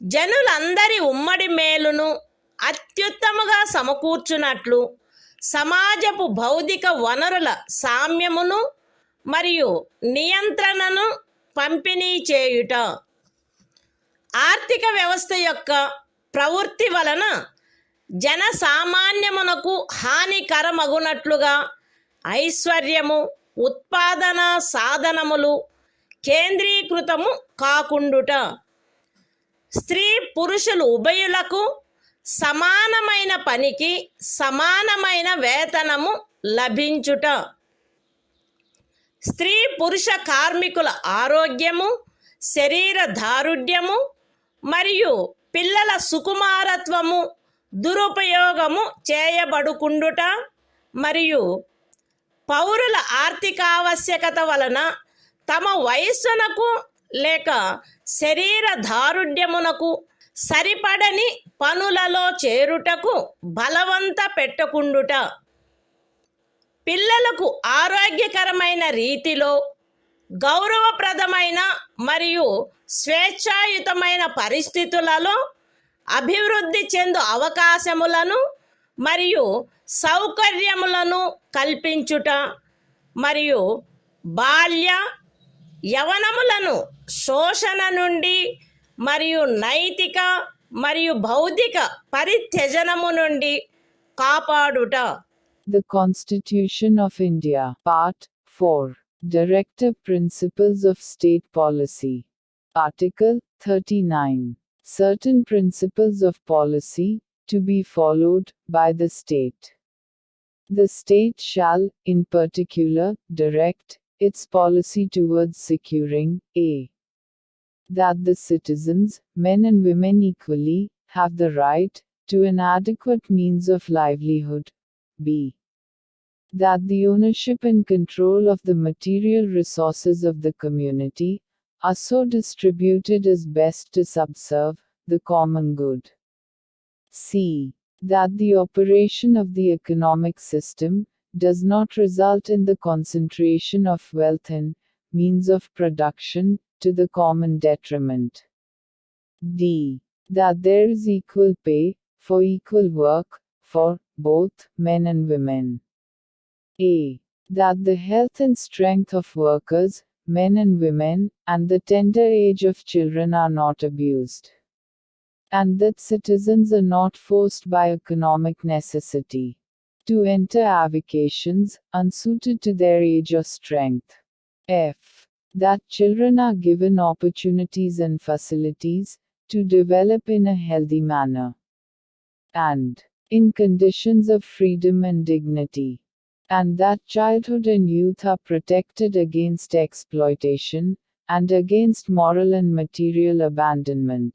జనులందరి ఉమ్మడి మేలును అత్యుత్తముగా సమకూర్చునట్లు సమాజపు భౌతిక వనరుల సామ్యమును మరియు నియంత్రణను పంపిణీ చేయుట, ఆర్థిక వ్యవస్థ యొక్క ప్రవృత్తి వలన జనసామాన్యమునకు హానికరమగునట్లుగా ఐశ్వర్యము ఉత్పాదన సాధనములు కేంద్రీకృతము కాకుండుట, స్త్రీ పురుషులు ఉభయులకు సమానమైన పనికి సమానమైన వేతనము లభించుట, స్త్రీ పురుష కార్మికుల ఆరోగ్యము శరీర దారుఢ్యము మరియు పిల్లల సుకుమారత్వము దురుపయోగము చేయబడుకుండుట మరియు పౌరుల ఆర్థికావశ్యకత వలన తమ వయస్సునకు లేక శరీర దారుఢ్యమునకు సరిపడని పనులలో చేరుటకు బలవంత పెట్టకుండుట, పిల్లలకు ఆరోగ్యకరమైన రీతిలో గౌరవప్రదమైన మరియు స్వేచ్ఛాయుతమైన పరిస్థితులలో అభివృద్ధి చెందు అవకాశములను మరియు సౌకర్యములను కల్పించుట మరియు బాల్య యవనములను శోషణ నుండి మరియు నైతిక మరియు భౌతిక పరిత్యజనము నుండి కాపాడుట. The Constitution of India, Part 4, Directive Principles of State Policy. Article 39. Certain principles of policy to be followed by the state. The state shall, in particular, direct its policy towards securing a. that the citizens, men and women equally, have the right to an adequate means of livelihood. b. that the ownership and control of the material resources of the community are so distributed as best to subserve the common good. c. that the operation of the economic system does not result in the concentration of wealth and means of production to the common detriment. d. that there is equal pay for equal work for both men and women. a. that the health and strength of workers, men and women, and the tender age of children are not abused, and that citizens are not forced by economic necessity to enter avocations unsuited to their age or strength. f. that children are given opportunities and facilities to develop in a healthy manner and in conditions of freedom and dignity, and that childhood and youth are protected against exploitation and against moral and material abandonment.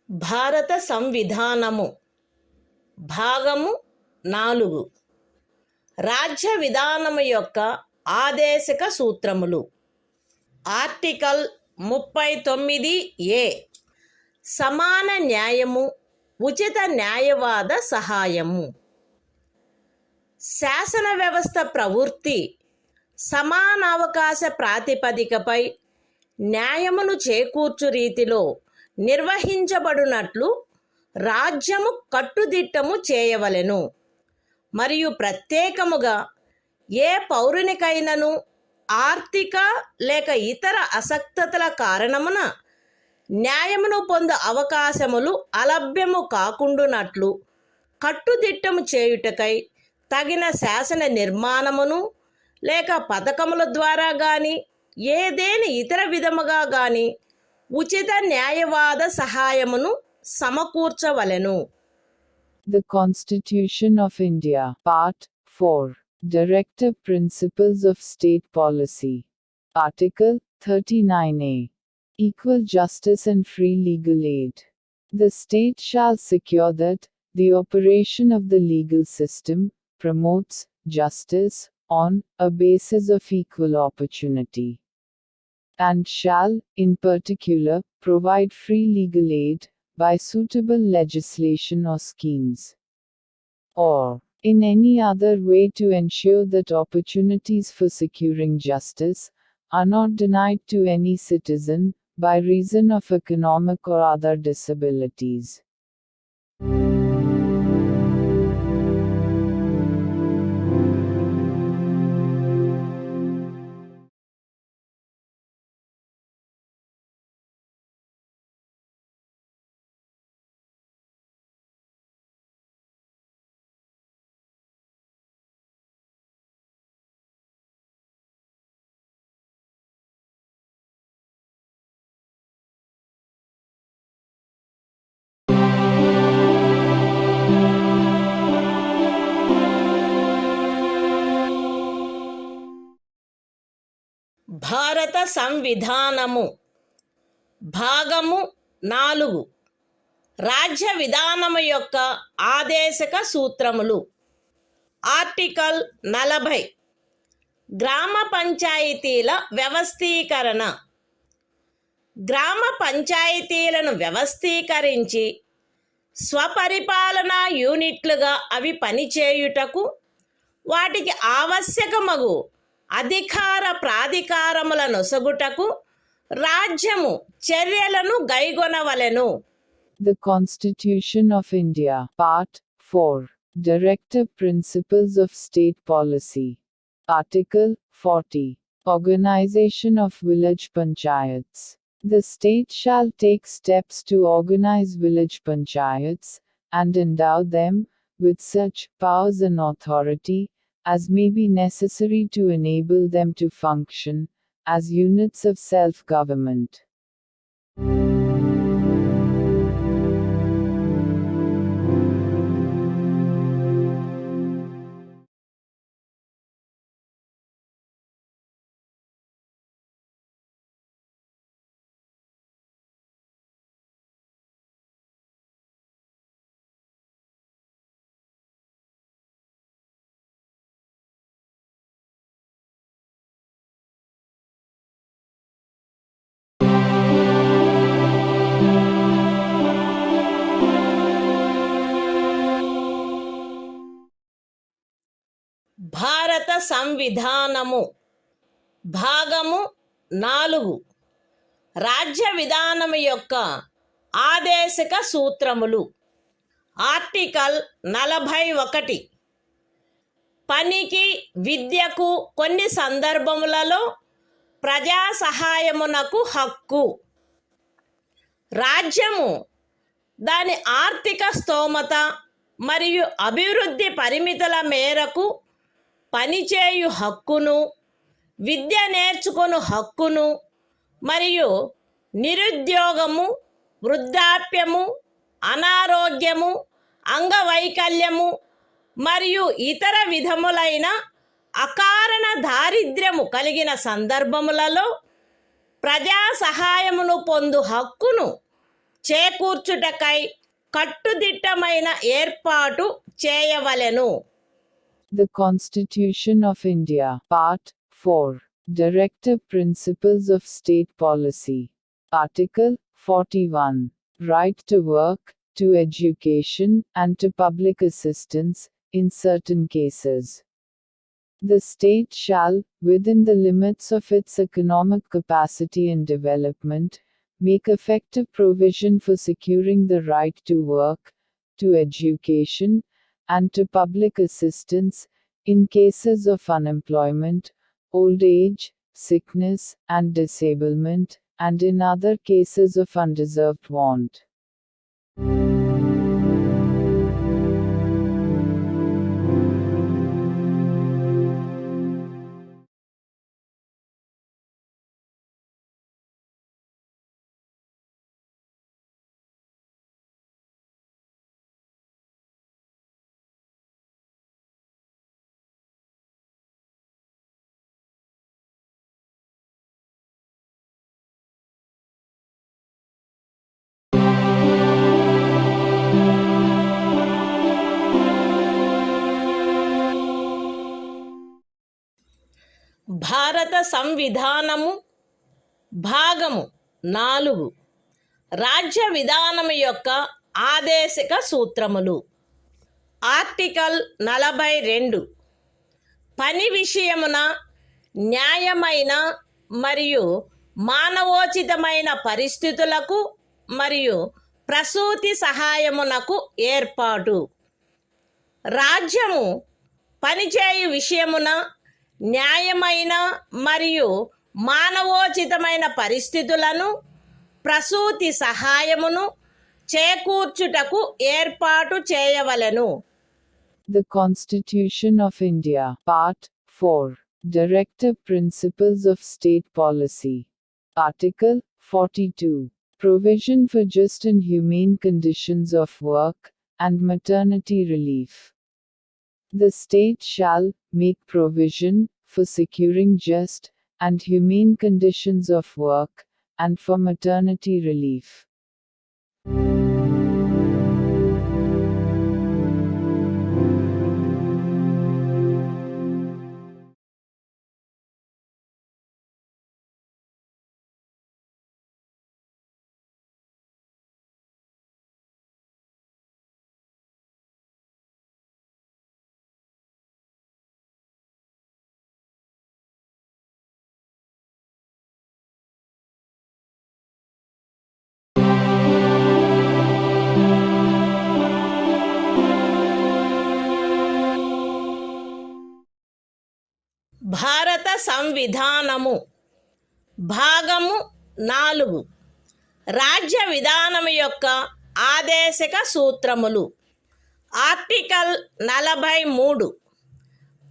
భారత సంవిధానము భాగము 4 రాజ్య విధానము యొక్క ఆదేశిక సూత్రములు. ఆర్టికల్ 39A సమాన న్యాయము ఉచిత న్యాయవాద సహాయము. శాసన వ్యవస్థ ప్రవృత్తి సమానావకాశ ప్రాతిపదికపై న్యాయమును చేకూర్చు రీతిలో నిర్వహించబడినట్లు రాజ్యము కట్టుదిట్టము చేయవలెను. మరియు ప్రత్యేకముగా ఏ పౌరునికైనను ఆర్థిక లేక ఇతర అసక్తతల కారణమున న్యాయమును పొందు అవకాశములు అలభ్యము కాకుండునట్లు కట్టుదిట్టము చేయుటకై తగిన శాసన నిర్మాణమును లేక పథకముల ద్వారా గాని ఏదేని ఇతర విధముగా గాని ఉచిత న్యాయవాద సహాయమును సమకూర్చవలెను. The Constitution of India, Part 4, Directive Principles of State Policy. Article 39A. Equal justice and free legal aid. The state shall secure that the operation of the legal system promotes justice on a basis of equal opportunity, and shall, in particular, provide free legal aid by suitable legislation or schemes, or in any other way to ensure that opportunities for securing justice are not denied to any citizen by reason of economic or other disabilities. భారత సంవిధానము భాగము 4 రాజ్య విధానము యొక్క ఆదేశక సూత్రములు. ఆర్టికల్ 40 గ్రామ పంచాయతీల వ్యవస్థీకరణ. గ్రామ పంచాయతీలను వ్యవస్థీకరించి స్వపరిపాలనా యూనిట్లుగా అవి పనిచేయుటకు వాటికి ఆవశ్యకమగు అధికార ప్రాధికారముల నొసగుటకు రాజ్యము చర్యలను గైగొనవలెను. The Constitution of India, Part 4, Directive Principles of State Policy. Article 40. Organization of Village Panchayats. The state shall take steps to organize village panchayats, and endow them with such powers and authority as may be necessary to enable them to function as units of self-government. భారత సంవిధానము భాగము 4 రాజ్య విధానము యొక్క ఆదేశక సూత్రములు. ఆర్టికల్ 41 పనికి విద్యకు కొన్ని సందర్భములలో ప్రజా సహాయమునకు హక్కు. రాజ్యము దాని ఆర్థిక స్తోమత మరియు అభివృద్ధి పరిమితుల మేరకు పనిచేయు హక్కును, విద్య నేర్చుకొను హక్కును మరియు నిరుద్యోగము, వృద్ధాప్యము, అనారోగ్యము, అంగవైకల్యము మరియు ఇతర విధములైన అకారణ దారిద్ర్యము కలిగిన సందర్భములలో ప్రజా సహాయమును పొందు హక్కును చేకూర్చుటకై కట్టుదిట్టమైన ఏర్పాటు చేయవలెను. The Constitution of India, Part 4, Directive Principles of State Policy. Article 41. Right to work, to education, and to public assistance, in certain cases. The state shall, within the limits of its economic capacity and development, make effective provision for securing the right to work, to education, and to public assistance, in cases of unemployment, old age, sickness, and disablement, and in other cases of undeserved want. భారత సంవిధానము భాగము 4 రాజ్య విధానము యొక్క ఆదేశిక సూత్రములు. ఆర్టికల్ 42 పని విషయమున న్యాయమైన మరియు మానవోచితమైన పరిస్థితులకు మరియు ప్రసూతి సహాయమునకు ఏర్పాటు. రాజ్యము పనిచేయు విషయమున న్యాయమైన మరియు మానవోచితమైన పరిస్థితులను ప్రసూతి సహాయమును చేకూర్చుటకు ఏర్పాటు చేయవలెను. The Constitution of India, Part 4, Directive Principles of State Policy. Article 42. Provision for just and humane conditions of work, and maternity relief. The state shall make provision for securing just and humane conditions of work, and for maternity relief. భారత సంవిధానము భాగము 4 రాజ్య విధానము యొక్క ఆదేశిక సూత్రములు. ఆర్టికల్ 43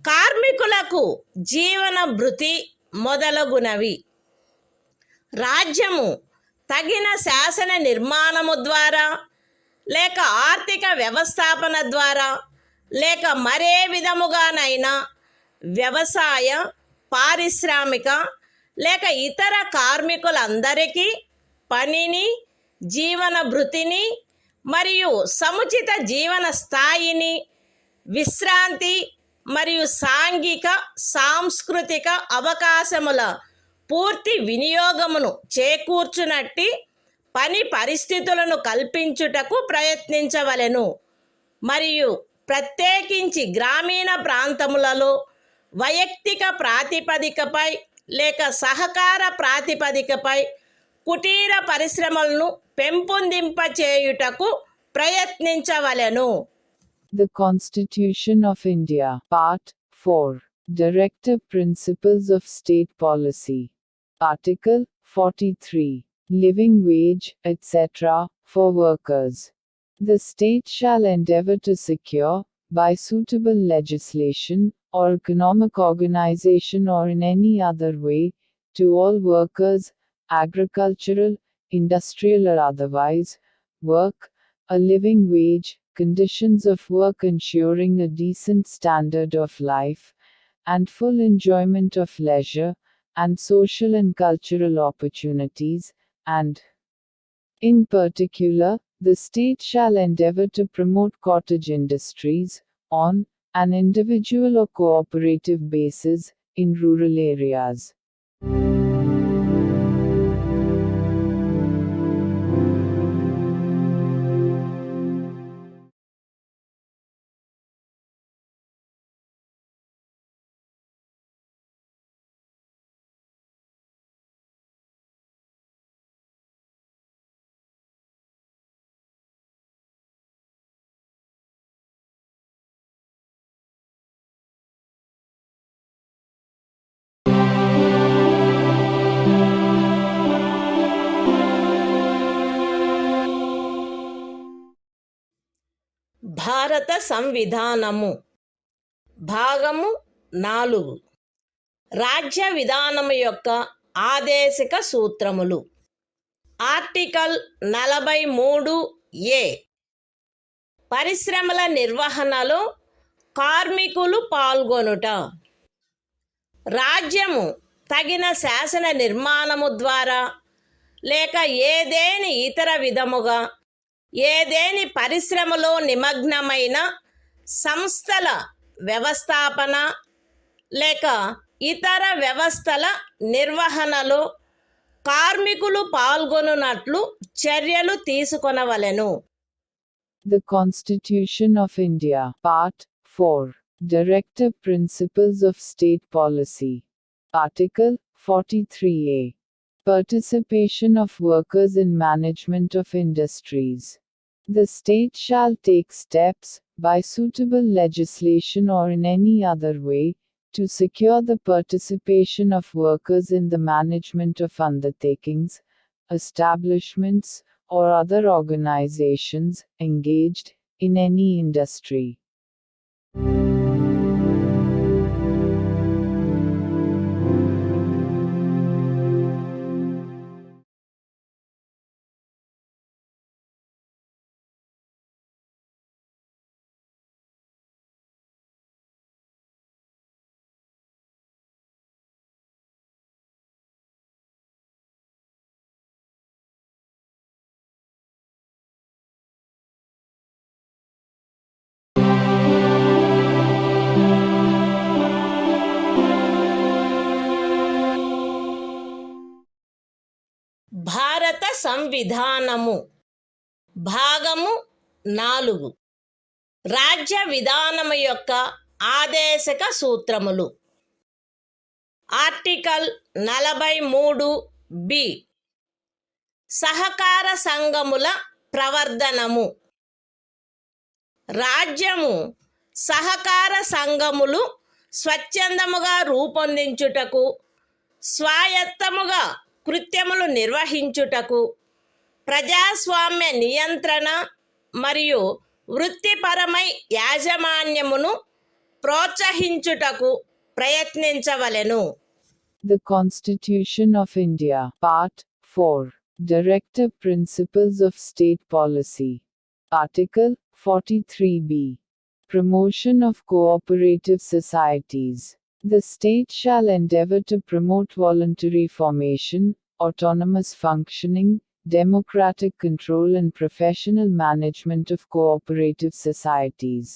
కార్మికులకు జీవన భృతి మొదలగునవి. రాజ్యము తగిన శాసన నిర్మాణము ద్వారా లేక ఆర్థిక వ్యవస్థాపన ద్వారా లేక మరే విధముగానైనా వ్యవసాయ, పారిశ్రామిక లేక ఇతర కార్మికులందరికీ పనిని, జీవన భృతిని మరియు సముచిత జీవన స్థాయిని, విశ్రాంతి మరియు సాంఘిక సాంస్కృతిక అవకాశముల పూర్తి వినియోగమును చేకూర్చునట్టి పని పరిస్థితులను కల్పించుటకు ప్రయత్నించవలెను. మరియు ప్రత్యేకించి గ్రామీణ ప్రాంతములలో వైయక్తిక ప్రాతిపదికపై లేక సహకార ప్రాతిపదికపై కుటీర పరిశ్రమలను పెంపొందింపచేయుటకు ప్రయత్నించవలెను. The Constitution of India, Part 4, Directive Principles of State Policy. Article 43. Living wage, etc., for workers. The state shall endeavor to secure, by suitable legislation, or economic organization or in any other way, to all workers, agricultural, industrial or otherwise, work, a living wage, conditions of work ensuring a decent standard of life, and full enjoyment of leisure, and social and cultural opportunities, and, in particular, the state shall endeavor to promote cottage industries, on an individual or cooperative basis, in rural areas. భారత సంవిధానము భాగము 4 రాజ్య విధానము యొక్క ఆదేశిక సూత్రములు. ఆర్టికల్ 43A పరిశ్రమల నిర్వహణలో కార్మికులు పాల్గొనుట. రాజ్యము తగిన శాసన నిర్మాణము ద్వారా లేక ఏదేని ఇతర విధముగా ఏదేని పరిశ్రమలో నిమగ్నమైన సంస్థల వ్యవస్థాపన లేక ఇతర వ్యవస్థల నిర్వహణలో కార్మికులు పాల్గొనున్నట్లు చర్యలు తీసుకొనవలెను. The Constitution of India, Part 4, Directive Principles of State Policy. Article 43A. Participation of workers in management of industries. The state shall take steps, by suitable legislation or in any other way, to secure the participation of workers in the management of undertakings, establishments, or other organizations engaged in any industry. భారత సంవిధానము భాగము 4 రాజ్య విధానము యొక్క ఆదేశక సూత్రములు. ఆర్టికల్ 43B సహకార సంఘముల ప్రవర్ధనము. రాజ్యము సహకార సంఘములు స్వచ్ఛందముగా రూపొందించుటకు, స్వాయత్తముగా కృత్యములు నిర్వహించుటకు, ప్రజాస్వామ్య నియంత్రణ మరియు వృత్తిపరమై యాజమాన్యమును ప్రోత్సహించుటకు ప్రయత్నించవలెను. The Constitution of India, Part 4, Directive Principles of State Policy. Article 43B. Promotion of cooperative societies. The state shall endeavor to promote voluntary formation, autonomous functioning, democratic control and professional management of cooperative societies.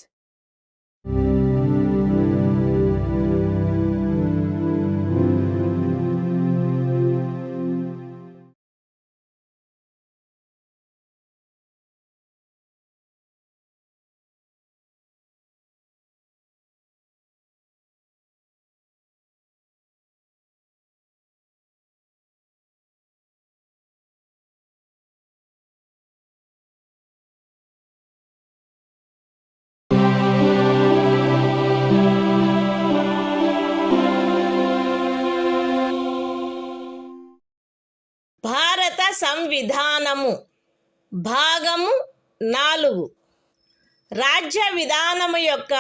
భారత సంవిధానము భాగము 4 రాజ్య విధానము యొక్క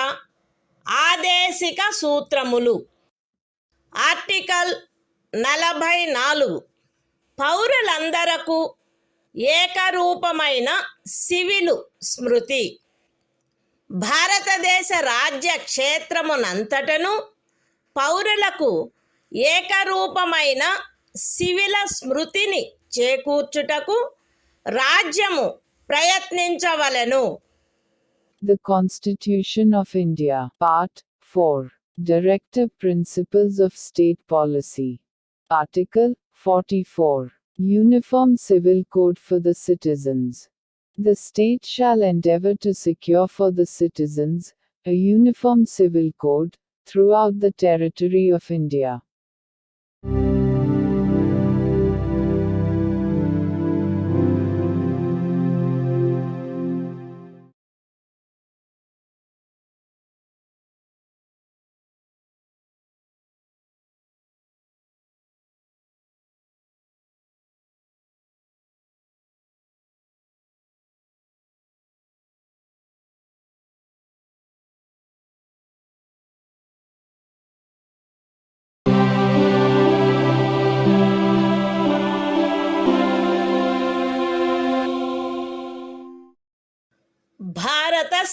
ఆదేశిక సూత్రములు. ఆర్టికల్ 44 పౌరులందరకు ఏకరూపమైన సివిలు స్మృతి. భారతదేశ రాజ్య క్షేత్రమునంతటను పౌరులకు ఏకరూపమైన సివిల స్మృతిని చేకూర్చుటకు రాజ్యము ప్రయత్నించవలెను. The Constitution of India, Part 4, Directive Principles of State Policy. Article 44. Uniform Civil Code for the Citizens. The state shall endeavor to secure for the citizens a uniform civil code throughout the territory of India.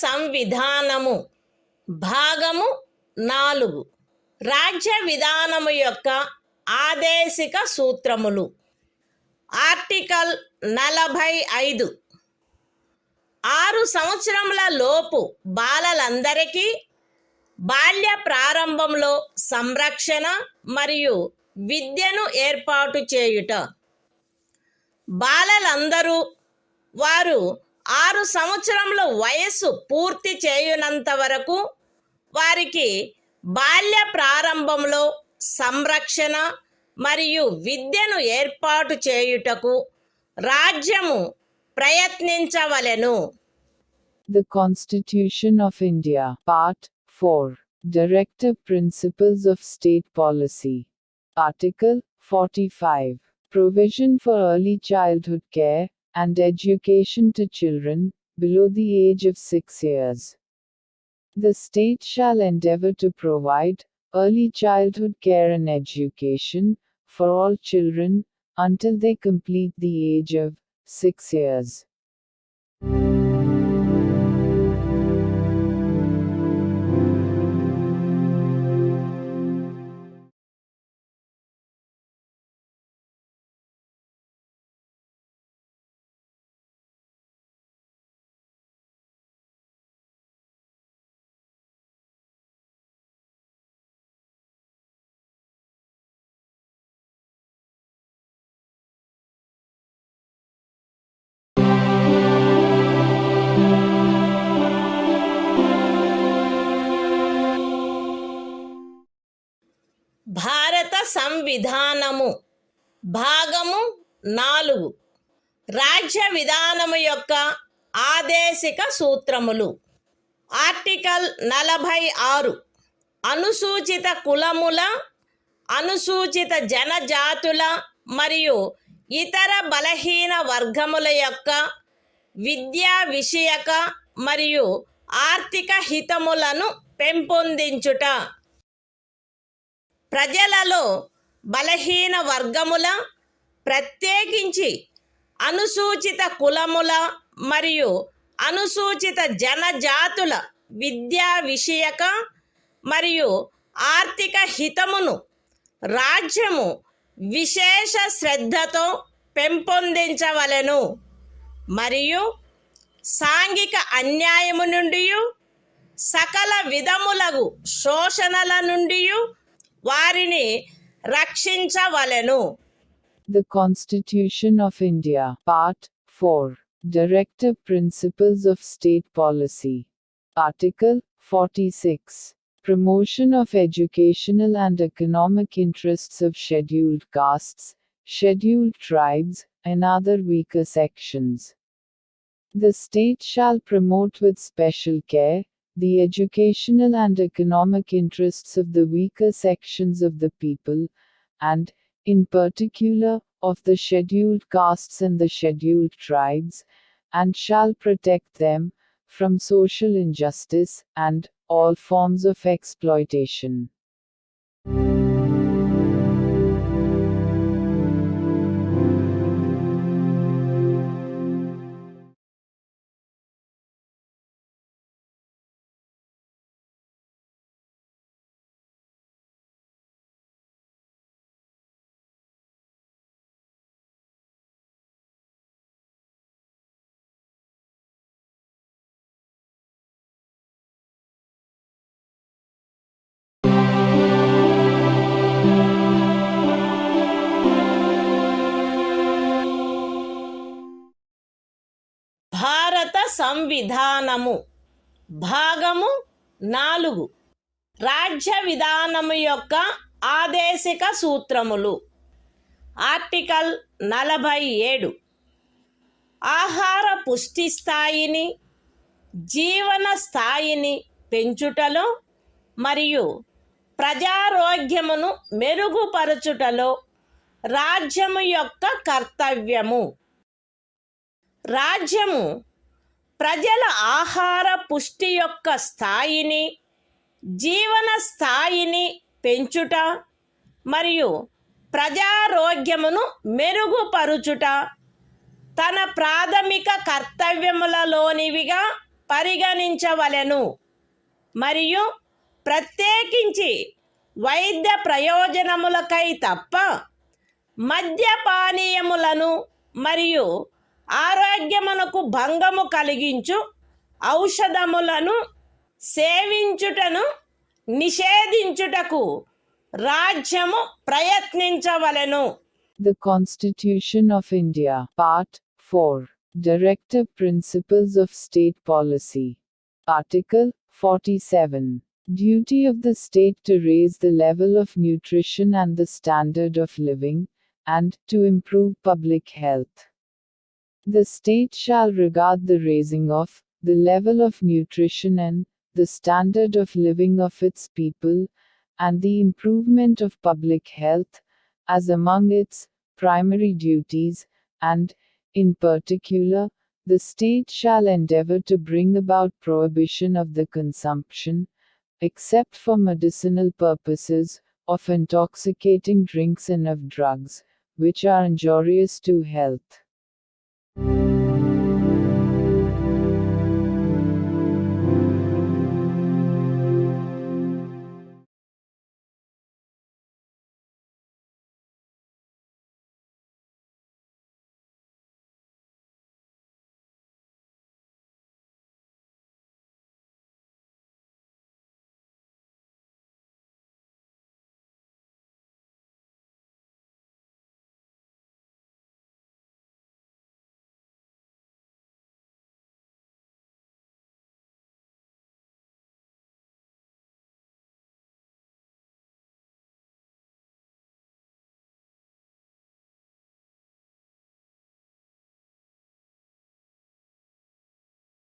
సంవిధానము భాగము 4 రాజ్య విధానము యొక్క ఆదేశిక సూత్రములు. ఆర్టికల్ 45 6 సంవత్సరముల లోపు బాలలందరికీ బాల్య ప్రారంభంలో సంరక్షణ మరియు విద్యను ఏర్పాటు చేయుట. బాలలందరూ వారు 6 సంవత్సరముల వయస్సు పూర్తి చేయునంత వరకు వారికి బాల్య ప్రారంభంలో సంరక్షణ మరియు విద్యను ఏర్పాటు చేయుటకు రాజ్యము ప్రయత్నించవలెను. The Constitution of India, Part 4, Directive Principles of State Policy. Article 45, Provision for Early Childhood Care and Education to Children below the age of 6 years. The state shall endeavor to provide early childhood care and education for all children until they complete the age of 6 years. భారత సంవిధానము భాగము 4 రాజ్య విధానము యొక్క ఆదేశిక సూత్రములు. ఆర్టికల్ 46 అనుసూచిత కులముల, అనుసూచిత జనజాతుల మరియు ఇతర బలహీన వర్గముల యొక్క విద్యా విషయక మరియు ఆర్థిక హితములను పెంపొందించుట. ప్రజలలో బలహీన వర్గముల, ప్రత్యేకించి అనుసూచిత కులముల మరియు అనుసూచిత జనజాతుల విద్యా విషయక మరియు ఆర్థిక హితమును రాజ్యము విశేష శ్రద్ధతో పెంపొందించవలెను మరియు సాంఘిక అన్యాయము నుండి సకల విధములగు శోషణల నుండి వారిని రక్షించవలెను. The Constitution of India, Part 4, Directive Principles of State Policy. Article 46, Promotion of educational and economic interests of scheduled castes, scheduled tribes, and other weaker sections. The state shall promote with special care the educational and economic interests of the weaker sections of the people, and, in particular, of the scheduled castes and the scheduled tribes, and shall protect them from social injustice and all forms of exploitation. భారత సంవిధానము భాగము 4 రాజ్య విధానము యొక్క ఆదేశిక సూత్రములు. ఆర్టికల్ 47 ఆహార పుష్టి స్థాయిని, జీవన స్థాయిని పెంచుటలో మరియు ప్రజారోగ్యమును మెరుగుపరచుటలో రాజ్యము యొక్క కర్తవ్యము. రాజ్యము ప్రజల ఆహార పుష్టి యొక్క స్థాయిని, జీవన స్థాయిని పెంచుట మరియు ప్రజారోగ్యమును మెరుగుపరుచుట తన ప్రాథమిక కర్తవ్యములలోనివిగా పరిగణించవలెను మరియు ప్రత్యేకించి వైద్య ప్రయోజనములకై తప్ప మద్యపానీయములను మరియు ఆరోగ్యమునకు భంగము కలిగించు ఔషధములను సేవించుటను నిషేధించుటకు రాజ్యము ప్రయత్నించవలెను. The Constitution of India, Part 4. Directive Principles of State Policy. Article 47. Duty of the state to raise the level of nutrition and the standard of living, and to improve public health. The state shall regard the raising of the level of nutrition and the standard of living of its people, and the improvement of public health, as among its primary duties, and, in particular, the state shall endeavor to bring about prohibition of the consumption, except for medicinal purposes, of intoxicating drinks and of drugs, which are injurious to health.